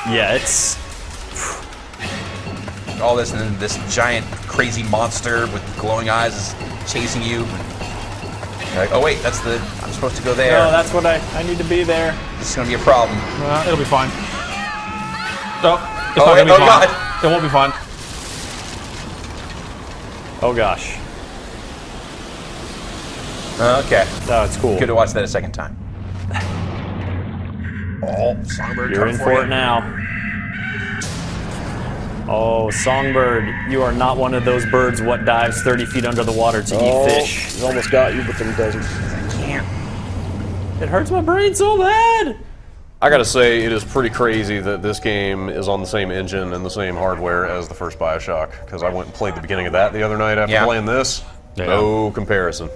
Yeah, it's... all this, and then this giant crazy monster with glowing eyes is chasing you. You're like, oh wait, I'm supposed to go there. No, that's what I need to be there. This is going to be a problem. It'll be fine. Oh, it's not gonna be fun. God. It won't be fun. Oh gosh. Okay. Oh, it's cool. Good to watch that a second time. Oh, Songbird, You're in for it now. Oh, Songbird, you are not one of those birds what dives 30 feet under the water to eat fish. He almost got you, but then he doesn't. I can't. It hurts my brain so bad. I gotta say, it is pretty crazy that this game is on the same engine and the same hardware as the first BioShock, because I went and played the beginning of that the other night after playing this. No comparison.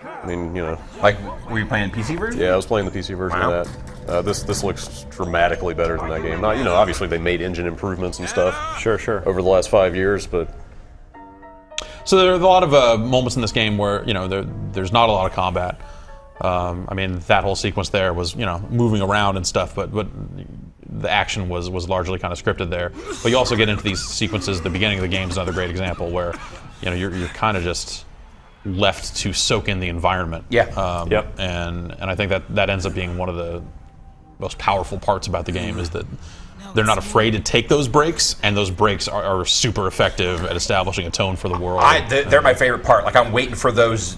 I mean, you know. Like, were you playing PC version? Yeah, I was playing the PC version of that. This looks dramatically better than that game. Now, you know, obviously they made engine improvements and stuff. Sure. Over the last 5 years, but. So there are a lot of moments in this game where, you know, there's not a lot of combat. I mean, that whole sequence there was, you know, moving around and stuff, but the action was largely kind of scripted there. But you also get into these sequences. The beginning of the game is another great example where, you know, you're kind of just left to soak in the environment. Yeah. Yep. And I think that ends up being one of the most powerful parts about the game is that they're not afraid to take those breaks, and those breaks are super effective at establishing a tone for the world. They're my favorite part. Like, I'm waiting for those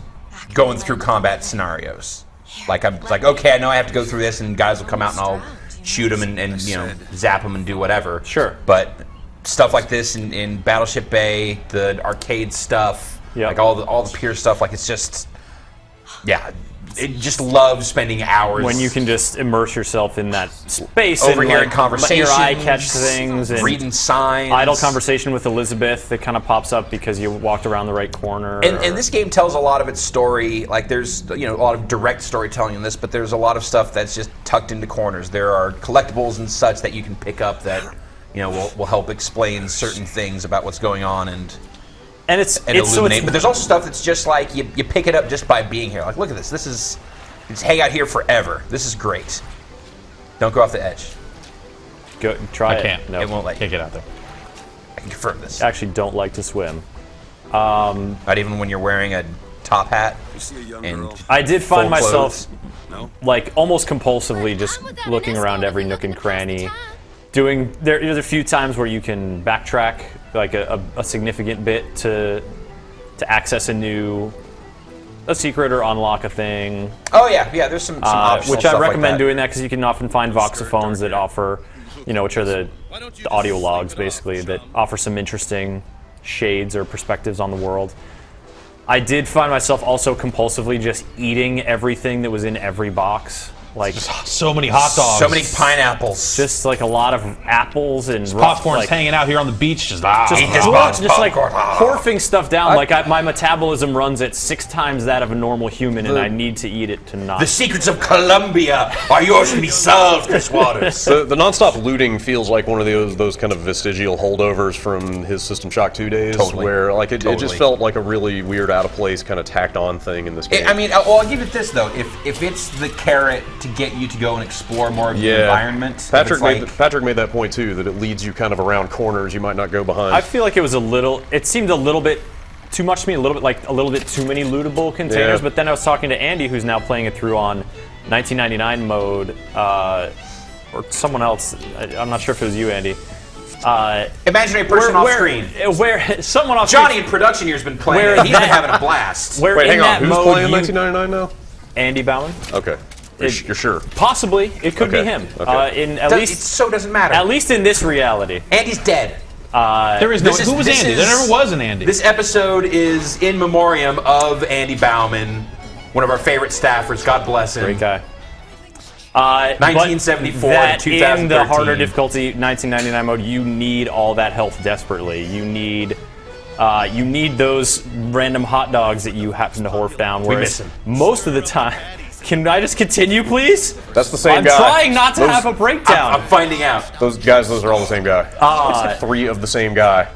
going through combat scenarios. Like, I'm like, okay, I know I have to go through this, and guys will come out and I'll shoot them and you know, zap them and do whatever. Sure. But stuff like this in Battleship Bay, the arcade stuff, like all the pure stuff, like it's just, yeah, it just loves spending hours. When you can just immerse yourself in that space. Overhearing and, conversations. Let your eye catch things. And reading signs. Idle conversation with Elizabeth that kind of pops up because you walked around the right corner. And this game tells a lot of its story. Like, there's, you know, a lot of direct storytelling in this, but there's a lot of stuff that's just tucked into corners. There are collectibles and such that you can pick up that, you know, will help explain certain things about what's going on and illuminate. But there's also stuff that's just like you pick it up just by being here. Like, look at this. This is, just hang out here forever. This is great. Don't go off the edge. Go try it. I can't. No, it won't let you. Can't get out there. I can confirm this. I actually don't like to swim. Not even when you're wearing a top hat. And I did find full myself clothes. like almost compulsively just looking around every nook and cranny. There's a few times where you can backtrack like a significant bit to access a secret or unlock a thing. Oh yeah, there's some optional which I stuff recommend like that. doing that because you can often find voxophones that offer, you know, which are the audio logs basically that offer some interesting shades or perspectives on the world. I did find myself also compulsively just eating everything that was in every box. Like so many hot dogs, so many pineapples, just like a lot of apples and popcorn's like, hanging out here on the beach. Just like horfing stuff down. My metabolism runs at 6 times that of a normal human, and I need to eat it to not. The secrets of Colombia are yours to be solved, Chris Waters. The nonstop looting feels like one of those kind of vestigial holdovers from his System Shock 2 days, where like it just felt like a really weird, out of place, kind of tacked on thing in this game. I mean, well, I'll give it this though: if it's the carrot to get you to go and explore more of the environment. Patrick made that point too, that it leads you kind of around corners you might not go behind. I feel like it seemed a little bit too much to me, a little bit too many lootable containers, but then I was talking to Andy, who's now playing it through on 1999 mode, or someone else, I'm not sure if it was you, Andy. Imaginary person off screen. Where someone off Johnny in production here has been playing it. He's been having a blast. Wait, hang on. Who's playing 1999 now? Andy Bauman. Okay. You're sure? Possibly. It could be him. Okay. It so doesn't matter. At least in this reality. Andy's dead. There is no. Who was Andy? There never was an Andy. This episode is in memoriam of Andy Bauman, one of our favorite staffers. God bless him. Great guy. 1974 to 2013. In the harder difficulty 1999 mode, you need all that health desperately. You need those random hot dogs that you happen to horf down. We miss him. Most of the time. Can I just continue, please? That's the same guy. I'm trying not to have a breakdown. I'm finding out. Those are all the same guy. 3 of the same guy.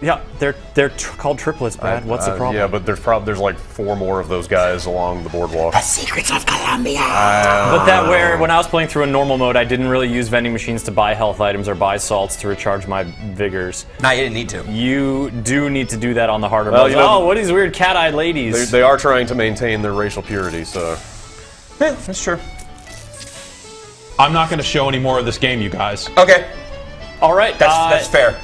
Yeah, they're called triplets, Brad. What's the problem? Yeah, but there's like 4 more of those guys along the boardwalk. The secrets of Colombia. But when I was playing through a normal mode, I didn't really use vending machines to buy health items or buy salts to recharge my vigors. No, you didn't need to. You do need to do that on the harder modes. What are these weird cat-eyed ladies? They are trying to maintain their racial purity, so. Yeah, that's true. I'm not going to show any more of this game, you guys. Okay. All right. That's fair.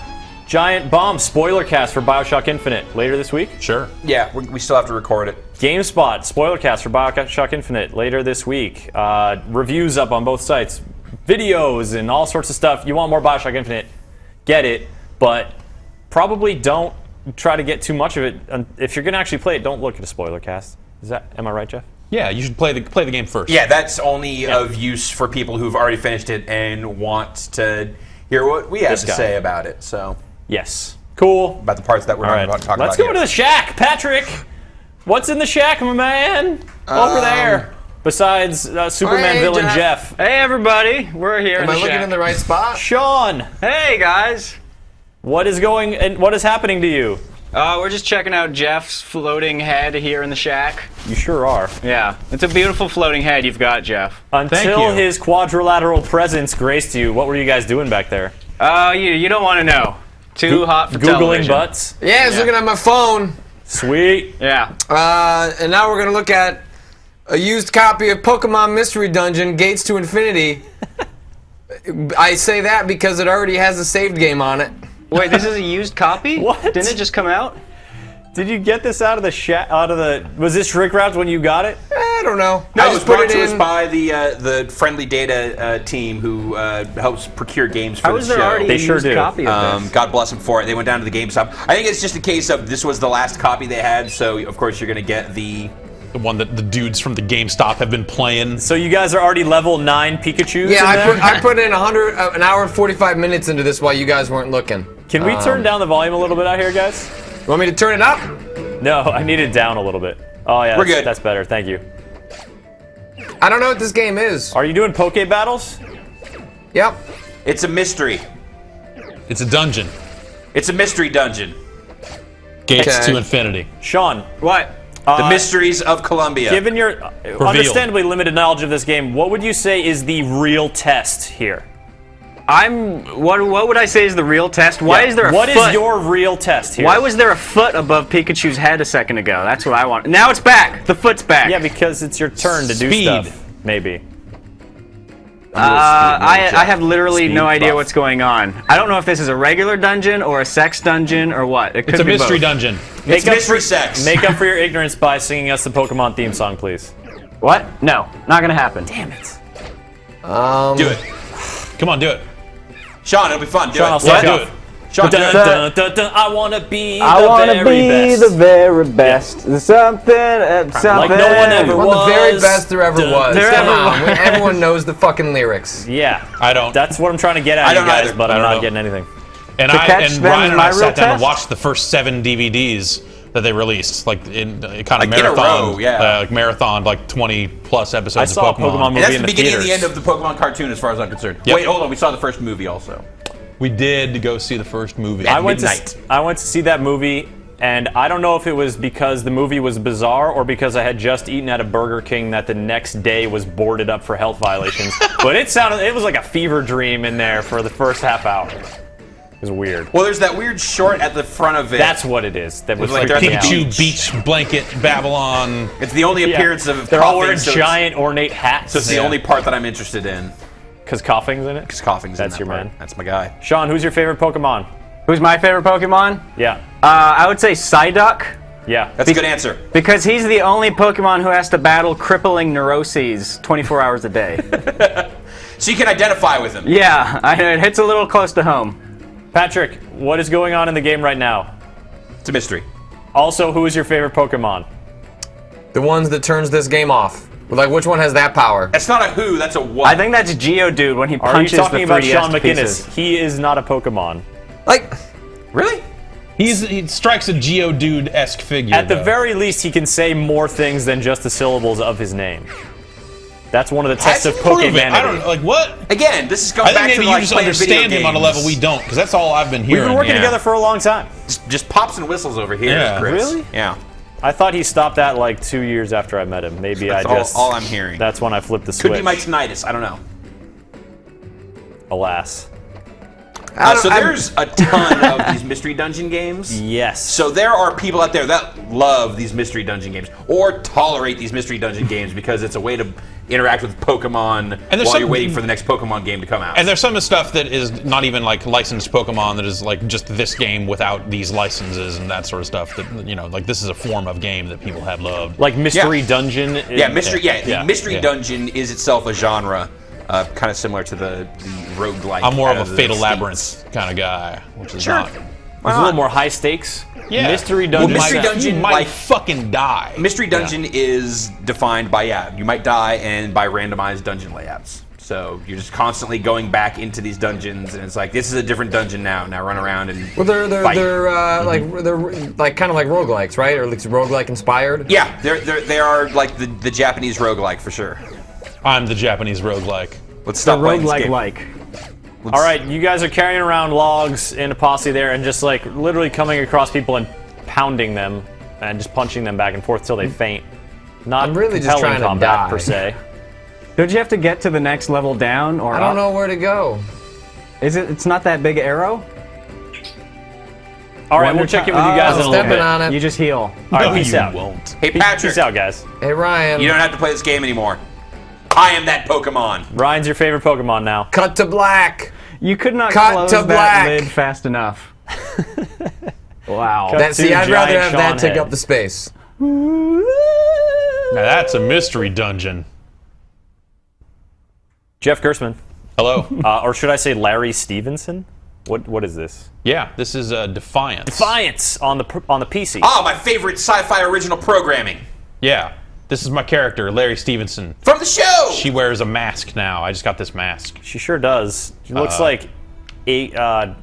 Giant bomb spoiler cast for BioShock Infinite later this week. Sure. Yeah, we still have to record it. GameSpot spoiler cast for BioShock Infinite later this week. Reviews up on both sites, videos and all sorts of stuff. You want more BioShock Infinite? Get it, but probably don't try to get too much of it. If you're gonna actually play it, don't look at a spoiler cast. Am I right, Jeff? Yeah, you should play the game first. Yeah, that's only of use for people who've already finished it and want to hear what we have to say about it. So yes, cool. About the parts that we're not about to talk about. Let's go to the shack, Patrick. What's in the shack, my man? Over there. Besides Superman villain Jeff. Hey, everybody. We're here. Am I looking in the right spot? Sean. Hey, guys. What is happening to you? We're just checking out Jeff's floating head here in the shack. You sure are. Yeah, it's a beautiful floating head you've got, Jeff. Until his quadrilateral presence graced you, what were you guys doing back there? You don't want to know. Too hot for Googling television. butts? Yeah, I was looking at my phone. Sweet. Yeah. And now we're going to look at a used copy of Pokemon Mystery Dungeon, Gates to Infinity. I say that because it already has a saved game on it. Wait, this is a used copy? What? Didn't it just come out? Did you get this out of the was this shrink wrapped when you got it? I don't know. No, it was brought to us by the Friendly Data team who helps procure games for the show. Already a used copy of this? God bless them for it. They went down to the GameStop. I think it's just a case of this was the last copy they had, so of course you're going to get the one that the dudes from the GameStop have been playing. So you guys are already level 9 Pikachus? Yeah, I put in an hour and 45 minutes into this while you guys weren't looking. Can we turn down the volume a little bit out here, guys? You want me to turn it up? No, I need it down a little bit. Oh yeah, we're good. That's better. Thank you. I don't know what this game is. Are you doing Poke Battles? Yep. It's a mystery. It's a dungeon. It's a mystery dungeon. Gates to Infinity. Sean, what? The Mysteries of Columbia. Given your understandably limited knowledge of this game, what would you say is the real test here? What would I say is the real test? Why is there a foot? What is your real test here? Why was there a foot above Pikachu's head a second ago? That's what I want. Now it's back. The foot's back. Yeah, because it's your turn to do stuff. Maybe. I have literally no idea what's going on. I don't know if this is a regular dungeon or a sex dungeon or what. It could It's a be mystery both. dungeon. It's mystery sex. Make up for your ignorance by singing us the Pokemon theme song, please. What? No, not gonna happen. Damn it. Do it. Come on, do it. Sean, it'll be fun. Do Sean, I'll it. start Do off. it. Sean, do it. I wanna be I the want to very be best. the very best. Something. Like no one ever Well, was. the very best there ever was. There Come ever on. Everyone knows the fucking lyrics. Yeah. I don't. That's what I'm trying to get at, I don't you guys, either. but I I'm don't not know. getting anything. And catch them Ryan is and my I real sat down and test? watched the first 7 DVDs that they released, like in kind of Like in a marathon, row, yeah. like marathon, like 20 plus episodes I saw of a Pokemon And movie that's in the the beginning and theaters. the end of the Pokemon cartoon, as far as I'm concerned. Yep. Wait, hold on. We saw the first movie also. We did go see the first movie. I went midnight. to see that movie, and I don't know if it was because the movie was bizarre or because I had just eaten at a Burger King that the next day was boarded up for health violations. But it was like a fever dream in there for the first half hour. It was weird. Well, there's that weird short at the front of it. That's what it is. That was Like freaking they're me at out. the Pikachu beach blanket Babylon. It's the only Yeah. appearance of They're all coughing, wearing so giant ornate hats. So it's the only part that I'm interested in. Because coughing's in it? Because coughing's That's in that your part. man. That's my guy. Sean, who's your favorite Pokemon? Who's my favorite Pokemon? Yeah. I would say Psyduck. Yeah. That's a good answer. Because he's the only Pokemon who has to battle crippling neuroses 24 hours a day. So you can identify with him. Yeah, it hits a little close to home. Patrick, what is going on in the game right now? It's a mystery. Also, who is your favorite Pokemon? The ones that turns this game off. Like, which one has that power? That's not a who, that's a what. I think that's Geodude when he Are you punches talking the about 3DS Sean to McGinnis? pieces. He is not a Pokemon. Like, Really? He strikes a Geodude-esque figure. At the though. very least, he can say more things than just the syllables of his name. That's one of the tests of Prove it. Pokeman. I don't like what. Again, this is I going think back maybe to you like just playing video understand him on a games. level we don't, because that's all I've been We've hearing. been working yeah. together for a long time. Just pops and whistles over here, Yeah. Chris. Really? Yeah. I thought he stopped that like 2 years after I met him. Maybe That's I just. all I'm hearing. That's when I flipped the switch. Could be my tinnitus. I don't know. Alas. There's a ton of these mystery dungeon games. Yes. So there are people out there that love these mystery dungeon games or tolerate these mystery dungeon games because it's a way to interact with Pokemon while you're waiting for the next Pokemon game to come out. And there's some of the stuff that is not even like licensed Pokemon, that is like just this game without these licenses and that sort of stuff. That, you know, like this is a form of game that people have loved. Like Mystery Dungeon. Mystery Dungeon is itself a genre, kind of similar to the roguelike. I'm more of a Fatal Labyrinth kind of guy, which is not. It's a little more high stakes. Yeah. Mystery Dungeon. Well, Mystery Dungeon you might fucking die. Mystery Dungeon is defined by you might die and by randomized dungeon layouts. So you're just constantly going back into these dungeons, and it's like this is a different dungeon now. Now run around and they're fight. they're like kind of like roguelikes, right? Or at least roguelike inspired. Yeah, they are like the Japanese roguelike for sure. I'm the Japanese roguelike. Let's stop playing this game. Roguelike. All right, you guys are carrying around logs in a posse there, and just like literally coming across people and pounding them, and just punching them back and forth till they faint. Not I'm really just trying to combat die per se. Don't you have to get to the next level down, or I don't know where to go. Is it? It's not that big arrow. All right, we'll check in with you guys in a little stepping bit. on it. You just heal. All right, peace you out. won't. Hey Patrick, Peace out, guys. Hey Ryan. you don't have to play this game anymore. I am that Pokemon. Ryan's your favorite Pokemon now. Cut to black. You could not Cut close to that black. lid fast enough. Wow. Cut to I'd rather have giant that Sean take head. up the space. Now that's a mystery dungeon. Jeff Gersman. Hello. Or should I say Larry Stevenson? What is this? Yeah, this is Defiance. Defiance on the PC. Ah, my favorite sci-fi original programming. Yeah, this is my character, Larry Stevenson. From the show! She wears a mask now. I just got this mask. She sure does. She looks like a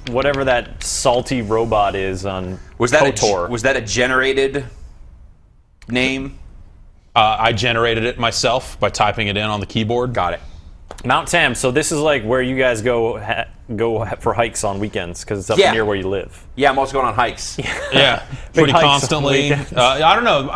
whatever that salty robot is on KOTOR. Was that a generated name? I generated it myself by typing it in on the keyboard. Got it. Mount Tam. So this is like where you guys go for hikes on weekends because it's up near where you live. Yeah, I'm also going on hikes. Yeah, pretty hikes on constantly. weekends. I don't know.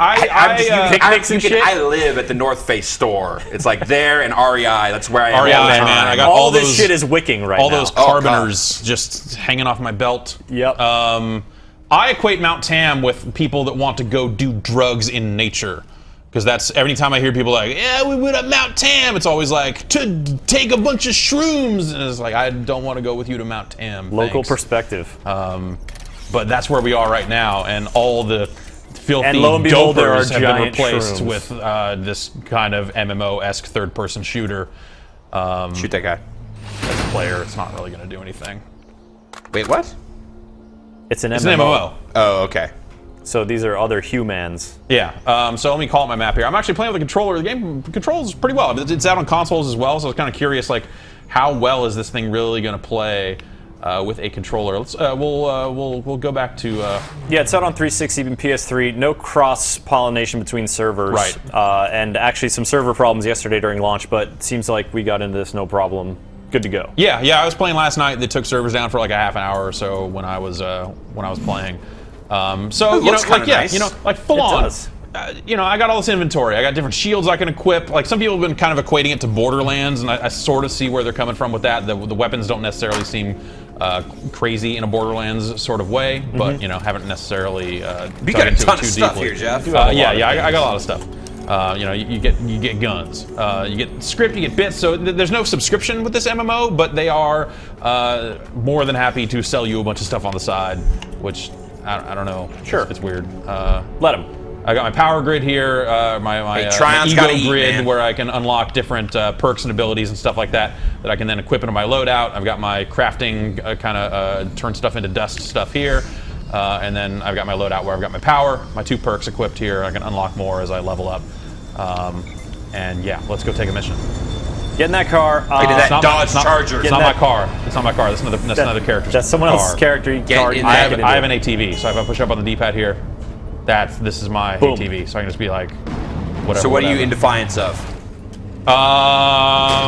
Picnics and shit? I live at the North Face store. It's like there and REI. That's where I am. REI, all the time. man. I got all those, this shit is wicking right all now. those carboners just hanging off my belt. Yep. I equate Mount Tam with people that want to go do drugs in nature. Because that's every time I hear people like, yeah, we went up Mount Tam, it's always like, to take a bunch of shrooms. And it's like, I don't want to go with you to Mount Tam. Local thanks. perspective. But that's where we are right now. And all the filthy And lo and behold, there are dopers have been giant replaced shrooms. with this kind of MMO-esque third-person shooter. Shoot that guy. As a player, it's not really going to do anything. Wait, what? It's an It's an MMO. Oh, okay. So these are other humans. Yeah, so let me call up my map here. I'm actually playing with a controller. The game controls pretty well. It's out on consoles as well, so I was kind of curious, like, how well is this thing really going to play with a controller? Let's we'll go back to. Yeah, it's out on 360 and PS3. No cross-pollination between servers. Right. And actually some server problems yesterday during launch, but it seems like we got into this no problem. Good to go. Yeah. I was playing last night. They took servers down for like a half an hour or so when I was playing. So you know, like nice. you know, like full It on. does. You know, I got all this inventory. I got different shields I can equip. Like some people have been kind of equating it to Borderlands, and I sort of see where they're coming from with that. The weapons don't necessarily seem crazy in a Borderlands sort of way, but you know, haven't necessarily. You got a ton of stuff deeply. here, Jeff. Yeah, I got a lot of stuff. You know, you get guns, you get script, you get bits. So there's no subscription with this MMO, but they are more than happy to sell you a bunch of stuff on the side, which I don't know. Sure, it's weird. Let them. I got my power grid here, my ego grid where I can unlock different perks and abilities and stuff like that I can then equip into my loadout. I've got my crafting kind of turn stuff into dust stuff here. And then I've got my loadout where I've got my power, my 2 perks equipped here. I can unlock more as I level up. And yeah, let's go take a mission. Get in that car. that Dodge Charger. It's not my car. It's not my car. That's another character. That's someone else's character. in I have an ATV, so if I push up on the D-pad here, this is my Boom. ATV. So I can just be like, whatever. So what are you in defiance of?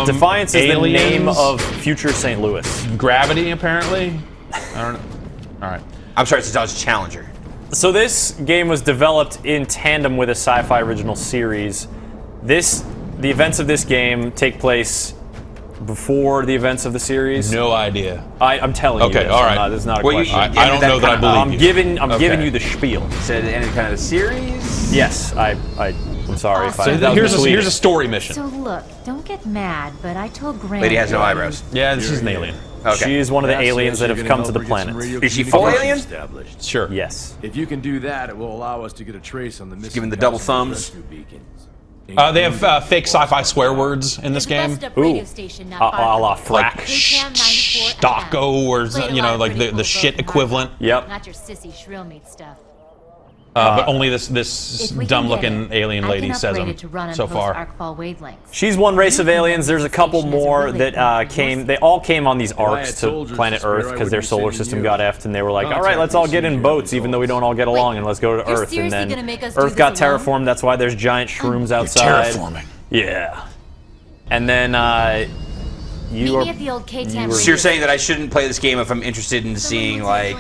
Defiance is aliens, the name of future St. Louis. Gravity, apparently. I don't know. All right. I'm sorry, it's a Dodge Challenger. So this game was developed in tandem with a sci-fi original series. The events of this game take place before the events of the series? No idea. I'm telling you. Okay, this. all right. This is not a Well, question. you I don't know that I believe you. I'm giving you the spiel. Said it ended kind of the series. Yes, I'm sorry if I. So here's a story mission. So look, don't get mad, but I told Grant. Lady has no eyebrows. Yeah, this is an alien. Okay. She is one of the aliens that have come to the planet. Is she full alien? Sure. Yes. If you can do that, it will allow us to get a trace on the missing. Giving the double thumbs. They have fake sci-fi swear words in this game. Ooh. A la frack. Like stocko or like the shit equivalent. Yep. Not your sissy shrill meat stuff. But only this dumb-looking alien lady says them so far. She's one race of aliens. There's a couple more that came. They all came on these arcs to planet Earth because their solar system got effed, and they were like, "All right, let's all get in boats, even though we don't all get along, and let's go to Earth." And then Earth got terraformed. That's why there's giant shrooms outside. Terraforming. Yeah. And then you are. So you're saying that I shouldn't play this game if I'm interested in seeing like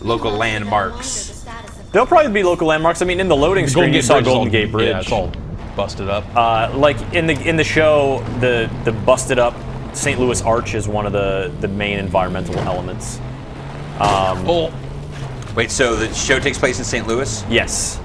local landmarks. There'll probably be local landmarks. I mean, in the loading screen, you saw Golden Gate Bridge. Yeah, it's all busted up. Like in the show, the busted up St. Louis Arch is one of the main environmental elements. Wait, so the show takes place in St. Louis? Yes.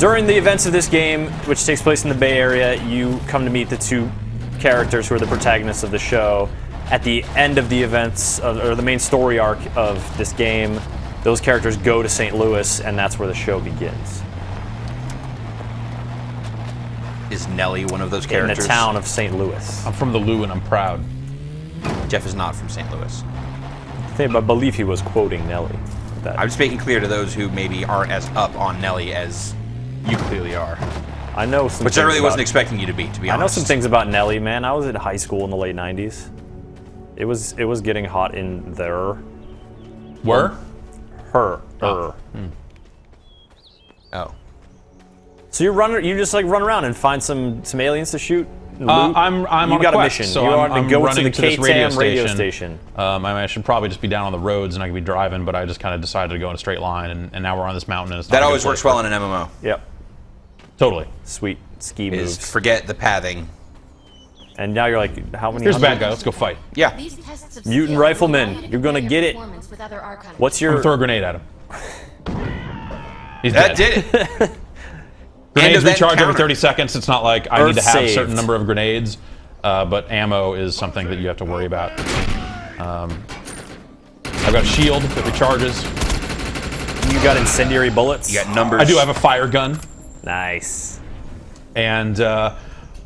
During the events of this game, which takes place in the Bay Area, you come to meet the two characters who are the protagonists of the show. At the end of the events, or the main story arc of this game, those characters go to St. Louis, and that's where the show begins. Is Nellie one of those characters? In the town of St. Louis. I'm from the Lou, and I'm proud. Jeff is not from St. Louis. I believe he was quoting Nellie. I'm just making clear to those who maybe aren't as up on Nellie as you clearly are. I know some. Which I really wasn't expecting you to be honest. I know some things about Nellie, man. I was in high school in the late '90s. It was getting hot in there. Where? Her. Oh. So you just like run around and find some aliens to shoot. I'm you on got a a quest, mission. so You are I'm to go running to the this radio station. I should probably just be down on the roads and I could be driving, but I just kind of decided to go in a straight line, and now we're on this mountain. And it's that always works well in an MMO. Yep. Totally. Sweet ski moves. Forget the pathing. And now you're like, how many? Here's a bad guy. Let's go fight. Yeah. Mutant rifleman. You're gonna get it. What's your? I'm gonna throw a grenade at him. He's that dead. did it. Grenades recharge every 30 seconds. It's not like I need to have saved. a certain number of grenades, but ammo is something that you have to worry about. I've got a shield that recharges. You got incendiary bullets? You got numbers. I do have a fire gun. Nice. And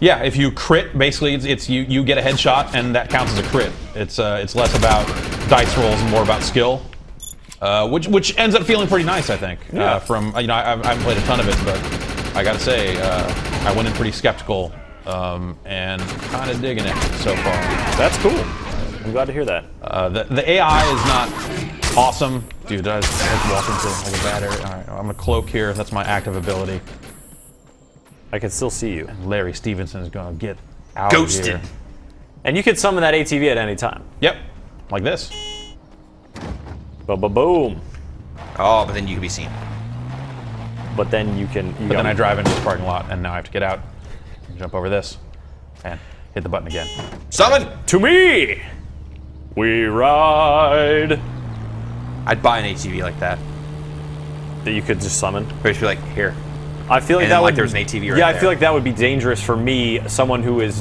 yeah, if you crit, basically it's you get a headshot and that counts as a crit. It's less about dice rolls and more about skill, which ends up feeling pretty nice, I think. Yeah. I haven't played a ton of it, but I gotta say I went in pretty skeptical and kind of digging it so far. That's cool. I'm glad to hear that. The AI is not awesome, dude. I just walk into like a bad area. All right, I'm gonna cloak here. That's my active ability. I can still see you. And Larry Stevenson is gonna get out Ghosted. of here. And you can summon that ATV at any time. Yep, like this. Boom. Oh, but then you can be seen. But then you can. But then I drive into this parking lot, and now I have to get out, jump over this, and hit the button again. Summon to me. We ride. I'd buy an ATV like that. That you could just summon. But just be like, here. I feel like and that then, would. there's an ATV right yeah, I there. feel like that would be dangerous for me, someone who is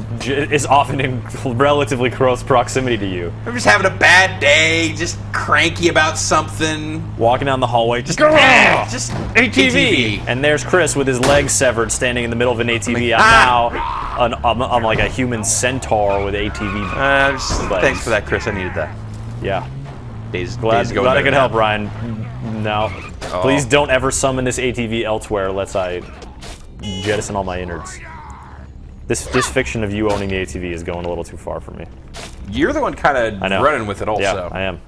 often in relatively close proximity to you. I'm just having a bad day, just cranky about something. Walking down the hallway, just ATV. And there's Chris with his legs severed, standing in the middle of an ATV. I'm like a human centaur with ATV. Thanks for that, Chris. I needed that. Yeah. Glad I could help, Ryan. Now, please don't ever summon this ATV elsewhere, lest I jettison all my innards. This fiction of you owning the ATV is going a little too far for me. You're the one kind of running with it also. Yeah, I am.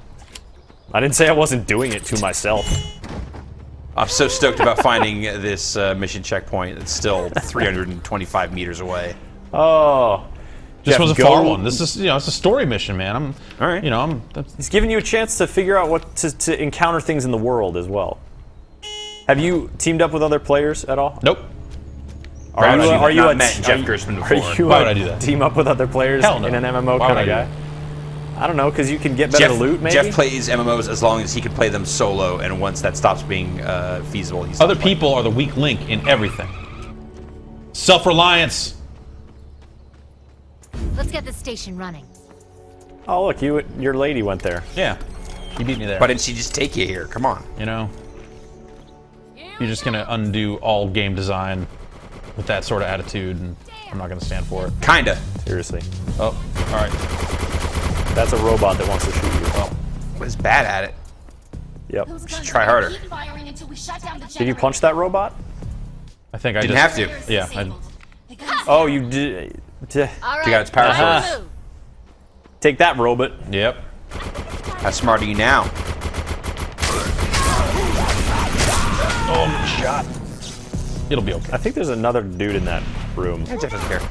I didn't say I wasn't doing it to myself. I'm so stoked about finding this mission checkpoint. It's still 325 meters away. Oh. This was a far one. This is, it's a story mission, man. All right. He's giving you a chance to figure out what to encounter things in the world as well. Have you teamed up with other players at all? Nope. Are you a met Jeff Gerstmann Are before? you Why would I do that? team up with other players Hell no. in an MMO Why would kind of I guy? do I don't know, because you can get better loot, maybe? Jeff plays MMOs as long as he can play them solo, and once that stops being feasible, he's Other people are the weak link in everything. Self-reliance. Let's get the station running. Oh, look, your lady went there. Yeah. She beat me there. Why didn't she just take you here? Come on. You know? You're just going to undo all game design with that sort of attitude, and I'm not going to stand for it. Kinda. Seriously. Oh, all right. That's a robot that wants to shoot you. Well, was bad at it. Yep. Should try harder. Did you punch that robot? I think I Didn't just... have to. Yeah. Oh, you did. Check out its power source. Take that, robot. Yep. How smart are you now? Oh, shot. It'll be okay. I think there's another dude in that room. Yeah, Jeff doesn't care.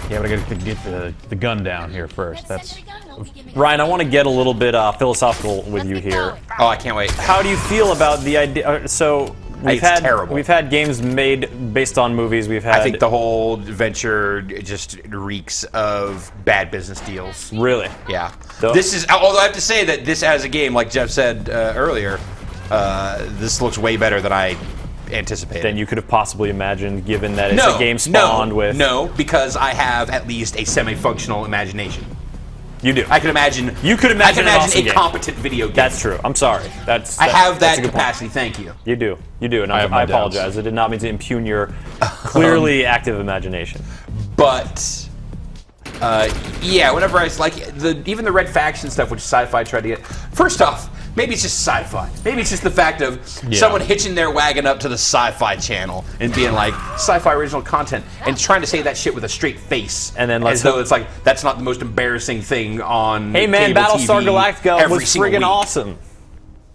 Yeah, but I gotta get the gun down here first. That's... Ryan, I want to get a little bit philosophical with you here. Oh, I can't wait. How do you feel about the idea? So we've had terrible. We've had games made based on movies. We've had. I think the whole venture just reeks of bad business deals. Really? Yeah. This is. Although I have to say that this, as a game, like Jeff said earlier, this looks way better than I anticipated. Than you could have possibly imagined, given that it's a game spawned with. No, because I have at least a semi-functional imagination. You do. I can imagine. You could imagine, I can awesome imagine a game. competent video game. That's true. I'm sorry. I have that's that a good capacity. point. Thank you. You do. You do, and I have I my apologize. I did not mean to impugn your clearly active imagination. But yeah, whenever I like even the Red Faction stuff, which Sci-Fi tried to get. First off, maybe it's just Sci-Fi. Maybe it's just the fact of someone hitching their wagon up to the Sci-Fi channel and being like Sci-Fi original content and trying to say that shit with a straight face, and then as though it's like that's not the most embarrassing thing on. Hey man, cable Battlestar TV Galactica every was single friggin' week. awesome.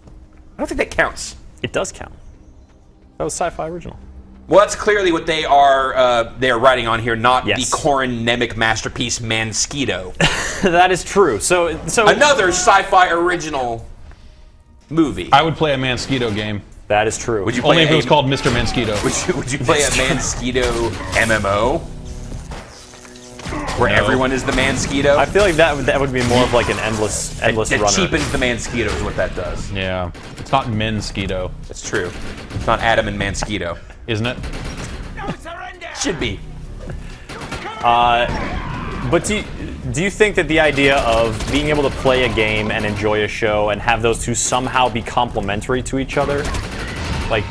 I don't think that counts. It does count. That was Sci-Fi original. Well, that's clearly what they are writing on here, not Yes. the Corin Nemec masterpiece Mansquito. That is true. So another Sci-Fi original movie. I would play a Mansquito game. That is true. Would you Only play if it was called Mr. Mansquito. Would you play a Mansquito MMO? Where everyone is the Mansquito? I feel like that would be more of like an endless It runner. cheapens the Mansquito is what that does. Yeah. It's not Mensquito. It's true. It's not Adam and Mansquito. Isn't it? Should be. But do you think that the idea of being able to play a game and enjoy a show and have those two somehow be complementary to each other, like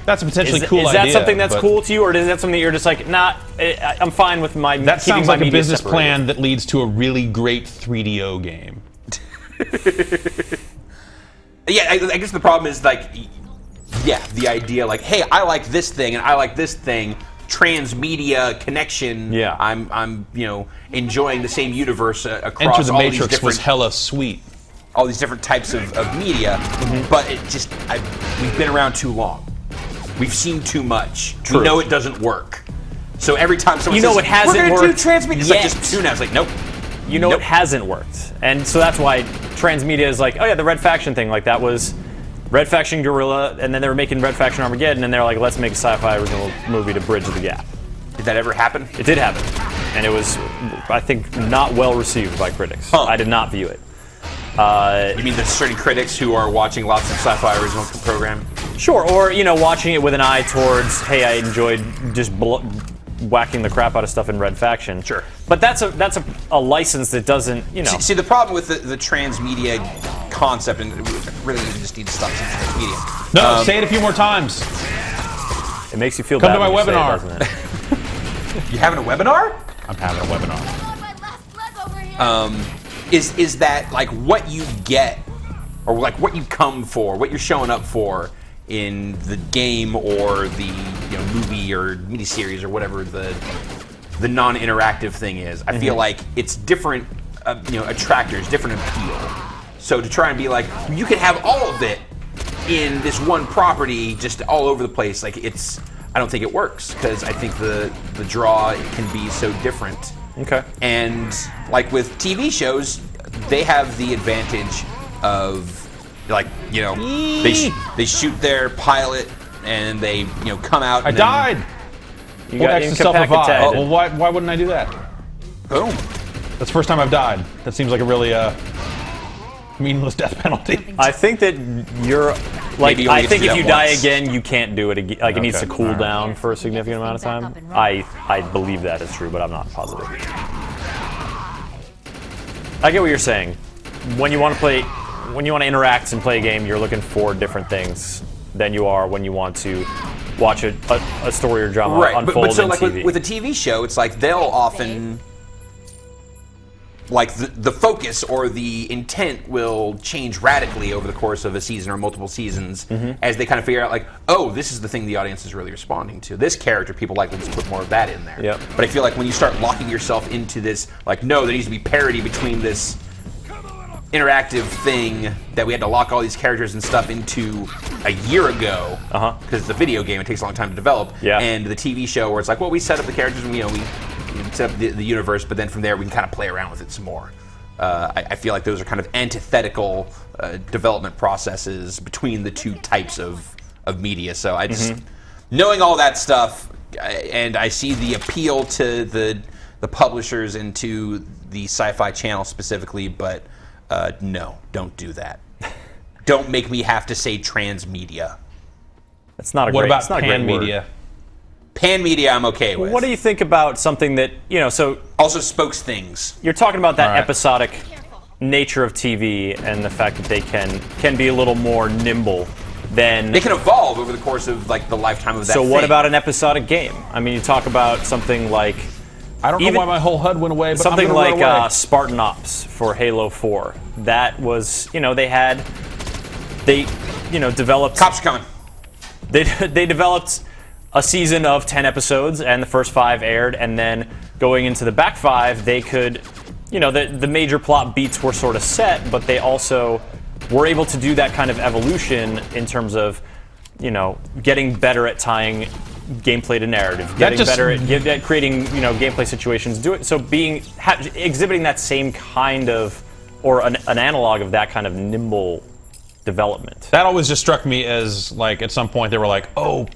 that's a potentially is, cool is that idea, something that's but- cool to you, or is that something that you're just like, nah, I'm fine with my That keeping sounds my like a media business separated. plan that leads to a really great 3DO game. Yeah, I guess the problem is like, yeah, the idea like, hey, I like this thing and I like this thing, transmedia connection. Yeah, I'm enjoying the same universe across Enter the all these Matrix different was hella sweet. all these different types of media, but it just we've been around too long. We've seen too much. True. We know it doesn't work. So every time someone says, it hasn't we're gonna worked do transmedia, it's like yet. just tune out. It's like, nope. It hasn't worked, and so that's why transmedia is like, oh yeah, the Red Faction thing, like that was Red Faction Guerrilla, and then they were making Red Faction Armageddon, and they're like, let's make a sci-fi original movie to bridge the gap. Did that ever happen? It did happen, and it was, I think, not well received by critics. I did not view it. You mean the certain critics who are watching lots of sci-fi original program? Sure, or watching it with an eye towards, hey, I enjoyed just whacking the crap out of stuff in Red Faction. Sure, but that's a license that doesn't, See, the problem with the transmedia concept, and really you just need to stop saying transmedia. No, say it a few more times. It makes you feel Come bad to my when you say it, webinar. doesn't it? You having a webinar? I'm having a webinar. Is that like what you get, or like what you come for, what you're showing up for in the game or the movie or miniseries or whatever the non-interactive thing is? I feel like it's different, attractors, different appeal. So to try and be like, you can have all of it in this one property, just all over the place, like I don't think it works, because I think the draw can be so different. Okay. And like with TV shows, they have the advantage of they shoot their pilot and they come out. I died. You Well, got X to self-revive. incapacitated. Well, why wouldn't I do that? Boom. That's the first time I've died. That seems like a really meaningless death penalty. I think that you're like. Maybe you only I get think to do if you that die once. again, you can't do it again. Like it needs to Okay. cool down for a significant amount of time. I believe that is true, but I'm not positive. I get what you're saying. When you want to play, when you want to interact and play a game, you're looking for different things than you are when you want to watch a story or drama Right, unfold but so in like TV. with a TV show, it's like they'll often like the focus or the intent will change radically over the course of a season or multiple seasons as they kind of figure out like, oh, this is the thing the audience is really responding to. This character, people like, let's put more of that in there. Yep. But I feel like when you start locking yourself into this, like, no, there needs to be parity between this interactive thing that we had to lock all these characters and stuff into a year ago because it's a video game, it takes a long time to develop, and the TV show where it's like, well, we set up the characters and we set up the universe, but then from there we can kind of play around with it some more. I feel like those are kind of antithetical development processes between the two types of media. So I just, knowing all that stuff, and I see the appeal to the publishers and to the Sci-Fi Channel specifically, but no, don't do that. Don't make me have to say transmedia. That's not a What great. about it's not a pan great word. media? Pan media, I'm okay with. What do you think about something that, so also spokes things? You're talking about that All right. episodic nature of TV and the fact that they can be a little more nimble than They can evolve over the course of like the lifetime of that So what thing. about an episodic game? I mean, you talk about something like I don't know why my whole HUD went away, but something I'm gonna like run away. Spartan Ops for Halo 4. That was, they developed. Cops coming. They developed a season of 10 episodes, and the first 5 aired, and then going into the back 5, they could, the major plot beats were sort of set, but they also were able to do that kind of evolution in terms of, getting better at tying gameplay to narrative, getting better at creating, gameplay situations. Exhibiting that same kind of, or an analog of that kind of nimble development. That always just struck me as like at some point they were like, oh,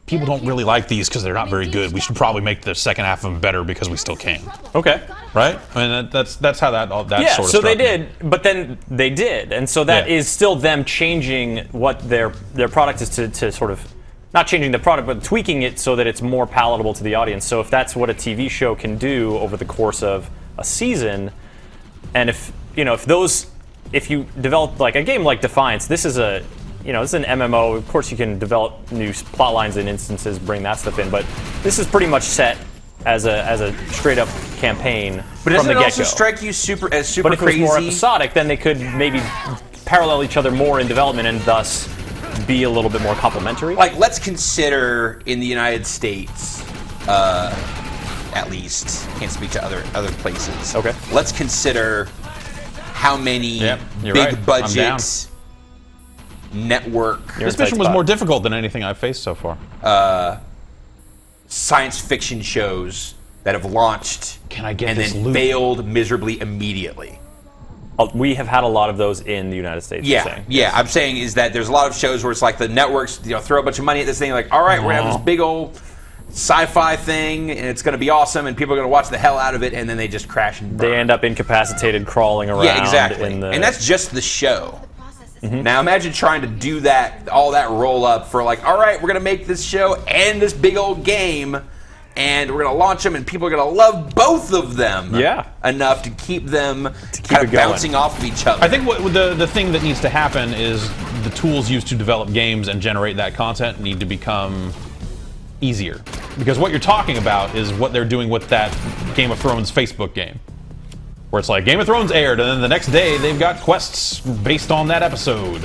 people don't really like these because they're not very good. We should probably make the second half of them better because we still can. Okay. Right? I mean, that's how that sort of so struck they me. did, but then they did, and so that is still them changing what their product is to sort of, not changing the product, but tweaking it so that it's more palatable to the audience. So if that's what a TV show can do over the course of a season, and if you develop like a game like Defiance, this is an MMO. Of course, you can develop new plot lines and instances, bring that stuff in, but this is pretty much set as a straight up campaign But from doesn't the it get also go. strike you super But if it was crazy? more episodic, then they could maybe parallel each other more in development and thus be a little bit more complementary. Like, let's consider in the United States, at least, can't speak to other places. Okay. Let's consider how many you're big right. I'm down. budget network. This mission was more difficult than anything I've faced so far. Science fiction shows that have launched I get and this then loot? failed miserably immediately. We have had a lot of those in the United States. you're saying. Yeah. I'm saying is that there's a lot of shows where it's like the networks, throw a bunch of money at this thing, like, all right, we're gonna have this big old sci-fi thing, and it's gonna be awesome, and people are gonna watch the hell out of it, and then they just crash and burn. They end up incapacitated, crawling around. Yeah, exactly. In the, and that's just the show. Now imagine trying to do all that roll up for like, all right, we're gonna make this show and this big old game, and we're gonna launch them, and people are gonna love both of them. Enough to keep them kind of bouncing off of each other. I think what the thing that needs to happen is the tools used to develop games and generate that content need to become easier. Because what you're talking about is what they're doing with that Game of Thrones Facebook game. Where it's like, Game of Thrones aired, and then the next day they've got quests based on that episode.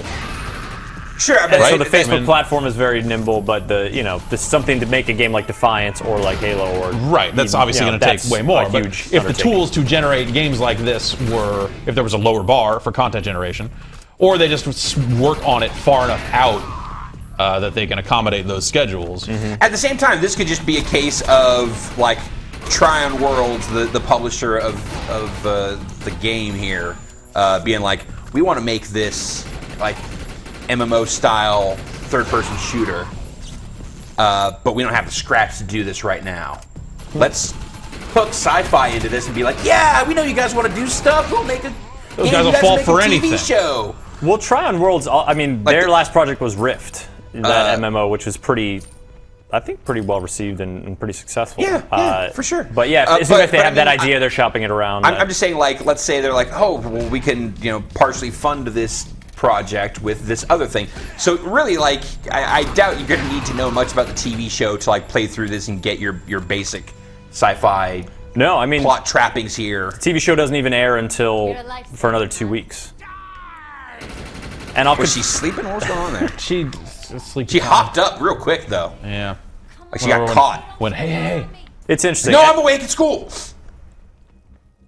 Sure, and so the Facebook platform is very nimble, but there's something to make a game like Defiance or like Halo or That's obviously going to take way more. But Huge if the tools to generate games like this were, if there was a lower bar for content generation, or they just work on it far enough out that they can accommodate those schedules. At the same time, this could just be a case of like Tryon Worlds, the publisher of the game here, being like, we want to make this like MMO style third-person shooter. but we don't have the scraps to do this right now. Let's hook sci-fi into this and be like, yeah, we know you guys want to do stuff. We'll make a Those guys will fall for anything. TV show. Well, Tryon Worlds, I mean, Like their last project was Rift, that MMO, which was pretty well received and pretty successful. Yeah, for sure. But yeah, as soon as they have that idea, they're shopping it around. I'm just saying, like, let's say they're like, oh, well, we can, partially fund this project with this other thing. So really, like, I doubt you're going to need to know much about the TV show to like play through this and get your basic sci-fi. No, I mean plot trappings here. The TV show doesn't even air until for another 2 weeks. And was she sleeping? What was going on there? She hopped up real quick though. Yeah. Like she got caught. Went, hey. It's interesting. No, I'm awake at school.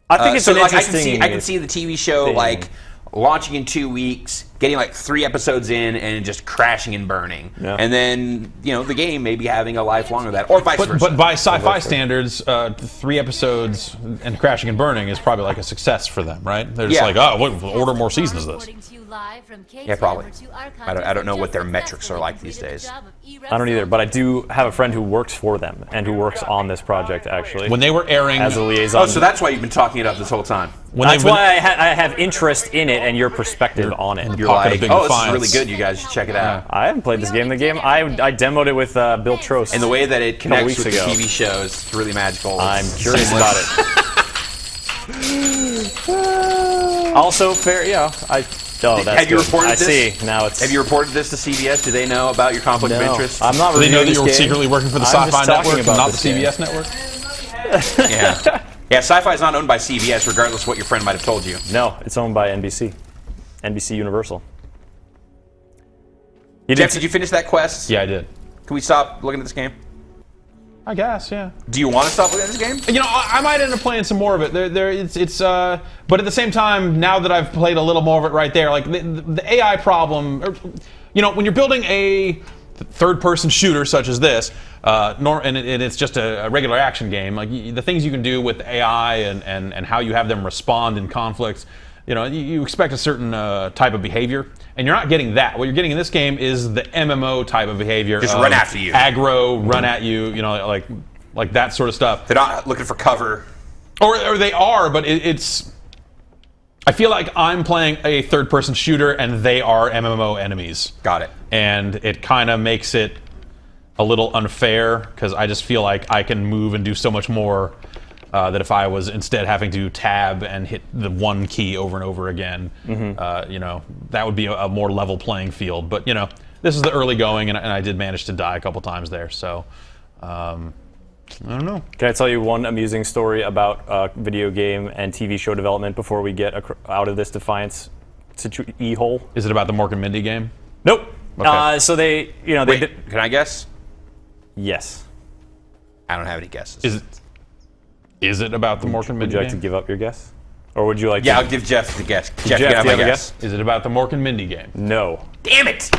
I think it's so an like interesting. I can see the TV show thing. like launching in 2 weeks, getting like 3 episodes in, and just crashing and burning. Yeah. And then the game maybe having a lifelong of that, or vice versa. But by sci-fi standards, 3 episodes and crashing and burning is probably like a success for them, right? They're just like, oh, we'll order more seasons of this. Yeah, probably. I don't know what their metrics are like these days. I don't either, but I do have a friend who works for them and who works on this project actually. When they were airing as a liaison. Oh, so that's why you've been talking it up this whole time. That's why I have interest in it and your perspective on it. You're like, oh, this is really good. You guys should check it out. I haven't played this game. I demoed it with Bill Trost. And the way that it connects with the ago. TV shows, it's really magical. I'm curious about it. Also, fair, Have you reported this? I see. Now it's. Have you reported this to CBS? Do they know about your conflict of interest? I'm not. Do they know that this you were game. secretly working for the I'm Sci-Fi just talking Network and about not the this game. CBS network? Yeah. Yeah, Sci-Fi is not owned by CBS, regardless of what your friend might have told you. No, it's owned by NBC. NBC Universal. Jeff, did you finish that quest? Yeah, I did. Can we stop looking at this game? I guess, yeah. Do you want to stop looking at this game? I might end up playing some more of it. But at the same time, now that I've played a little more of it right there, like the AI problem, when you're building a third-person shooter such as this, and it's just a regular action game, like the things you can do with AI and how you have them respond in conflicts, you expect a certain type of behavior, and you're not getting that. What you're getting in this game is the MMO type of behavior. Just run after you. Aggro, run at you, like that sort of stuff. They're not looking for cover. Or they are, but it's... I feel like I'm playing a third-person shooter, and they are MMO enemies. Got it. And it kind of makes it a little unfair, because I just feel like I can move and do so much more that if I was instead having to tab and hit the one key over and over again, that would be a more level playing field. But, this is the early going, and I did manage to die a couple times there, so... I don't know. Can I tell you one amusing story about video game and TV show development before we get out of this Defiance e-hole? Is it about the Mork and Mindy game? Nope. Okay. So they, Wait, can I guess? Yes. I don't have any guesses. Is it about the Mork and Mindy Would you like game? to give up your guess? Or would you like Yeah, to... I'll give Jeff the guess. Jeff, you do you have have my a guess. Is it about the Mork and Mindy game? No. Damn it!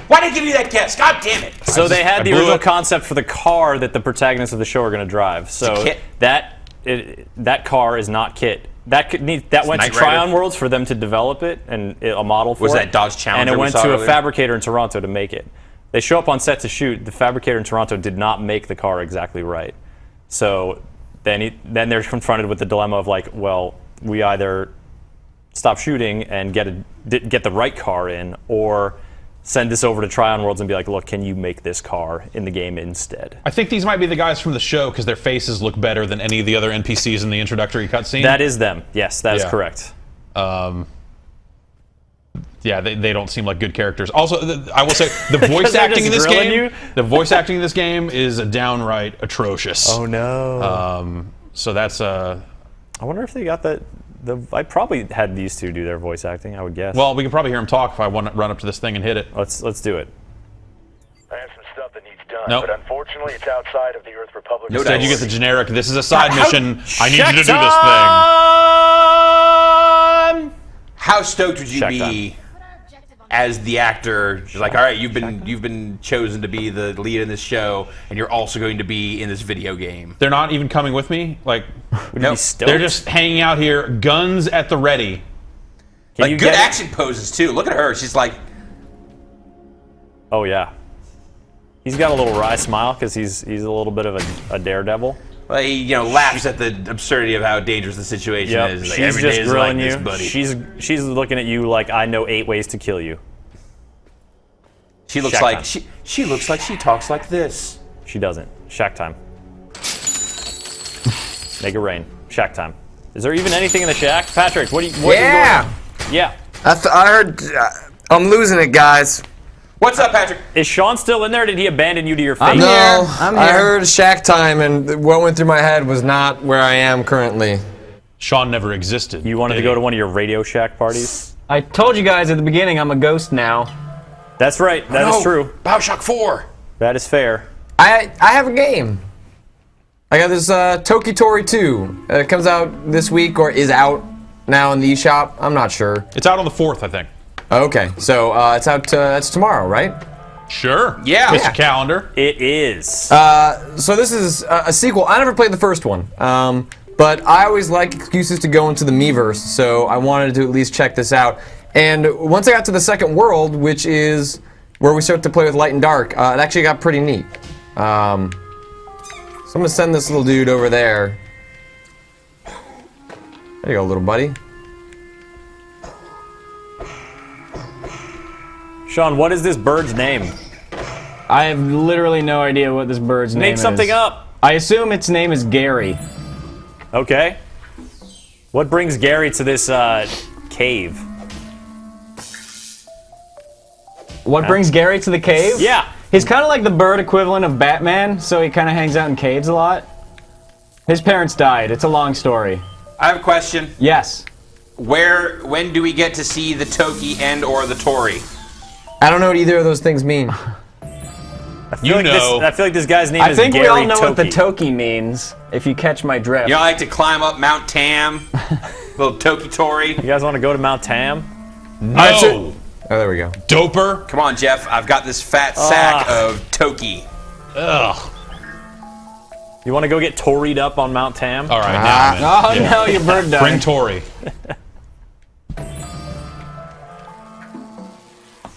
Why did I give you that guess? God damn it! So they had the original concept for the car that the protagonists of the show are going to drive. So Kit. that car is not Kit. That went to Knight Tryon Rider. Worlds for them to develop it and a model for Was it. that Dodge Challenger And it we went saw to a earlier? fabricator in Toronto to make it. They show up on set to shoot. The fabricator in Toronto did not make the car exactly right. So then they're confronted with the dilemma of like, well, we either stop shooting and get the right car in, or send this over to Tryon Worlds and be like, look, can you make this car in the game instead? I think these might be the guys from the show because their faces look better than any of the other NPCs in the introductory cutscene. That is them. Yes, that is correct. Yeah, they don't seem like good characters. Also, I will say the voice acting in this game. The voice acting in this game is downright atrocious. Oh no. So that's I wonder if they got that. I probably had these two do their voice acting, I would guess. Well, we can probably hear them talk if I want to run up to this thing and hit it. Let's do it. I have some stuff that needs done, Nope. but unfortunately it's outside of the Earth Republic. Instead, you get the generic, this is a side mission, I need you to do this thing. How stoked would you be as the actor? Like, all right, you've been chosen to be the lead in this show, and you're also going to be in this video game. They're not even coming with me. Like, Nope. they're just hanging out here, guns at the ready. Like good action poses too. Look at her. She's like, oh yeah. He's got a little wry smile because he's a little bit of a daredevil. Well, he laughs at the absurdity of how dangerous the situation is. Like, She's every just day is grilling like you. this, buddy. She's looking at you like I know 8 ways to kill you. She looks Shack like time. she looks like she talks like this. She doesn't. Shack time. Make it rain. Shack time. Is there even anything in the shack, Patrick? What is going on? Yeah. I heard. I'm losing it, guys. What's up, Patrick? Is Sean still in there? Or did he abandon you to your fate? No, I heard Shack time, and what went through my head was not where I am currently. Sean never existed. You wanted to go to one of your Radio Shack parties? I told you guys at the beginning I'm a ghost now. That's right. That is true. BioShock 4. That is fair. I have a game. I got this Toki Tori 2. It comes out this week, or is out now in the eShop. I'm not sure. It's out on the 4th, I think. Okay, so it's out. That's tomorrow, right? Sure. Yeah. Mr. Calendar. It is. So this is a sequel. I never played the first one, but I always like excuses to go into the Miiverse, so I wanted to at least check this out. And once I got to the second world, which is where we start to play with light and dark, it actually got pretty neat. So I'm gonna send this little dude over there. There you go, little buddy. Sean, what is this bird's name? I have literally no idea what this bird's name is. Make something up. I assume its name is Gary. Okay. What brings Gary to this cave? What brings Gary to the cave? Yeah. He's kind of like the bird equivalent of Batman, so he kind of hangs out in caves a lot. His parents died. It's a long story. I have a question. Yes. When do we get to see the Toki and or the Tori? I don't know what either of those things mean. I feel like this guy's name is Gary I think we all know Toki. what the Toki means, if you catch my drift. You know, I like to climb up Mount Tam, little Toki Tori. You guys want to go to Mount Tam? No. Oh, there we go. Doper. Come on, Jeff. I've got this fat sack of Toki. Ugh. You want to go get Tori'd up on Mount Tam? All right, now I'm in. No, your bird died. Bring Tori.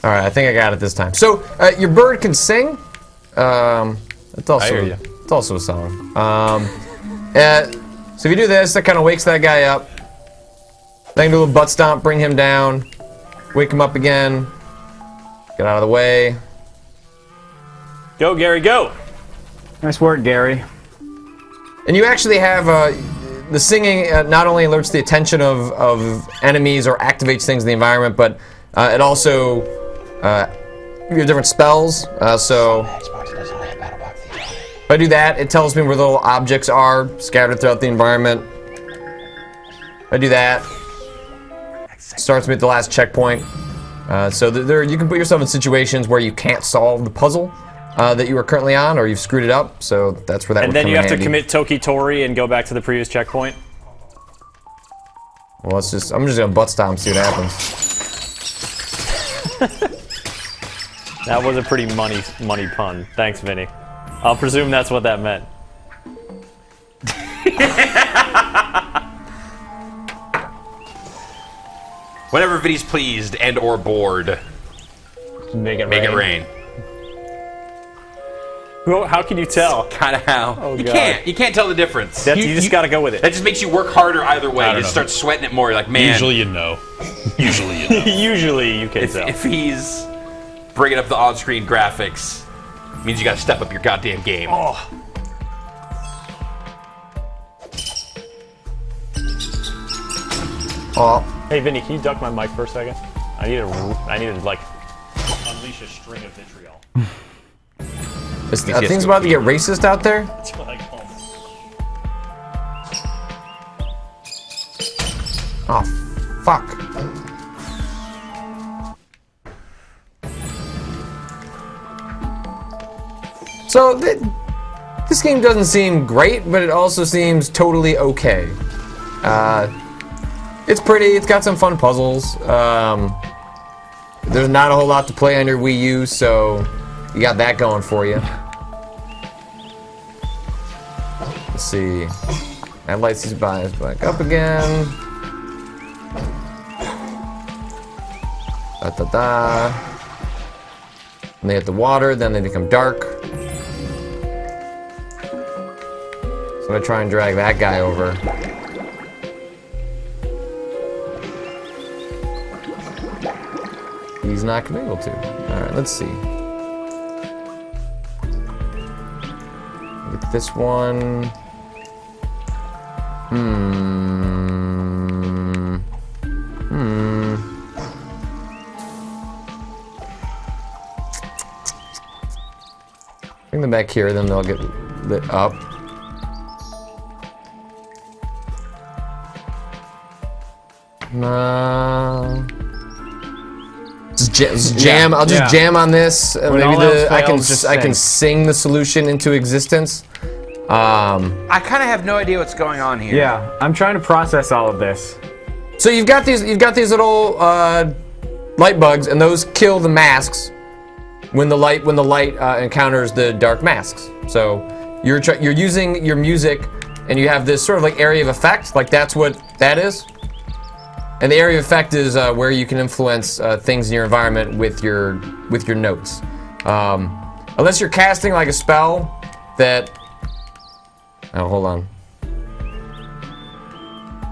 All right, I think I got it this time. So your bird can sing. It's also a song. So if you do this, that kind of wakes that guy up. Then do a little butt stomp, bring him down, wake him up again. Get out of the way. Go, Gary, go. Nice work, Gary. And you actually have the singing not only alerts the attention of enemies or activates things in the environment, but it also you have different spells. So if I do that, it tells me where little objects are scattered throughout the environment. If I do that, it starts me at the last checkpoint. So you can put yourself in situations where you can't solve the puzzle that you are currently on, or you've screwed it up. So that's where that. And then you have to commit Toki Tori and go back to the previous checkpoint. Well, I'm just gonna butt stomp and see what happens. That was a pretty money pun. Thanks, Vinny. I'll presume that's what that meant. Whenever Vinny's pleased and or bored, make it rain. Well, how can you tell? Kind of how. Oh, you God. can't. You can't tell the difference. You just got to go with it. That just makes you work harder either way. I You don't just know. start sweating it more. You're like, man. Usually you know. Usually you know. Usually you can tell. If he's bringing up the on-screen graphics, it means you got to step up your goddamn game. Oh. Oh. Hey, Vinny, can you duck my mic for a second? I need to like unleash a string of vitriol. Are things about to get racist out there? That's what I call it. Oh, fuck. So, this game doesn't seem great, but it also seems totally okay. It's pretty, it's got some fun puzzles. There's not a whole lot to play on your Wii U, so you got that going for you. Let's see. That lights these buys back up again. Da da da. And they hit the water, then they become dark. gonna try and drag that guy over. He's not gonna be able to. Alright, let's see. Get this one. Bring them back here, then they'll get lit up. Just jam. I'll just jam on this. Maybe I can sing the solution into existence. I kind of have no idea what's going on here. Yeah, I'm trying to process all of this. So you've got these little light bugs, and those kill the masks when the light encounters the dark masks. So you're using your music, and you have this sort of like area of effect. Like that's what that is. And the area of effect is where you can influence things in your environment with your notes. Unless you're casting like a spell that. Oh, hold on.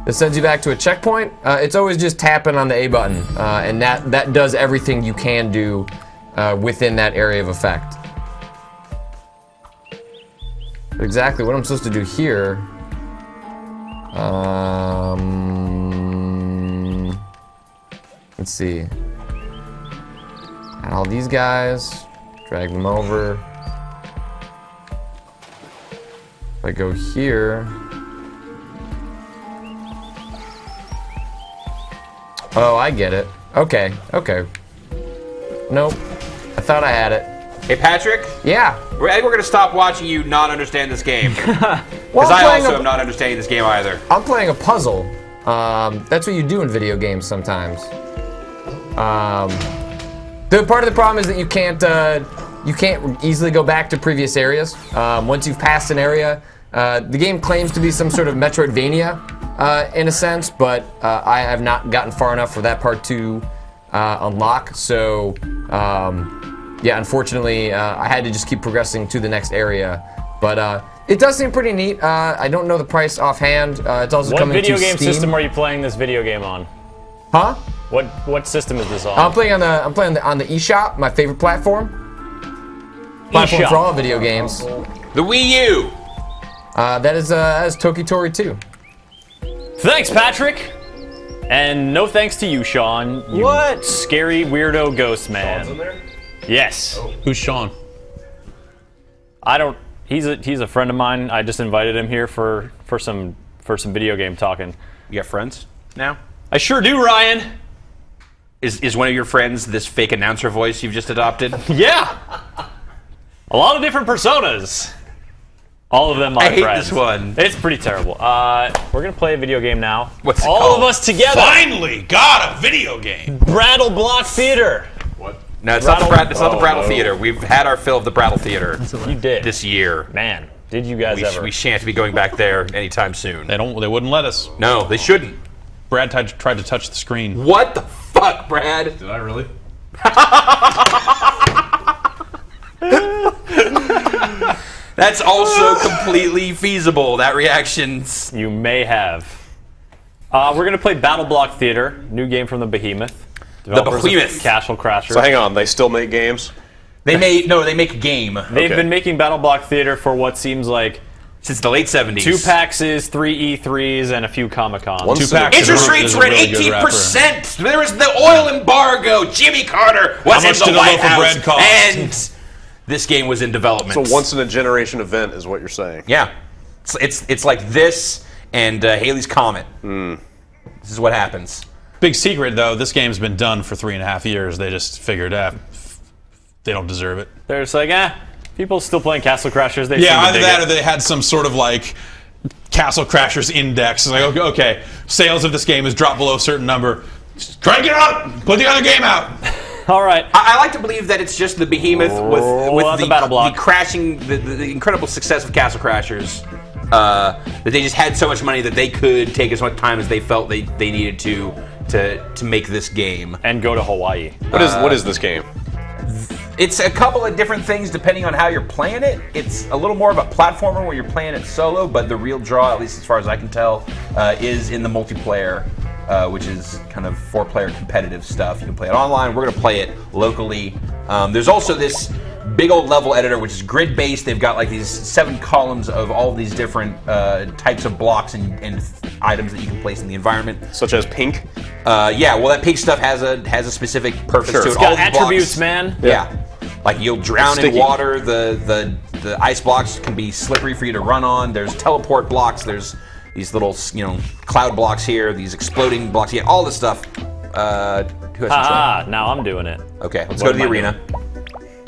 This sends you back to a checkpoint. It's always just tapping on the A button, and that does everything you can do within that area of effect. Exactly what I'm supposed to do here. Let's see. Add all these guys, drag them over. If I go here. Oh, I get it. Okay. Nope. I thought I had it. Hey, Patrick? Yeah? I think we're going to stop watching you not understand this game. Because I also am not understanding this game either. I'm playing a puzzle. That's what you do in video games sometimes. The part of the problem is that you can't easily go back to previous areas. Once you've passed an area, the game claims to be some sort of Metroidvania in a sense, but I have not gotten far enough for that part to unlock. So, yeah, unfortunately, I had to just keep progressing to the next area. But it does seem pretty neat. I don't know the price offhand. It's also coming to Steam. What video game system are you playing this video game on? Huh? What system is this on? I'm playing on the eShop, my favorite platform. Platform for all video games. The Wii U. That is Toki Tori 2. Thanks, Patrick. And no thanks to you, Sean. You what? Scary weirdo ghost man. Sean's in there? Yes. Oh. Who's Sean? I don't. He's a friend of mine. I just invited him here for some video game talking. You got friends now? I sure do, Ryan. Is one of your friends this fake announcer voice you've just adopted? Yeah. A lot of different personas. All of them my friends. I hate this one. It's pretty terrible. We're gonna play a video game now. What's it all called? of us together? Finally got a video game. BattleBlock Theater. What? No, it's not the Brattle Theater. We've had our fill of the Brattle Theater. You did this year. Man, did you guys ever? We shan't be going back there anytime soon. They wouldn't let us. No, they shouldn't. Brad tried to touch the screen. What the fuck, Brad? Did I really? That's also completely feasible. That reaction's... You may have. We're gonna play BattleBlock Theater, new game from the Behemoth. Developers The Behemoth. Of Castle Crashers. So hang on, they still make games? They make a game. They've been making BattleBlock Theater for what seems like since the late 70s. 2 PAXs, 3 E3s, and a few Comic-Cons. Interest rates were at 18%. There was the oil embargo. Jimmy Carter was in the White House, and this game was in development. So once in a generation event is what you're saying. Yeah, it's like this and Halley's Comet. This is what happens. Big secret though, this game's been done for 3.5 years. They just figured out they don't deserve it. They're just like, people still playing Castle Crashers. They either that or they had some sort of like Castle Crashers index. It's like, okay, sales of this game has dropped below a certain number. Just crank it up. Put the other game out. All right. I like to believe that it's just the Behemoth with the BattleBlock. the crashing, the incredible success of Castle Crashers. That they just had so much money that they could take as much time as they felt they needed to make this game and go to Hawaii. What is this game? It's a couple of different things depending on how you're playing it. It's a little more of a platformer where you're playing it solo, but the real draw, at least as far as I can tell, is in the multiplayer, which is kind of 4-player competitive stuff. You can play it online. We're going to play it locally. There's also this big old level editor, which is grid-based. They've got like these 7 columns of all of these different types of blocks and items that you can place in the environment. Such as pink? Yeah, well, that pink stuff has a specific purpose to it. It's got attributes, man. Yeah. Like you'll drown in water. The ice blocks can be slippery for you to run on. There's teleport blocks. There's these little cloud blocks here. These exploding blocks. Yeah, all this stuff. Who has control? Now I'm doing it. Okay, let's go to the arena.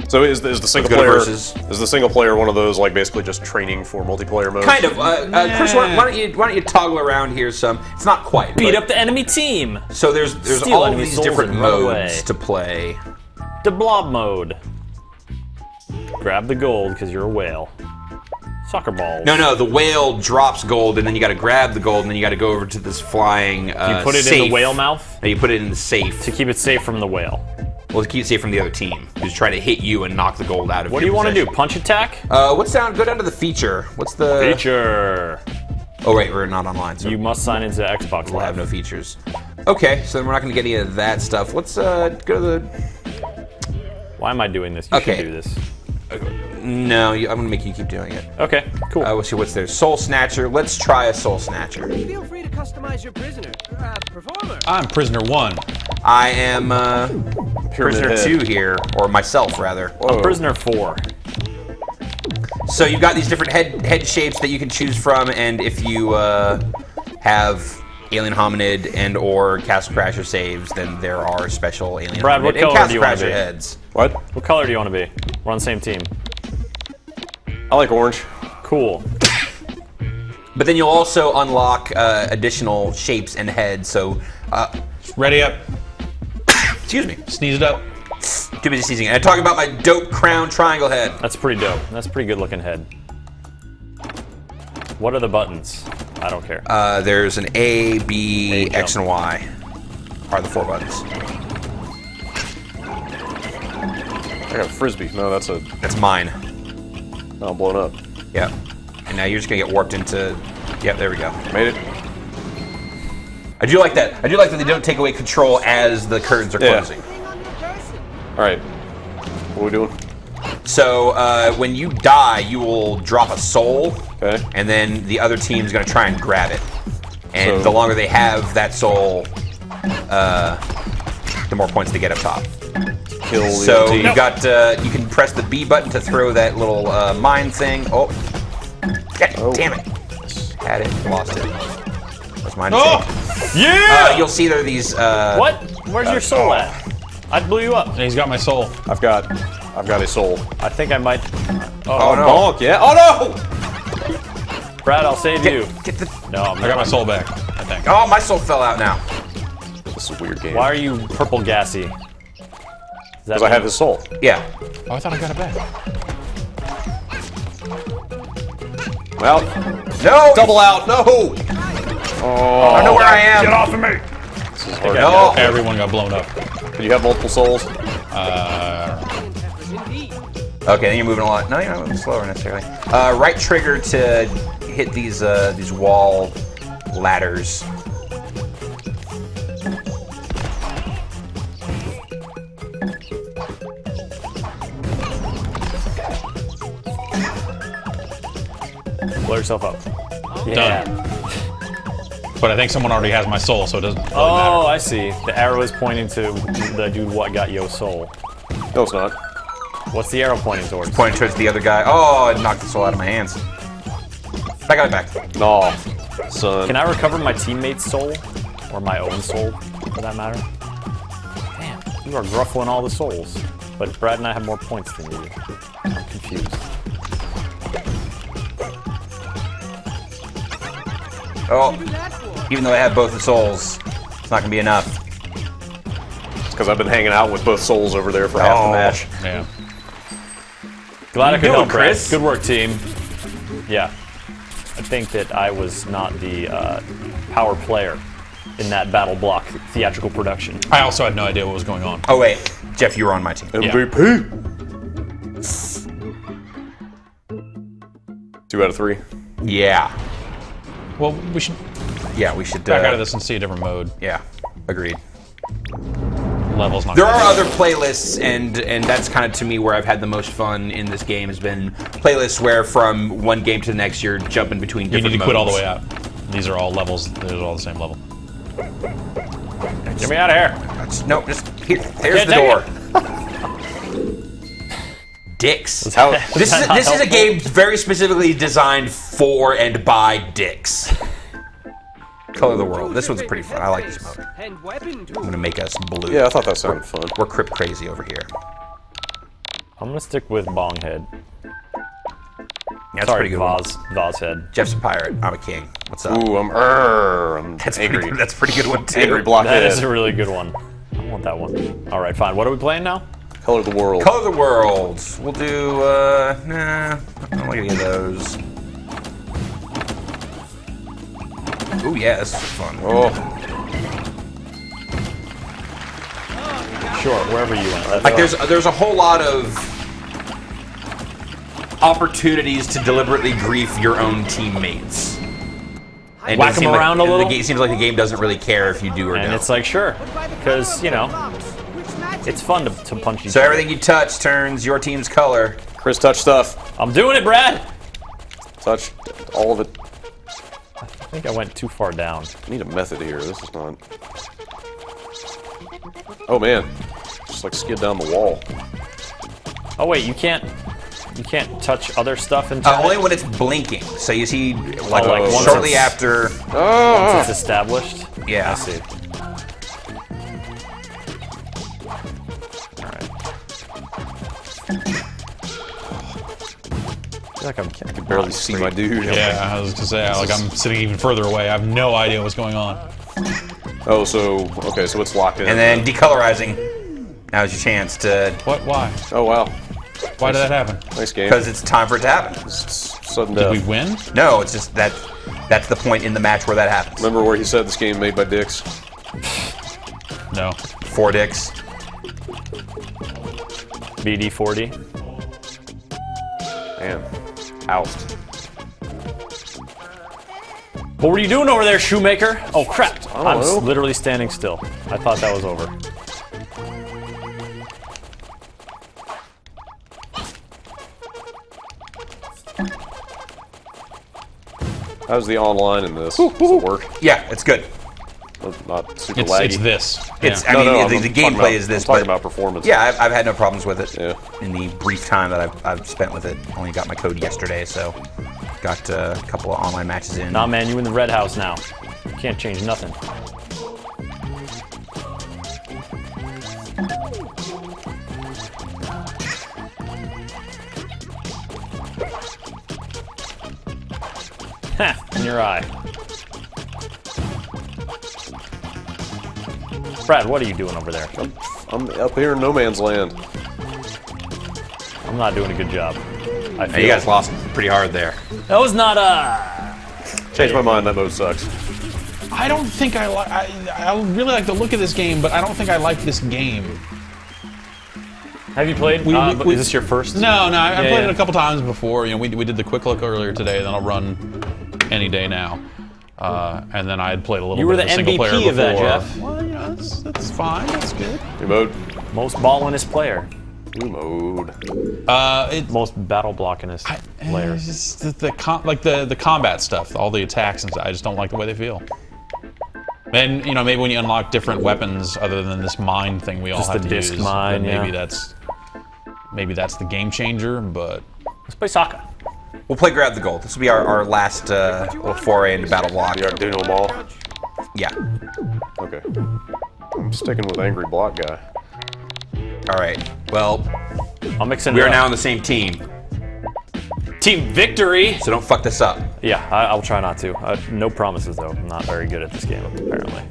So is the single player is the single player one of those like basically just training for multiplayer mode? Kind of. Chris, why don't you toggle around here some? It's not quite. Beat up the enemy team. So there's Steal all of enemy these souls different and run away. modes to play. The blob mode. Grab the gold because you're a whale. Soccer balls. No, the whale drops gold, and then you got to grab the gold, and then you got to go over to this flying. You put it safe. in the whale mouth. No, you put it in the safe to keep it safe from the whale. Well, to keep it safe from the other team who's trying to hit you and knock the gold out of you. What do you want to do? Punch attack? Go down to the feature. What's the feature? Oh wait, we're not online. So you must sign into Xbox Live. We'll have no features. Okay, so then we're not going to get any of that stuff. Let's go to the. Why am I doing this? You should do this. No, I'm going to make you keep doing it. Okay, cool. Let's see what's there. Soul Snatcher. Let's try a Soul Snatcher. Feel free to customize your prisoner. Performer. I'm prisoner 1. I am prisoner 2 here, or myself rather. I'm prisoner 4. So you've got these different head shapes that you can choose from, and if you have Alien Hominid and or Castle Crasher saves, then there are special Alien Brad, Hominid what and color Castle do you want to Crasher be? heads. What color do you want to be? We're on the same team. I like orange. Cool. But then you'll also unlock additional shapes and heads. So, ready up. Excuse me. Sneeze it up. Too busy sneezing. And I'm talking about my dope crown triangle head. That's pretty dope. That's a pretty good looking head. What are the buttons? I don't care. There's an A, B, X, and Y. Are the 4 buttons. I got a frisbee. No, that's mine. Oh, I'm blown up. Yep. And now you're just gonna get warped into. Yep, there we go. Made it. I do like that. I do like that they don't take away control as the curtains are closing. All right. What are we doing? So when you die, you will drop a soul. Okay. And then the other team's gonna try and grab it. And So- the longer they have that soul, the more points they get up top. Kill the So team. you got you can press the B button to throw that little mine thing. Oh, damn it! Had it, lost it. That's mine. Yeah! You'll see there are these. What? Where's your soul at? I blew you up. And he's got my soul. I've got a soul. I think I might. Oh, no! Bonk, yeah. Oh no! Brad, I'll save you. Get the. No, I got my soul back, I think. Oh, my soul fell out now. This is a weird game. Why are you purple gassy? Because I have his soul. Yeah. Oh, I thought I got it back. Well, no! Double out. No! Oh, I don't know where I am. Get off of me! This is hard. No. Everyone got blown up. Do you have multiple souls? Okay, then you're moving a lot. No, you're not moving slower necessarily. Right trigger to hit these wall ladders. Blow yourself up. Yeah. Done. But I think someone already has my soul, so it doesn't really matter. Oh, I see. The arrow is pointing to the dude what got your soul. No, it's not. What's the arrow pointing towards? It's pointing towards the other guy. Oh, it knocked the soul out of my hands. I got it back. No, son. Can I recover my teammate's soul? Or my own soul, for that matter? Damn, you are gruffling all the souls. But Brad and I have more points than you. I'm confused. Oh, even though I have both the souls, it's not gonna be enough. It's because I've been hanging out with both souls over there for half the match. Yeah. Glad I could help, Chris? Brad. Good work, team. Yeah. I think that I was not the power player in that BattleBlock theatrical production. I also had no idea what was going on. Oh wait, Jeff, you were on my team. MVP. 2 out of 3. Yeah. Well, we should. Yeah, we should. Back out of this and see a different mode. Yeah, agreed. Levels not. There are other playlists, and that's kind of to me where I've had the most fun in this game has been playlists where from one game to the next you're jumping between different You need to modes. quit all the way out. These are all levels. They're all the same level. Get me out of here. Nope, just here. There's the door. Dicks. This is a game very specifically designed for and by dicks. Color the World. This one's pretty fun. I like this mode. I'm gonna make us blue. Yeah, I thought that sounded fun. We're Crip crazy over here. I'm gonna stick with Bonghead. That's Sorry, pretty good one. Vaz head. Jeff's a pirate. I'm a king. What's up? Ooh, I'm that's angry. That's a pretty good one too. Angry blockhead. That is a really good one. I want that one. All right, fine. What are we playing now? Color the World. Color the World. We'll do. Nah. I don't like any of those. Ooh, yeah, this is fun. Oh. Sure, wherever you went. Like there's a whole lot of opportunities to deliberately grief your own teammates. And Whack them around a little. It seems like the game doesn't really care if you do or And don't. it's like, sure, because, you know, it's fun to punch each So other. everything you touch turns your team's color. Chris, touch stuff. I'm doing it, Brad! Touch all of it. I think I went too far down. I need a method here. This is not... Oh, man. Just like skid down the wall. Oh, wait, you can't touch other stuff until... Only when it's blinking. So you see, like, once shortly it's- after... Once it's established? Yeah. I see. I can barely see my dude. Yeah, I was gonna say, like, I'm sitting even further away. I have no idea what's going on. Oh, so okay, so it's locked in. And then decolorizing. Now's your chance to. What? Why? Oh wow. Why did that happen? Nice game. Because it's time for it to happen. Sudden Did death. we win? No, it's just that's the point in the match where that happens. Remember where he said this game made by dicks? No. 4 dicks. BD40. Man. Oust. What were you doing over there, Shoemaker? Oh, crap. I'm know. literally standing still. I thought that was over. How's the online in this? Does it work? Yeah, it's good. Not super It's laggy. this. It's. Yeah. I mean, No, the I'm talking gameplay about- is this, I'm talking but about performance. yeah, I've had no problems with it. Yeah. In the brief time that I've spent with it, only got my code yesterday, so got a couple of online matches in. Nah, man, you in the red house now. You can't change nothing. Ha! In your eye. Brad, what are you doing over there? I'm up here in no man's land. I'm not doing a good job. I Hey, you guys lost pretty hard there. That was not Changed my mind. That mode sucks. I don't think I like. I really like the look of this game, but I don't think I like this game. Have you played? Is this your first? No, I played yeah. it a couple times before. You know, we did the quick look earlier today. Then I'll run any day now. And then I had played a little. You were bit the of single player MVP of that, before. Jeff. Well, you know, that's fine. That's good. New mode. Most ballinest player. New mode. Most battle blockingest player. It's just the combat stuff, all the attacks and stuff. I just don't like the way they feel. And you know, maybe when you unlock different weapons other than this mine thing we all Just have the to disc use, mine, then maybe yeah. that's the game changer. But Let's play soccer. We'll play Grab the Gold. This will be our last little foray into BattleBlock. You are doing them all? Yeah. Okay. I'm sticking with Angry Block Guy. All right. Well, I'm mixing we it are up. now on the same team, Team victory! so don't fuck this up. Yeah, I'll try not to. No promises, though. I'm not very good at this game, apparently.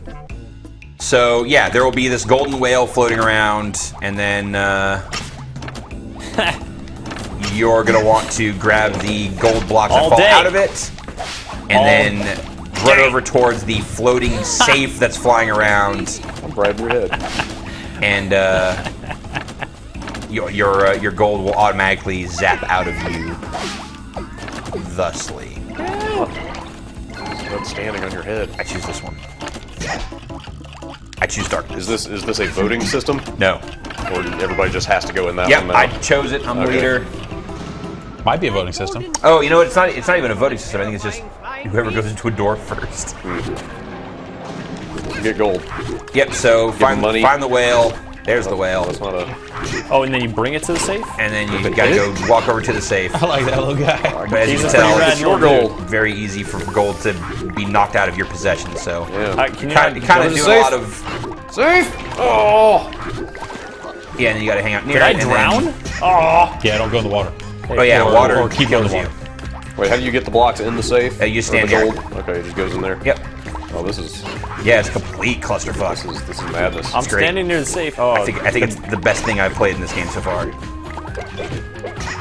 So yeah, there will be this golden whale floating around, and then you're gonna want to grab the gold blocks that All fall day. out of it, and then run over towards the floating safe that's flying around, I'm bribing your head. and your gold will automatically zap out of you thusly. Not standing on your head. I choose this one. I choose darkness. Is this a voting system? No. Or everybody just has to go in that Yep, one now? I chose it. I'm the leader. Might be a voting system. Oh, you know what? It's not even a voting system. I think it's just whoever goes into a door first. You get gold. Yep, so find the whale. There's the whale. That's not a... Oh, and then you bring it to the safe? And then you gotta go walk over to the safe. I like that little guy. But as you can tell, it's your gold. Very easy for gold to be knocked out of your possession, so... Yeah. Can you kind of do a lot of... Safe! Oh! Yeah, and then you gotta hang out near Did it. I drown? Oh! Yeah, don't go in the water. Oh yeah, water or keep kills going in you. the water. Wait, how do you get the blocks in the safe? You stand the here. gold? Okay, it just goes in there. Yep. Oh, this is... Yeah, it's complete clusterfuck. This is madness. I'm It's great. standing near the safe. Oh, I think it's the best thing I've played in this game so far.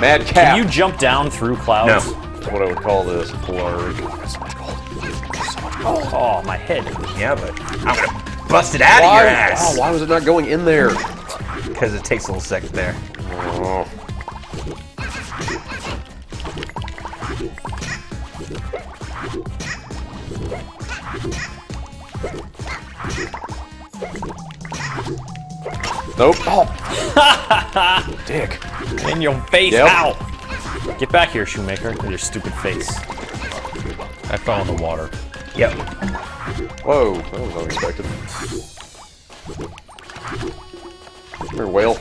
Mad cat. Can you jump down through clouds? No. That's what I would call this. Blurry. Oh, my head. Yeah, but I'm gonna bust it out of your ass. Wow, why was it not going in there? Because it takes a little second there. Oh. Nope. Oh. Dick. In your face. Yep. Ow. Get back here, Shoemaker, with your stupid face. I fell in the water. Yep. Whoa, that was unexpected. Come here, whale.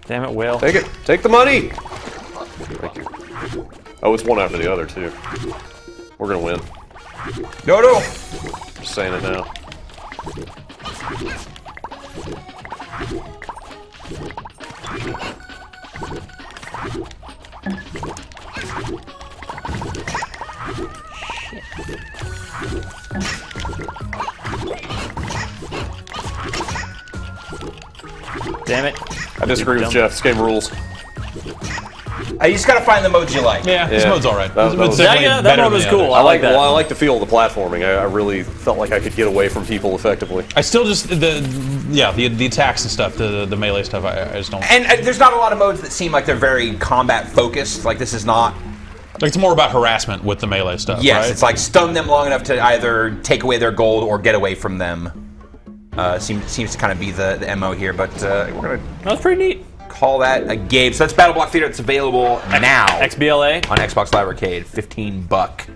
Damn it, whale. Take it. Take the money. Thank you. Oh, it's one after the other, too. We're gonna win. No. Just saying it now. Damn it. I disagree with Jeff. This game rules. You just gotta find the modes you like. Yeah, this mode's alright. That It's was- definitely that better mode than was the cool. other. I like that. Well, I like the feel of the platforming. I really felt like I could get away from people effectively. I still just the attacks and stuff, the melee stuff. I just don't. And there's not a lot of modes that seem like they're very combat focused. Like this is not. Like it's more about harassment with the melee stuff. Yes, right? it's like stun them long enough to either take away their gold or get away from them. Seems to kind of be the MO here, but we're gonna. That's pretty neat. Call that a game. So that's BattleBlock Theater. It's available now XBLA on Xbox Live Arcade. $15.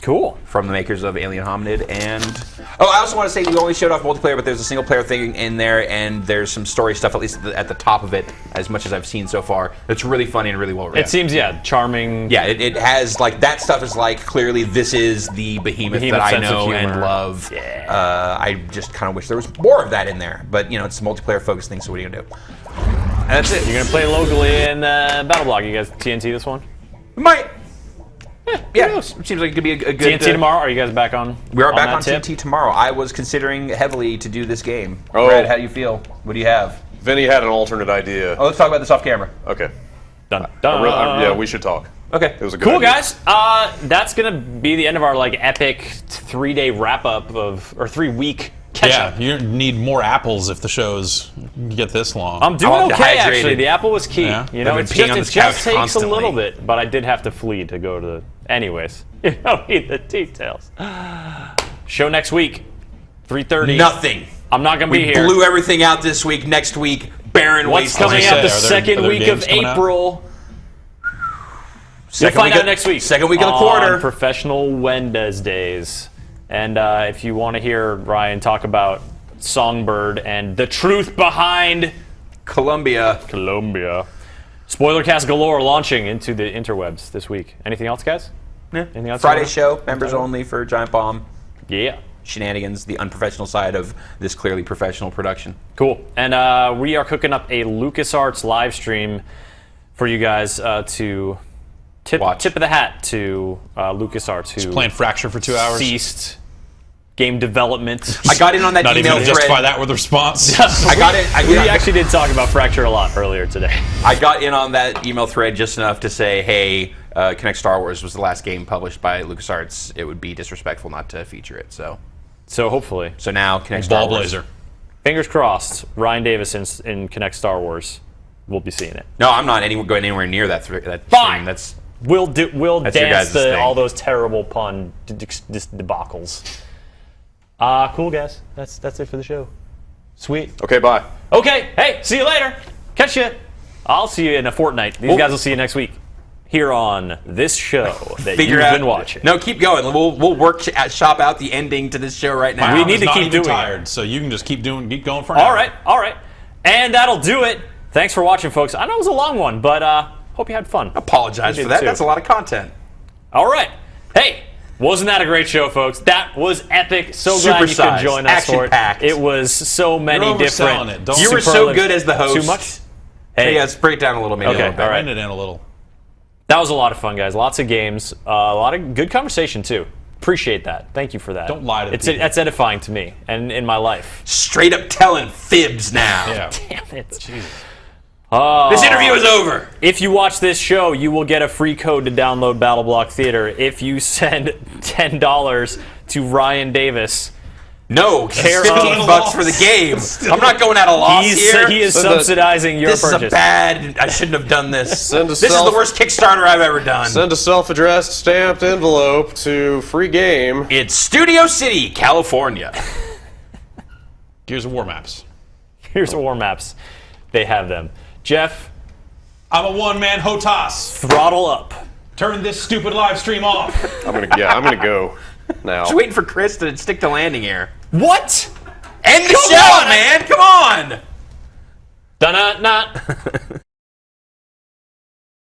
Cool. From the makers of Alien Hominid. And I also want to say we only showed off multiplayer, but there's a single player thing in there, and there's some story stuff, at least at the top of it, as much as I've seen so far. It's really funny and really well written. It seems, charming. Yeah, it has, like, that stuff is like, clearly this is the behemoth that I sense of know and humor. love. Yeah. I just kind of wish there was more of that in there. But, you know, it's a multiplayer focused thing, so what are you going to do? And that's it. You're going to play locally in BattleBlock. You guys TNT this one? We might. Yeah, seems like it could be a good... TNT tomorrow? Are you guys back on? We are back on that tip? TNT tomorrow. I was considering heavily to do this game. Oh. Brad, how do you feel? What do you have? Vinny had an alternate idea. Oh, let's talk about this off camera. Okay. Done. Yeah, we should talk. Okay. It was a good Cool, idea. guys. That's going to be the end of our epic 3-day wrap-up or 3-week catch-up. Yeah, you need more apples if the shows get this long. I'm doing okay, actually. The apple was key. Yeah. You know, I've it been peeing on just this couch takes constantly. a little bit, but I did have to flee to go to. Anyways, you don't need the details. Show next week, 3:30. Nothing. I'm not gonna We be here. blew everything out this week. Next week, barren What's wasteland. coming out the second are there week of games coming out? April? You'll Second find week out of- next week. second week of the on quarter. Professional Wednesdays. And if you want to hear Ryan talk about Songbird and the truth behind Columbia. Spoilercast galore launching into the interwebs this week. Anything else, guys? Yeah. Anything else? Friday show, members only for Giant Bomb. Yeah. Shenanigans, the unprofessional side of this clearly professional production. Cool. And we are cooking up a LucasArts live stream for you guys to tip of the hat to LucasArts, who Just playing Fracture for 2 hours. ceased game development. I got in on that Not email even to thread. justify that with a response. I got it. We actually did talk about Fracture a lot earlier today. I got in on that email thread just enough to say, hey, Connect Star Wars was the last game published by LucasArts. It would be disrespectful not to feature it. So hopefully. So now Connect Star Wars. Ballblazer. Fingers crossed. Ryan Davis in Connect Star Wars. we'll be seeing it. No, I'm not going anywhere near that. That Fine. That's We'll that's your dance guys' thing. all those terrible pun debacles. Cool guys. That's it for the show. Sweet. Okay, bye. Okay. Hey, see you later. Catch you. I'll see you in a fortnight. These guys will see you next week here on this show that you've been watching. No, keep going. We'll shop out the ending to this show right now. We need to keep doing tired, it. so you can just keep going for now. All right. And that'll do it. Thanks for watching, folks. I know it was a long one, but hope you had fun. Apologize for that. That's a lot of content. All right. Hey, wasn't that a great show, folks? That was epic. So glad you could join us for it. Action-packed. It was so many different. You were so good as the host. Too much? Hey, let's break it down a little, maybe. Okay, a little bit. all right. Bend it in a little. That was a lot of fun, guys. Lots of games. A lot of good conversation, too. Appreciate that. Thank you for that. Don't lie to people. That's edifying to me and in my life. Straight up telling fibs now. Yeah. Damn it. Jesus. This interview is over. If you watch this show, you will get a free code to download BattleBlock Theater if you send $10 to Ryan Davis. No, it's $15 for the game. I'm not going out of loss here. He is subsidizing your purchase. This is a bad. I shouldn't have done this. This is the worst Kickstarter I've ever done. Send a self-addressed stamped envelope to free game. It's Studio City, California. Gears of War maps. Gears of War maps. They have them. Jeff, I'm a one-man HOTAS. Throttle up. Turn this stupid live stream off. I'm gonna go now. Just waiting for Chris to stick to landing air. What? End the show, man! Come on! Dun-dun-dun.